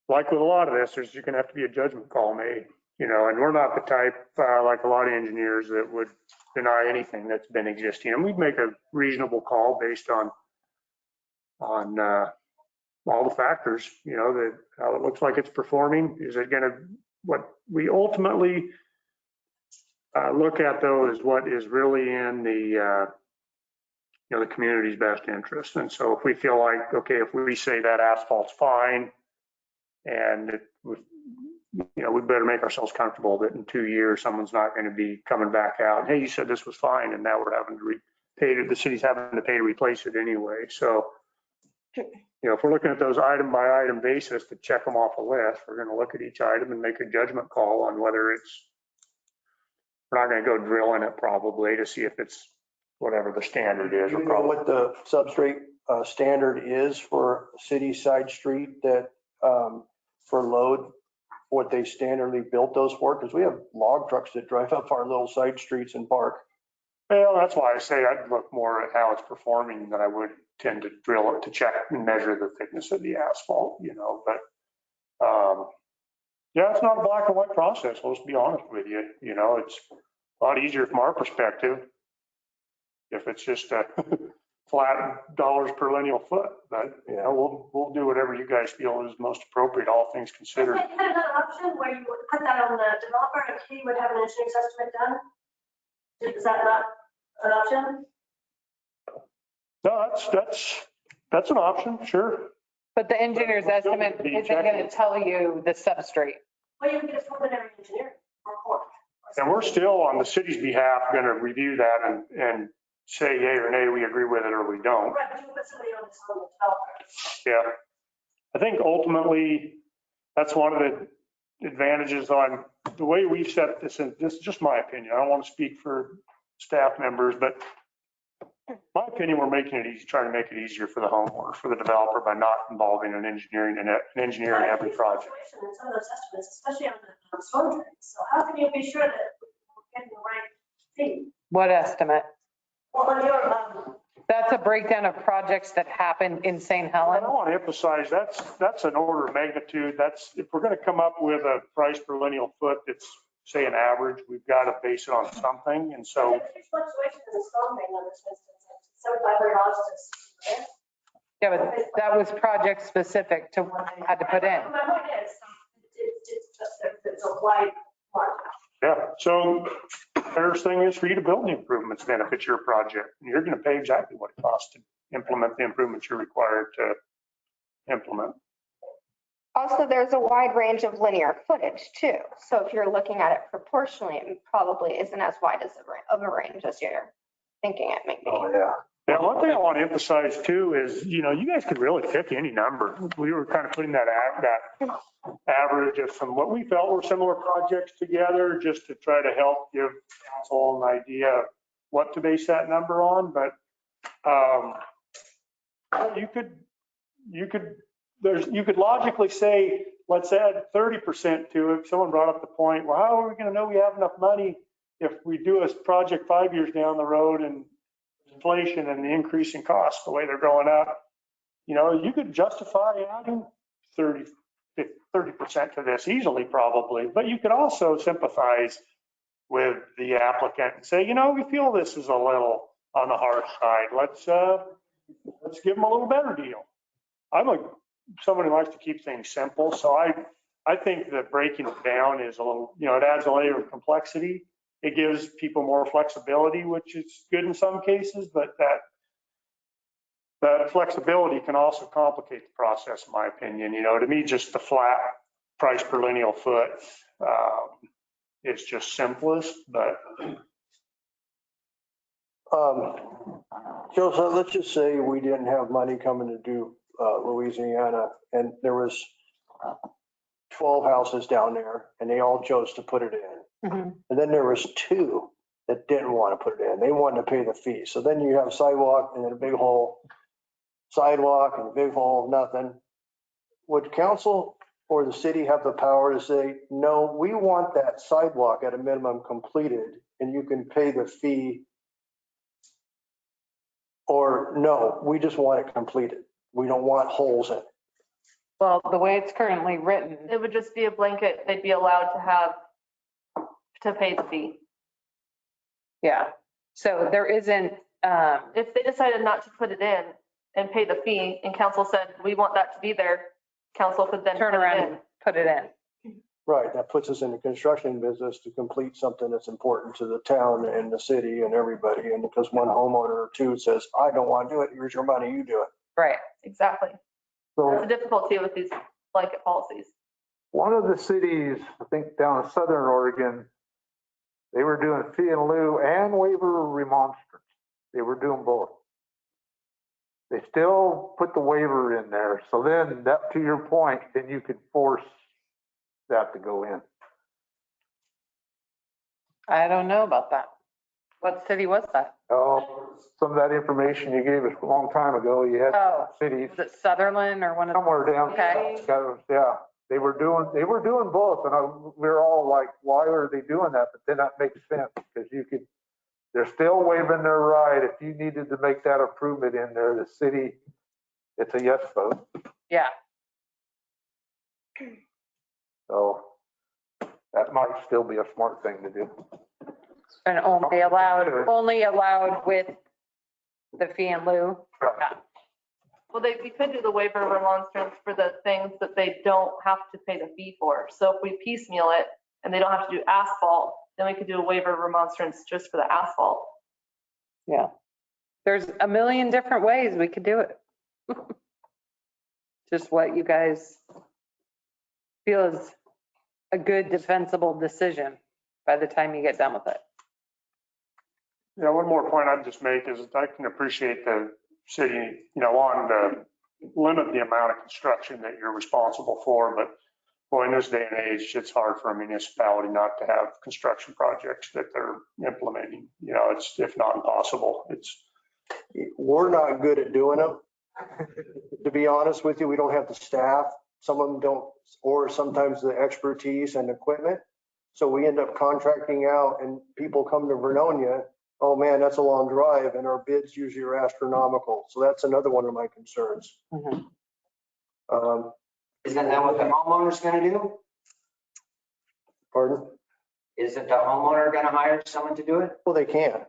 G: like with a lot of this, there's going to have to be a judgment call made, and we're not the type, like a lot of engineers that would deny anything that's been existing. And we'd make a reasonable call based on all the factors, that how it looks like it's performing. Is it going to, what we ultimately look at though is what is really in the community's best interest. And so if we feel like, okay, if we say that asphalt's fine and we better make ourselves comfortable that in 2 years, someone's not going to be coming back out. Hey, you said this was fine. And now we're having to pay the city's having to pay to replace it anyway. So, if we're looking at those item by item basis to check them off a list, we're going to look at each item and make a judgment call on whether we're not going to go drill in it probably to see if it's whatever the standard is.
J: Do you know what the substrate standard is for city side street that for load, what they standardly built those for? Because we have log trucks that drive up our little side streets and park.
G: Well, that's why I say I'd look more at how it's performing than I would tend to drill it to check and measure the thickness of the asphalt, but yeah, it's not a black and white process. Let's be honest with you. It's a lot easier from our perspective if it's just a flat dollars per lineal foot. But we'll do whatever you guys feel is most appropriate, all things considered.
Q: You had another option where you would put that on the developer and he would have an engineer's estimate done. Is that not an option?
G: No, that's an option, sure.
D: But the engineer's estimate isn't going to tell you the substrate.
Q: Well, you can get a preliminary engineering report.
G: And we're still on the city's behalf going to review that and say yay or nay, we agree with it or we don't.
Q: Right, but you put somebody on this on the developer.
G: Yeah. I think ultimately that's one of the advantages on the way we've set this, and this is just my opinion. I don't want to speak for staff members, but my opinion, we're making it easy, trying to make it easier for the homeowner, for the developer by not involving an engineer in every project.
Q: In some of those estimates, especially on the storm drains. So how can you be sure that we're getting the right thing?
D: What estimate?
Q: Well, on your,
D: That's a breakdown of projects that happened in St. Helens.
G: I want to emphasize that's an order of magnitude. That's if we're going to come up with a price per lineal foot that's say an average, we've got to base it on something. And so
Q: fluctuation in the storm drain on this instance, $7,500 to
D: yeah, but that was project specific to what they had to put in.
Q: my point is, it's a wide margin.
G: yeah, so the fairest thing is for you to build the improvements then if it's your project. You're going to pay exactly what it costs to implement the improvements you're required to implement.
O: Also, there's a wide range of linear footage too. So if you're looking at it proportionally, it probably isn't as wide of a range as you're thinking it may be.
J: Oh, yeah.
G: Yeah, one thing I want to emphasize too is, you guys could really pick any number. We were kind of putting that average of some what we felt were similar projects together just to try to help give council an idea of what to base that number on. But you could logically say, let's add 30% to it. Someone brought up the point, well, how are we going to know we have enough money if we do a project 5 years down the road and inflation and the increase in costs, the way they're going up? You could justify adding 30% to this easily probably, but you could also sympathize with the applicant and say, we feel this is a little on the harsh side. Let's give them a little better deal. I'm someone who likes to keep things simple. So I think that breaking it down is a little, it adds a layer of complexity. It gives people more flexibility, which is good in some cases, but that flexibility can also complicate the process, in my opinion. To me, just the flat price per lineal foot is just simplest, but.
J: Joseph, let's just say we didn't have money coming to do Louisiana, and there was 12 houses down there, and they all chose to put it in.
D: Mm-hmm.
J: And then there was 2 that didn't want to put it in. They wanted to pay the fee. So then you have a sidewalk and then a big hole, sidewalk and a big hole, nothing. Would council or the city have the power to say, no, we want that sidewalk at a minimum completed and you can pay the fee? Or no, we just want it completed. We don't want holes in it.
D: Well, the way it's currently written,
F: It would just be a blanket. They'd be allowed to pay the fee.
D: yeah. So there isn't,
F: If they decided not to put it in and pay the fee and council said, we want that to be there, council could then
D: turn
F: put it
D: around
F: in.
D: and put it in.
J: Right, that puts us in the construction business to complete something that's important to the town and the city and everybody. And because one homeowner or 2 says, I don't want to do it, here's your money, you do it.
D: Right.
F: Exactly. That's
E: So
F: the difficulty with these blanket policies.
E: one of the cities, I think down in Southern Oregon, they were doing fee and lieu and waiver remonstrance. They were doing both. They still put the waiver in there. So then that, to your point, then you could force that to go in.
D: I don't know about that. What city was that?
E: Oh, some of that information you gave us a long time ago, you had
D: Oh,
E: cities
D: is it Sutherland or one of?
E: somewhere down.
D: Okay.
E: Yeah, they were doing both, and we're all like, why are they doing that? But then that makes sense because they're still waiving their right. If you needed to make that improvement in there, the city, it's a yes vote.
D: Yeah.
E: So that might still be a smart thing to do.
D: And only allowed with the fee and lieu. Yeah.
F: Well, we could do the waiver of remonstrance for the things that they don't have to pay the fee for. So if we piecemeal it and they don't have to do asphalt, then we could do a waiver of remonstrance just for the asphalt.
D: Yeah. There's a million different ways we could do it. Just what you guys feel is a good defensible decision by the time you get done with it.
G: Yeah, one more point I'd just make is I can appreciate the city, wanting to limit the amount of construction that you're responsible for, but boy, in this day and age, it's hard for a municipality not to have construction projects that they're implementing. It's, if not impossible,
J: We're not good at doing them. To be honest with you, we don't have the staff. Some of them don't, or sometimes the expertise and equipment. So we end up contracting out and people come to Vernonia, oh man, that's a long drive, and our bids usually are astronomical. So that's another one of my concerns.
D: Mhm.
L: Isn't that what the homeowner's gonna do?
J: Pardon?
L: Isn't the homeowner gonna hire someone to do it?
J: Well, they can.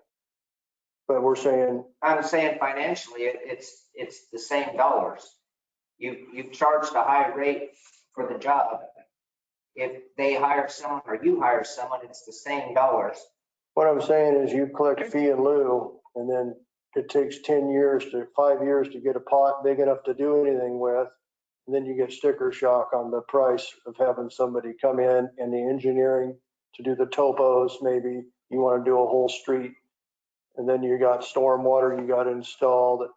J: But we're saying,
L: I'm saying financially, it's the same dollars. You've charged a high rate for the job. If they hire someone or you hire someone, it's the same dollars.
J: what I'm saying is you collect fee in lieu, and then it takes 5 years to get a pot big enough to do anything with. And then you get sticker shock on the price of having somebody come in and the engineering to do the topos. Maybe you want to do a whole street. And then you got stormwater you got installed.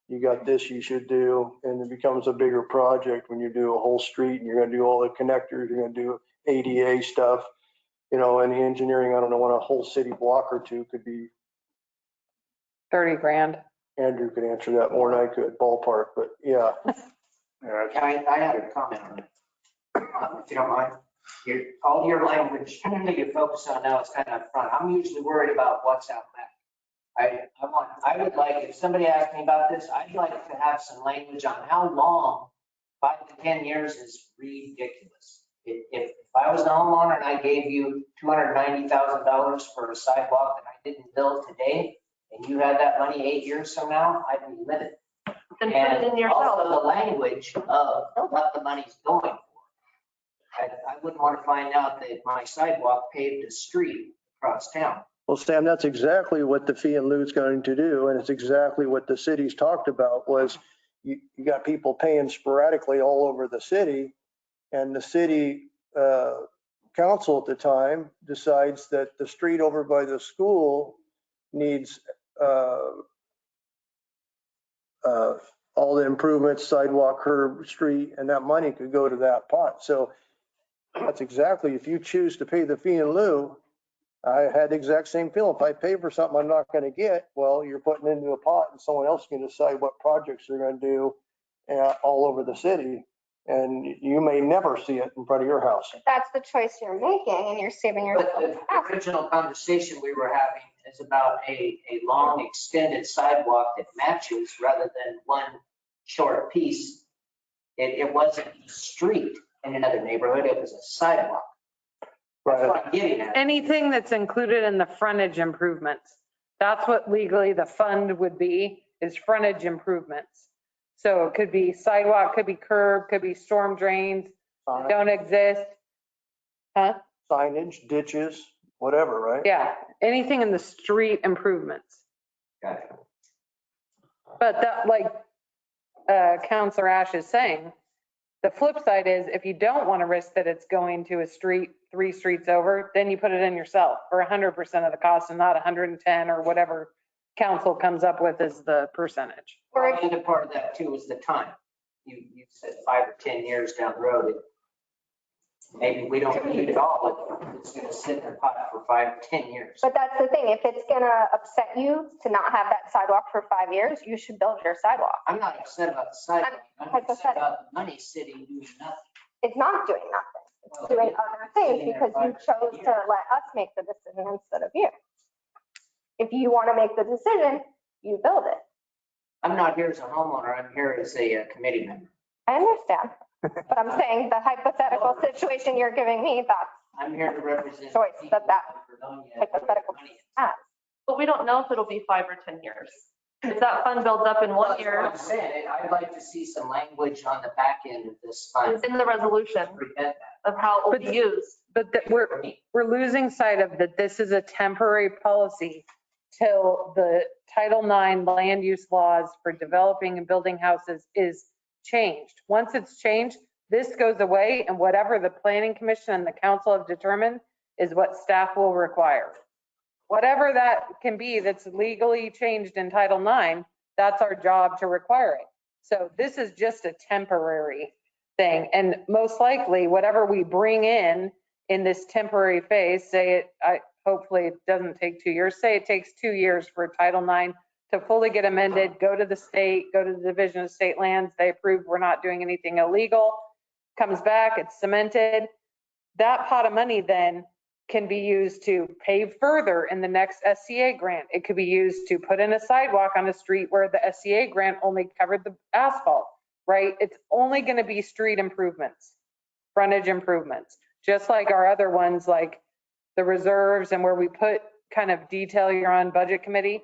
J: You got this you should do. And it becomes a bigger project when you do a whole street and you're going to do all the connectors. You're going to do ADA stuff. And the engineering, I don't know, what a whole city block or 2 could be.
D: 30 grand.
J: Andrew could answer that more than I could, ballpark, but yeah.
L: I had a comment on it, if you don't mind. All your language that you focus on now is kind of up front. I'm usually worried about what's out back. I would like, if somebody asked me about this, I'd like to have some language on how long 5 to 10 years is ridiculous. If I was the homeowner and I gave you $290,000 for a sidewalk that I didn't build today, and you had that money 8 years from now, I'd be livid.
F: Then put it in
L: And
F: yourself.
L: also the language of what the money's going for. I wouldn't want to find out that my sidewalk paved a street across town.
J: Well, Sam, that's exactly what the fee and lieu is going to do. And it's exactly what the city's talked about was you got people paying sporadically all over the city. And the city council at the time decides that the street over by the school needs all the improvements, sidewalk, curb, street, and that money could go to that pot. So that's exactly, if you choose to pay the fee in lieu, I had the exact same feeling. If I pay for something I'm not going to get, well, you're putting into a pot and someone else can decide what projects they're going to do all over the city. And you may never see it in front of your house.
O: That's the choice you're making and you're saving yourself.
L: But the original conversation we were having is about a long extended sidewalk that matches rather than one short piece. It wasn't a street in another neighborhood, it was a sidewalk. That's what I'm getting at.
D: Anything that's included in the frontage improvements, that's what legally the fund would be, is frontage improvements. So it could be sidewalk, could be curb, could be storm drains, don't exist. Huh?
J: Signage, ditches, whatever, right?
D: Yeah, anything in the street improvements.
L: Got it.
D: But that, like Counselor Ash is saying, the flip side is if you don't want to risk that it's going to a street 3 streets over, then you put it in yourself for 100% of the cost and not 110 or whatever council comes up with as the percentage.
L: Well, the other part of that too is the time. You said 5 or 10 years down the road, maybe we don't need it all, but it's going to sit in the pot for 5 or 10 years.
O: But that's the thing, if it's gonna upset you to not have that sidewalk for 5 years, you should build your sidewalk.
L: I'm not upset about the sidewalk. I'm upset about the money sitting doing nothing.
O: It's not doing nothing. It's doing other things because you chose to let us make the decision instead of you. If you want to make the decision, you build it.
L: I'm not here as a homeowner, I'm here as a committee member.
O: I understand, but I'm saying the hypothetical situation you're giving me, that's
L: I'm here to represent.
O: choice that
L: Vernonia.
O: hypothetical has.
F: But we don't know if it'll be 5 or 10 years. If that fund builds up in 1 year,
L: I'm saying, I'd like to see some language on the back end of this fund.
F: it's in the resolution
L: Prevent
F: of how it will be used.
D: But that we're losing sight of that this is a temporary policy till the Title IX land use laws for developing and building houses is changed. Once it's changed, this goes away and whatever the planning commission and the council have determined is what staff will require. Whatever that can be that's legally changed in Title IX, that's our job to require it. So this is just a temporary thing. And most likely, whatever we bring in this temporary phase, hopefully it doesn't take 2 years, say it takes 2 years for Title IX to fully get amended, go to the state, go to the Division of State Lands, they approve we're not doing anything illegal, comes back, it's cemented. That pot of money then can be used to pave further in the next SCA grant. It could be used to put in a sidewalk on a street where the SCA grant only covered the asphalt, right? It's only going to be street improvements, frontage improvements, just like our other ones, like the reserves and where we put kind of detail, you're on budget committee,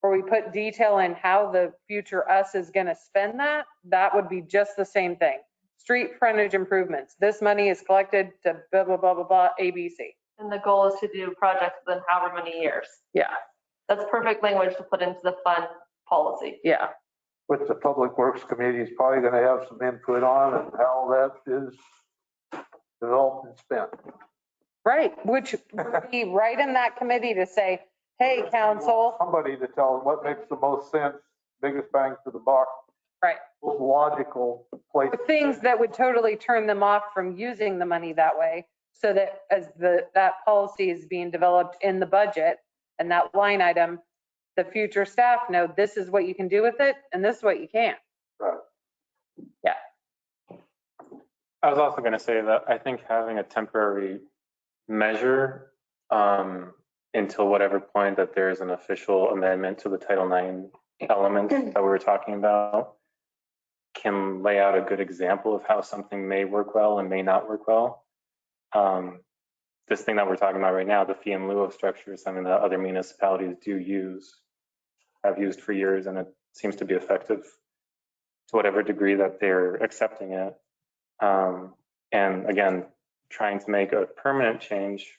D: where we put detail in how the future us is going to spend that would be just the same thing. Street frontage improvements. This money is collected to blah, blah, blah, blah, blah, ABC.
F: And the goal is to do projects within however many years.
D: Yeah.
F: That's perfect language to put into the fund policy.
D: Yeah.
E: Which the Public Works Committee is probably going to have some input on and how that is developed and spent.
D: Right, which would be right in that committee to say, hey, council.
E: Somebody to tell them what makes the most sense, biggest bang for the buck.
D: Right.
E: Logical place.
D: Things that would totally turn them off from using the money that way. So that as that policy is being developed in the budget and that line item, the future staff know this is what you can do with it and this is what you can't.
E: Right.
D: Yeah.
M: I was also going to say that I think having a temporary measure until whatever point that there's an official amendment to the Title IX elements that we were talking about can lay out a good example of how something may work well and may not work well. This thing that we're talking about right now, the fee in lieu of structure, is something that other municipalities do use, have used for years, and it seems to be effective to whatever degree that they're accepting it. And again, trying to make a permanent change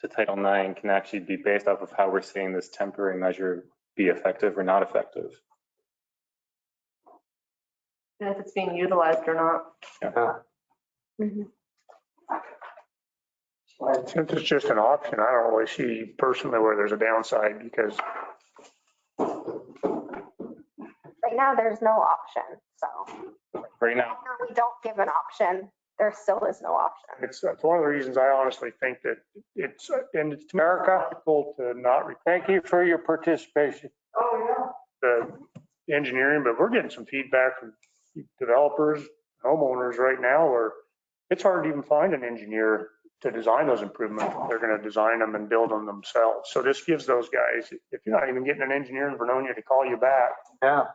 M: to Title IX can actually be based off of how we're seeing this temporary measure be effective or not effective.
F: And if it's being utilized or not.
M: Yeah.
G: Since it's just an option, I don't really see personally where there's a downside because
O: Right now, there's no option, so.
M: Right now,
O: We don't give an option, there still is no option.
G: it's one of the reasons I honestly think that it's, and it's difficult to not
B: Thank you for your participation.
C: Oh,
G: the engineering, but we're getting some feedback from developers, homeowners right now where it's hard to even find an engineer to design those improvements. They're going to design them and build them themselves. So this gives those guys, if you're not even getting an engineer in Vernonia to call you back,
B: Yeah.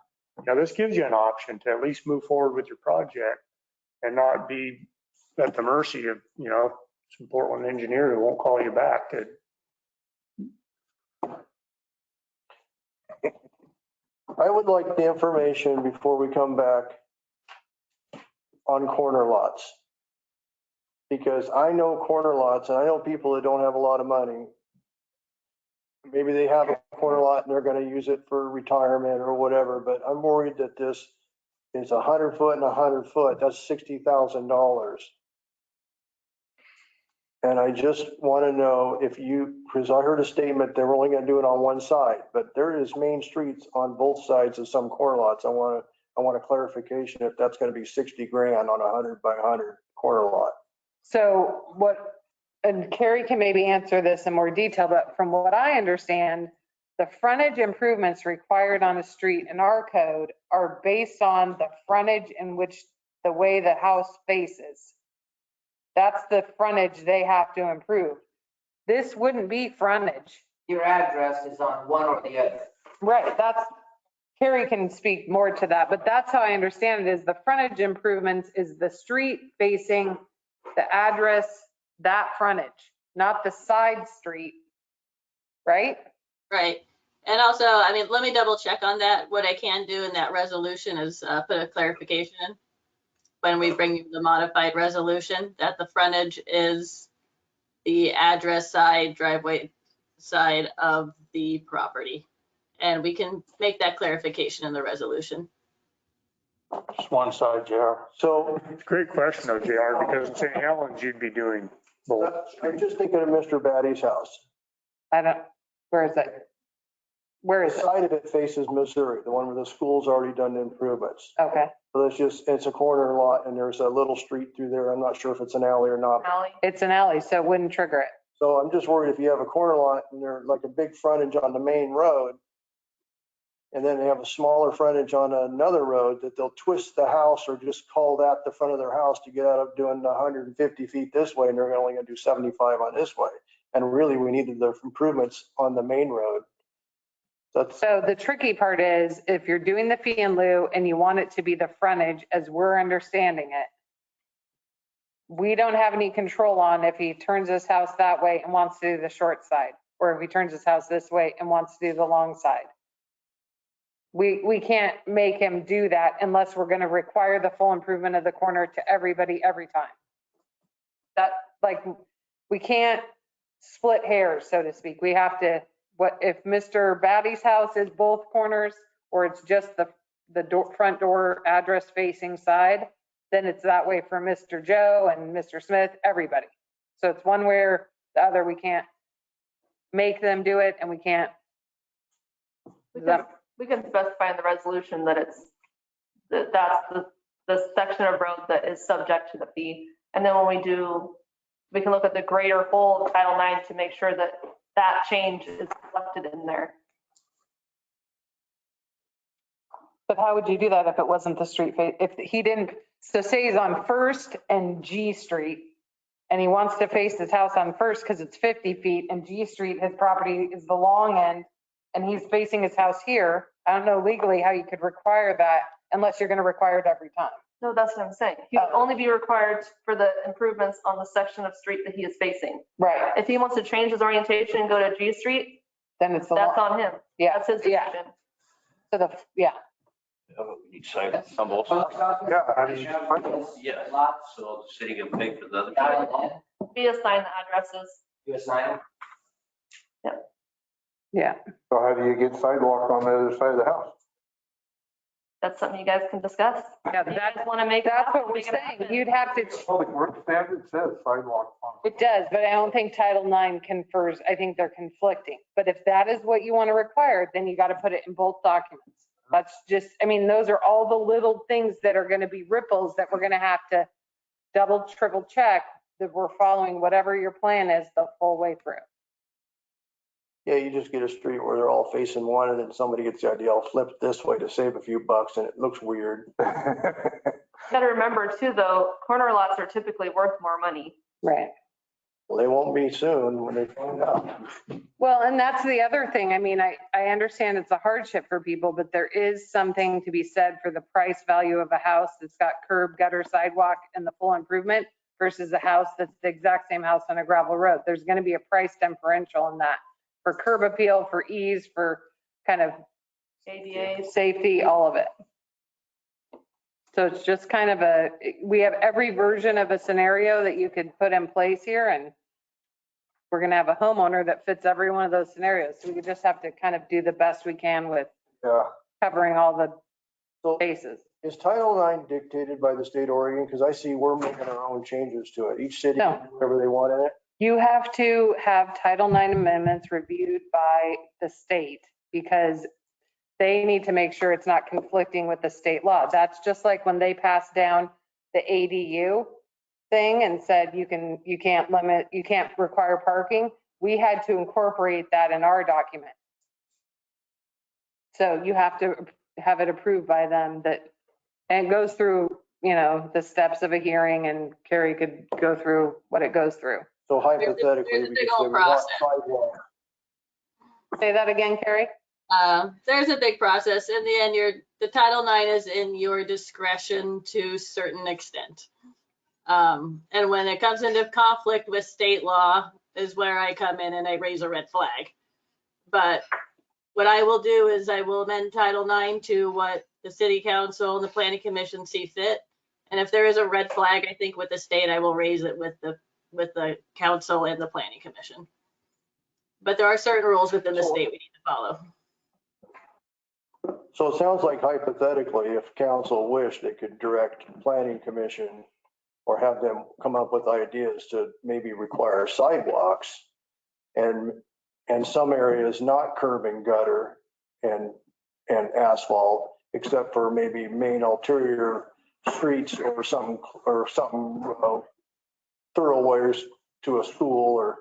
G: now this gives you an option to at least move forward with your project and not be at the mercy of, some Portland engineer who won't call you back.
J: I would like the information before we come back on corner lots. Because I know corner lots and I know people that don't have a lot of money. Maybe they have a corner lot and they're going to use it for retirement or whatever, but I'm worried that this is 100 foot and 100 foot. That's $60,000. And I just want to know if because I heard a statement they were only going to do it on one side, but there is main streets on both sides of some corner lots. I want a clarification if that's going to be 60 grand on a 100 by 100 corner lot.
D: So and Carrie can maybe answer this in more detail, but from what I understand, the frontage improvements required on a street in our code are based on the frontage in which the way the house faces. That's the frontage they have to improve. This wouldn't be frontage.
L: Your address is on one or the other.
D: Right, Carrie can speak more to that, but that's how I understand it is the frontage improvements is the street facing the address, that frontage, not the side street, right?
R: Right. And also, let me double check on that. What I can do in that resolution is put a clarification in when we bring you the modified resolution that the frontage is the address side, driveway side of the property. And we can make that clarification in the resolution.
B: Just one side, JR.
J: So
G: Great question though, JR, because in St. Helens, you'd be doing both.
J: I'm just thinking of Mr. Batty's house.
D: Where is it? Where is
J: The
D: it?
J: side of it faces Missouri, the one where the school's already done the improvements.
D: Okay.
J: So it's a corner lot and there's a little street through there. I'm not sure if it's an alley or not.
D: It's an alley, so it wouldn't trigger it.
J: So I'm just worried if you have a corner lot and they're like a big frontage on the main road, and then they have a smaller frontage on another road, that they'll twist the house or just call that the front of their house to get out of doing 150 feet this way, and they're only going to do 75 on this way. And really, we needed the improvements on the main road.
D: So the tricky part is if you're doing the fee in lieu and you want it to be the frontage as we're understanding it, we don't have any control on if he turns his house that way and wants to do the short side, or if he turns his house this way and wants to do the long side. We can't make him do that unless we're going to require the full improvement of the corner to everybody every time. We can't split hairs, so to speak. We have to, if Mr. Batty's house is both corners or it's just the front door address facing side, then it's that way for Mr. Joe and Mr. Smith, everybody. So it's one way or the other. We can't make them do it, and we can't.
F: We can specify in the resolution that that's the section of road that is subject to the fee. And then when we can look at the greater whole of Title IX to make sure that that change is reflected in there.
D: But how would you do that if it wasn't the street face? If he didn't, so say he's on First and G Street and he wants to face his house on First because it's 50 feet and G Street, his property is the long end and he's facing his house here. I don't know legally how you could require that unless you're going to require it every time.
F: No, that's what I'm saying. He would only be required for the improvements on the section of street that he is facing.
D: Right,
F: If he wants to change his orientation and go to G Street,
D: then it's the
F: that's
D: law.
F: on him.
D: Yeah,
F: That's his
D: yeah.
F: decision.
D: So the, yeah,
N: Sidewalks on both sides.
E: Yeah, I mean,
N: Yes, so the city can pay for the other.
F: Be assigned the addresses.
L: You assign?
D: yeah.
E: so how do you get sidewalk on the other side of the house?
F: That's something you guys can discuss.
D: Yeah,
F: If you
D: that's,
F: guys want to make. it
D: that's
F: happen,
D: what we're
F: make it
D: saying.
F: happen.
D: You'd have to,
E: Public Works standard says sidewalk on.
D: it does, but I don't think Title IX confers, I think they're conflicting. But if that is what you want to require, then you got to put it in both documents. That's just, I mean, those are all the little things that are going to be ripples that we're going to have to double, triple check that we're following whatever your plan is the full way through.
J: Yeah, you just get a street where they're all facing one and then somebody gets the idea, I'll flip this way to save a few bucks and it looks weird.
F: Got to remember too, though, corner lots are typically worth more money.
D: Right.
J: Well, they won't be soon when they find out.
D: Well, and that's the other thing. I mean, I understand it's a hardship for people, but there is something to be said for the price value of a house that's got curb, gutter, sidewalk, and the full improvement versus a house that's the exact same house on a gravel road. There's going to be a price differential in that for curb appeal, for ease, for kind of
F: ADA.
D: safety, all of it. So it's just kind of we have every version of a scenario that you could put in place here, and we're going to have a homeowner that fits every one of those scenarios. So we just have to kind of do the best we can with covering all the bases.
J: Is Title IX dictated by the state of Oregon? Because I see we're making our own changes to it. Each city,
D: No.
J: can do whatever they want in it.
D: You have to have Title IX amendments reviewed by the state because they need to make sure it's not conflicting with the state law. That's just like when they passed down the ADU thing and said you can't require parking. We had to incorporate that in our document. So you have to have it approved by them and it goes through, the steps of a hearing, and Carrie could go through what it goes through.
J: So hypothetically,
R: There's a
J: we
R: big
J: could say
R: old
J: we want
R: process.
J: sidewalk.
D: Say that again, Carrie?
R: There's a big process. In the end, the Title IX is in your discretion to a certain extent. And when it comes into conflict with state law is where I come in and I raise a red flag. But what I will do is I will amend Title IX to what the city council and the planning commission see fit. And if there is a red flag, I think with the state, I will raise it with the council and the planning commission. But there are certain rules within the state we need to follow.
J: So it sounds like hypothetically, if council wished, they could direct planning commission or have them come up with ideas to maybe require sidewalks and some areas not curb and gutter and asphalt, except for maybe main ulterior streets or something thoroughways to a school or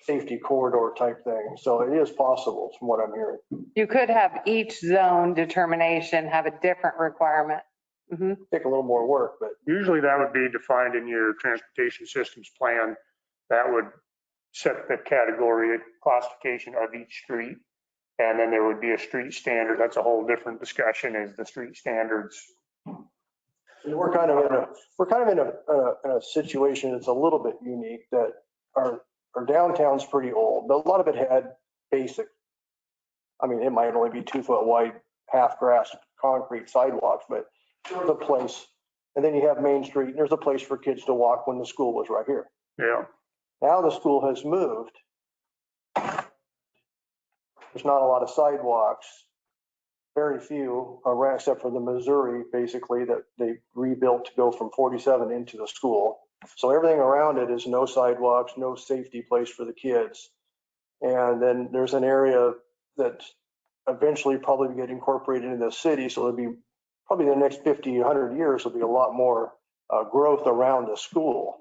J: safety corridor type thing. So it is possible from what I'm hearing.
D: You could have each zone determination have a different requirement.
J: Take a little more work, but
G: Usually that would be defined in your transportation systems plan. That would set the category classification of each street. And then there would be a street standard. That's a whole different discussion, is the street standards.
J: we're kind of in a situation that's a little bit unique, that our downtown's pretty old, but a lot of it had basic, I mean, it might only be 2 foot wide, half grass concrete sidewalks, but there's a place. And then you have Main Street, and there's a place for kids to walk when the school was right here.
G: Yeah.
J: Now the school has moved. There's not a lot of sidewalks, very few around, except for the Missouri, basically, that they rebuilt to go from 47 into the school. So everything around it is no sidewalks, no safety place for the kids. And then there's an area that eventually probably get incorporated into the city. So there'll be probably the next 50, 100 years, there'll be a lot more growth around the school.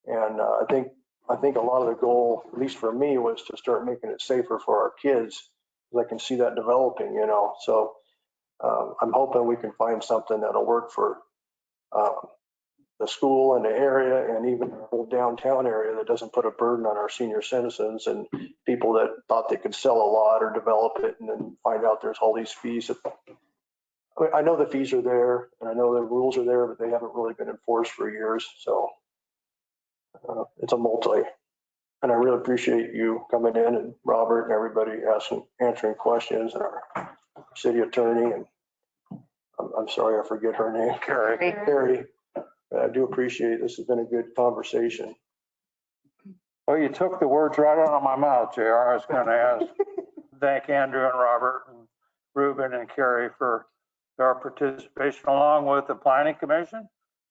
J: And I think a lot of the goal, at least for me, was to start making it safer for our kids. I can see that developing, So I'm hoping we can find something that'll work for the school and the area, and even the whole downtown area, that doesn't put a burden on our senior citizens and people that thought they could sell a lot or develop it and then find out there's all these fees. I know the fees are there and I know the rules are there, but they haven't really been enforced for years. So it's a multi. And I really appreciate you coming in and Robert and everybody answering questions and our city attorney. And I'm sorry, I forget her name. Carrie. I do appreciate it. This has been a good conversation.
B: Well, you took the words right out of my mouth, JR. I was going to thank Andrew and Robert and Ruben and Carrie for their participation along with the planning commission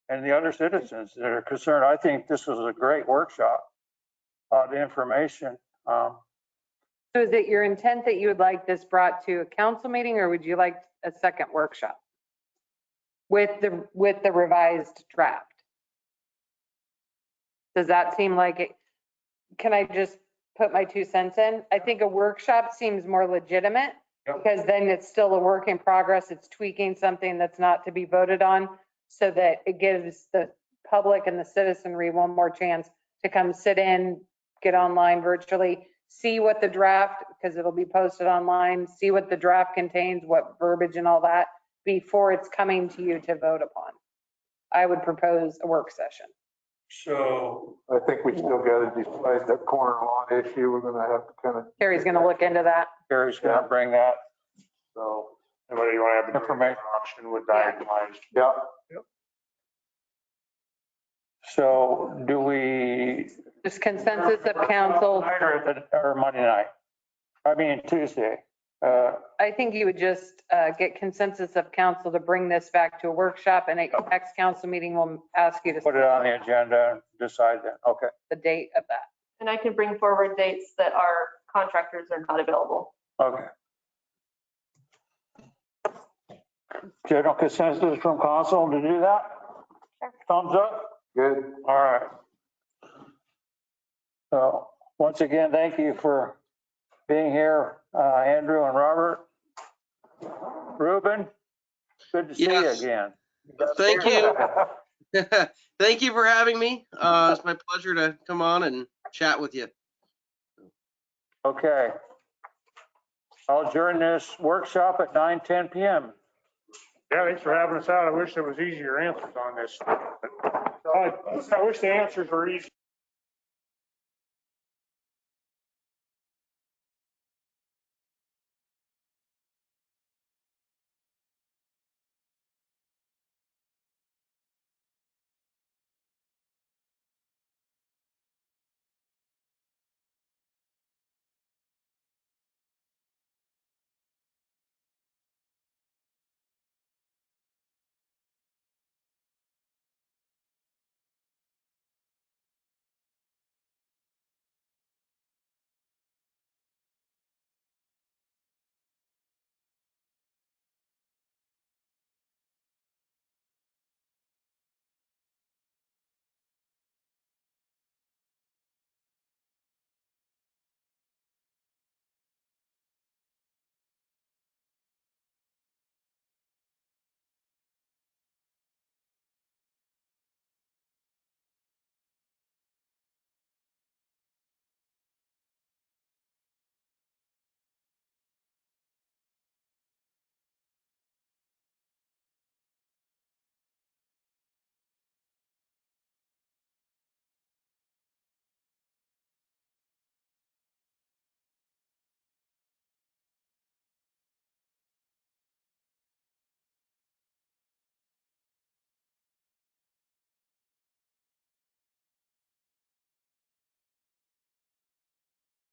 B: and the other citizens that are concerned. I think this was a great workshop. A lot of information.
D: So is it your intent that you would like this brought to a council meeting, or would you like a second workshop with the revised draft? Does that seem like it? Can I just put my 2 cents in? I think a workshop seems more legitimate because then it's still a work in progress. It's tweaking something that's not to be voted on, so that it gives the public and the citizenry one more chance to come sit in, get online virtually, see what the draft, because it'll be posted online, see what the draft contains, what verbiage and all that, before it's coming to you to vote upon. I would propose a work session.
E: So I think we still got to decide that corner lot issue. We're going to have to kind of.
D: Carrie's going to look into that.
B: Carrie's going to bring that.
G: So, and whether you want to have the information option with diagonalized.
E: Yeah.
B: So do we?
D: Just consensus of council.
B: Tonight or Monday night? I mean, Tuesday.
D: I think you would just get consensus of council to bring this back to a workshop, and at your next council meeting, we'll ask you to
B: put it on the agenda and decide that. Okay.
D: The date of that.
F: And I can bring forward dates that our contractors are not available.
B: Okay. General consensus from council to do that? Thumbs up?
E: Good.
B: All right. So once again, thank you for being here, Andrew and Robert. Ruben, good to see you again.
I: Thank you. Thank you for having me. It's my pleasure to come on and chat with you.
B: Okay. I'll adjourn this workshop at 9:10 p.m.
G: Yeah, thanks for having us out. I wish there was easier answers on this. I wish the answers were easy.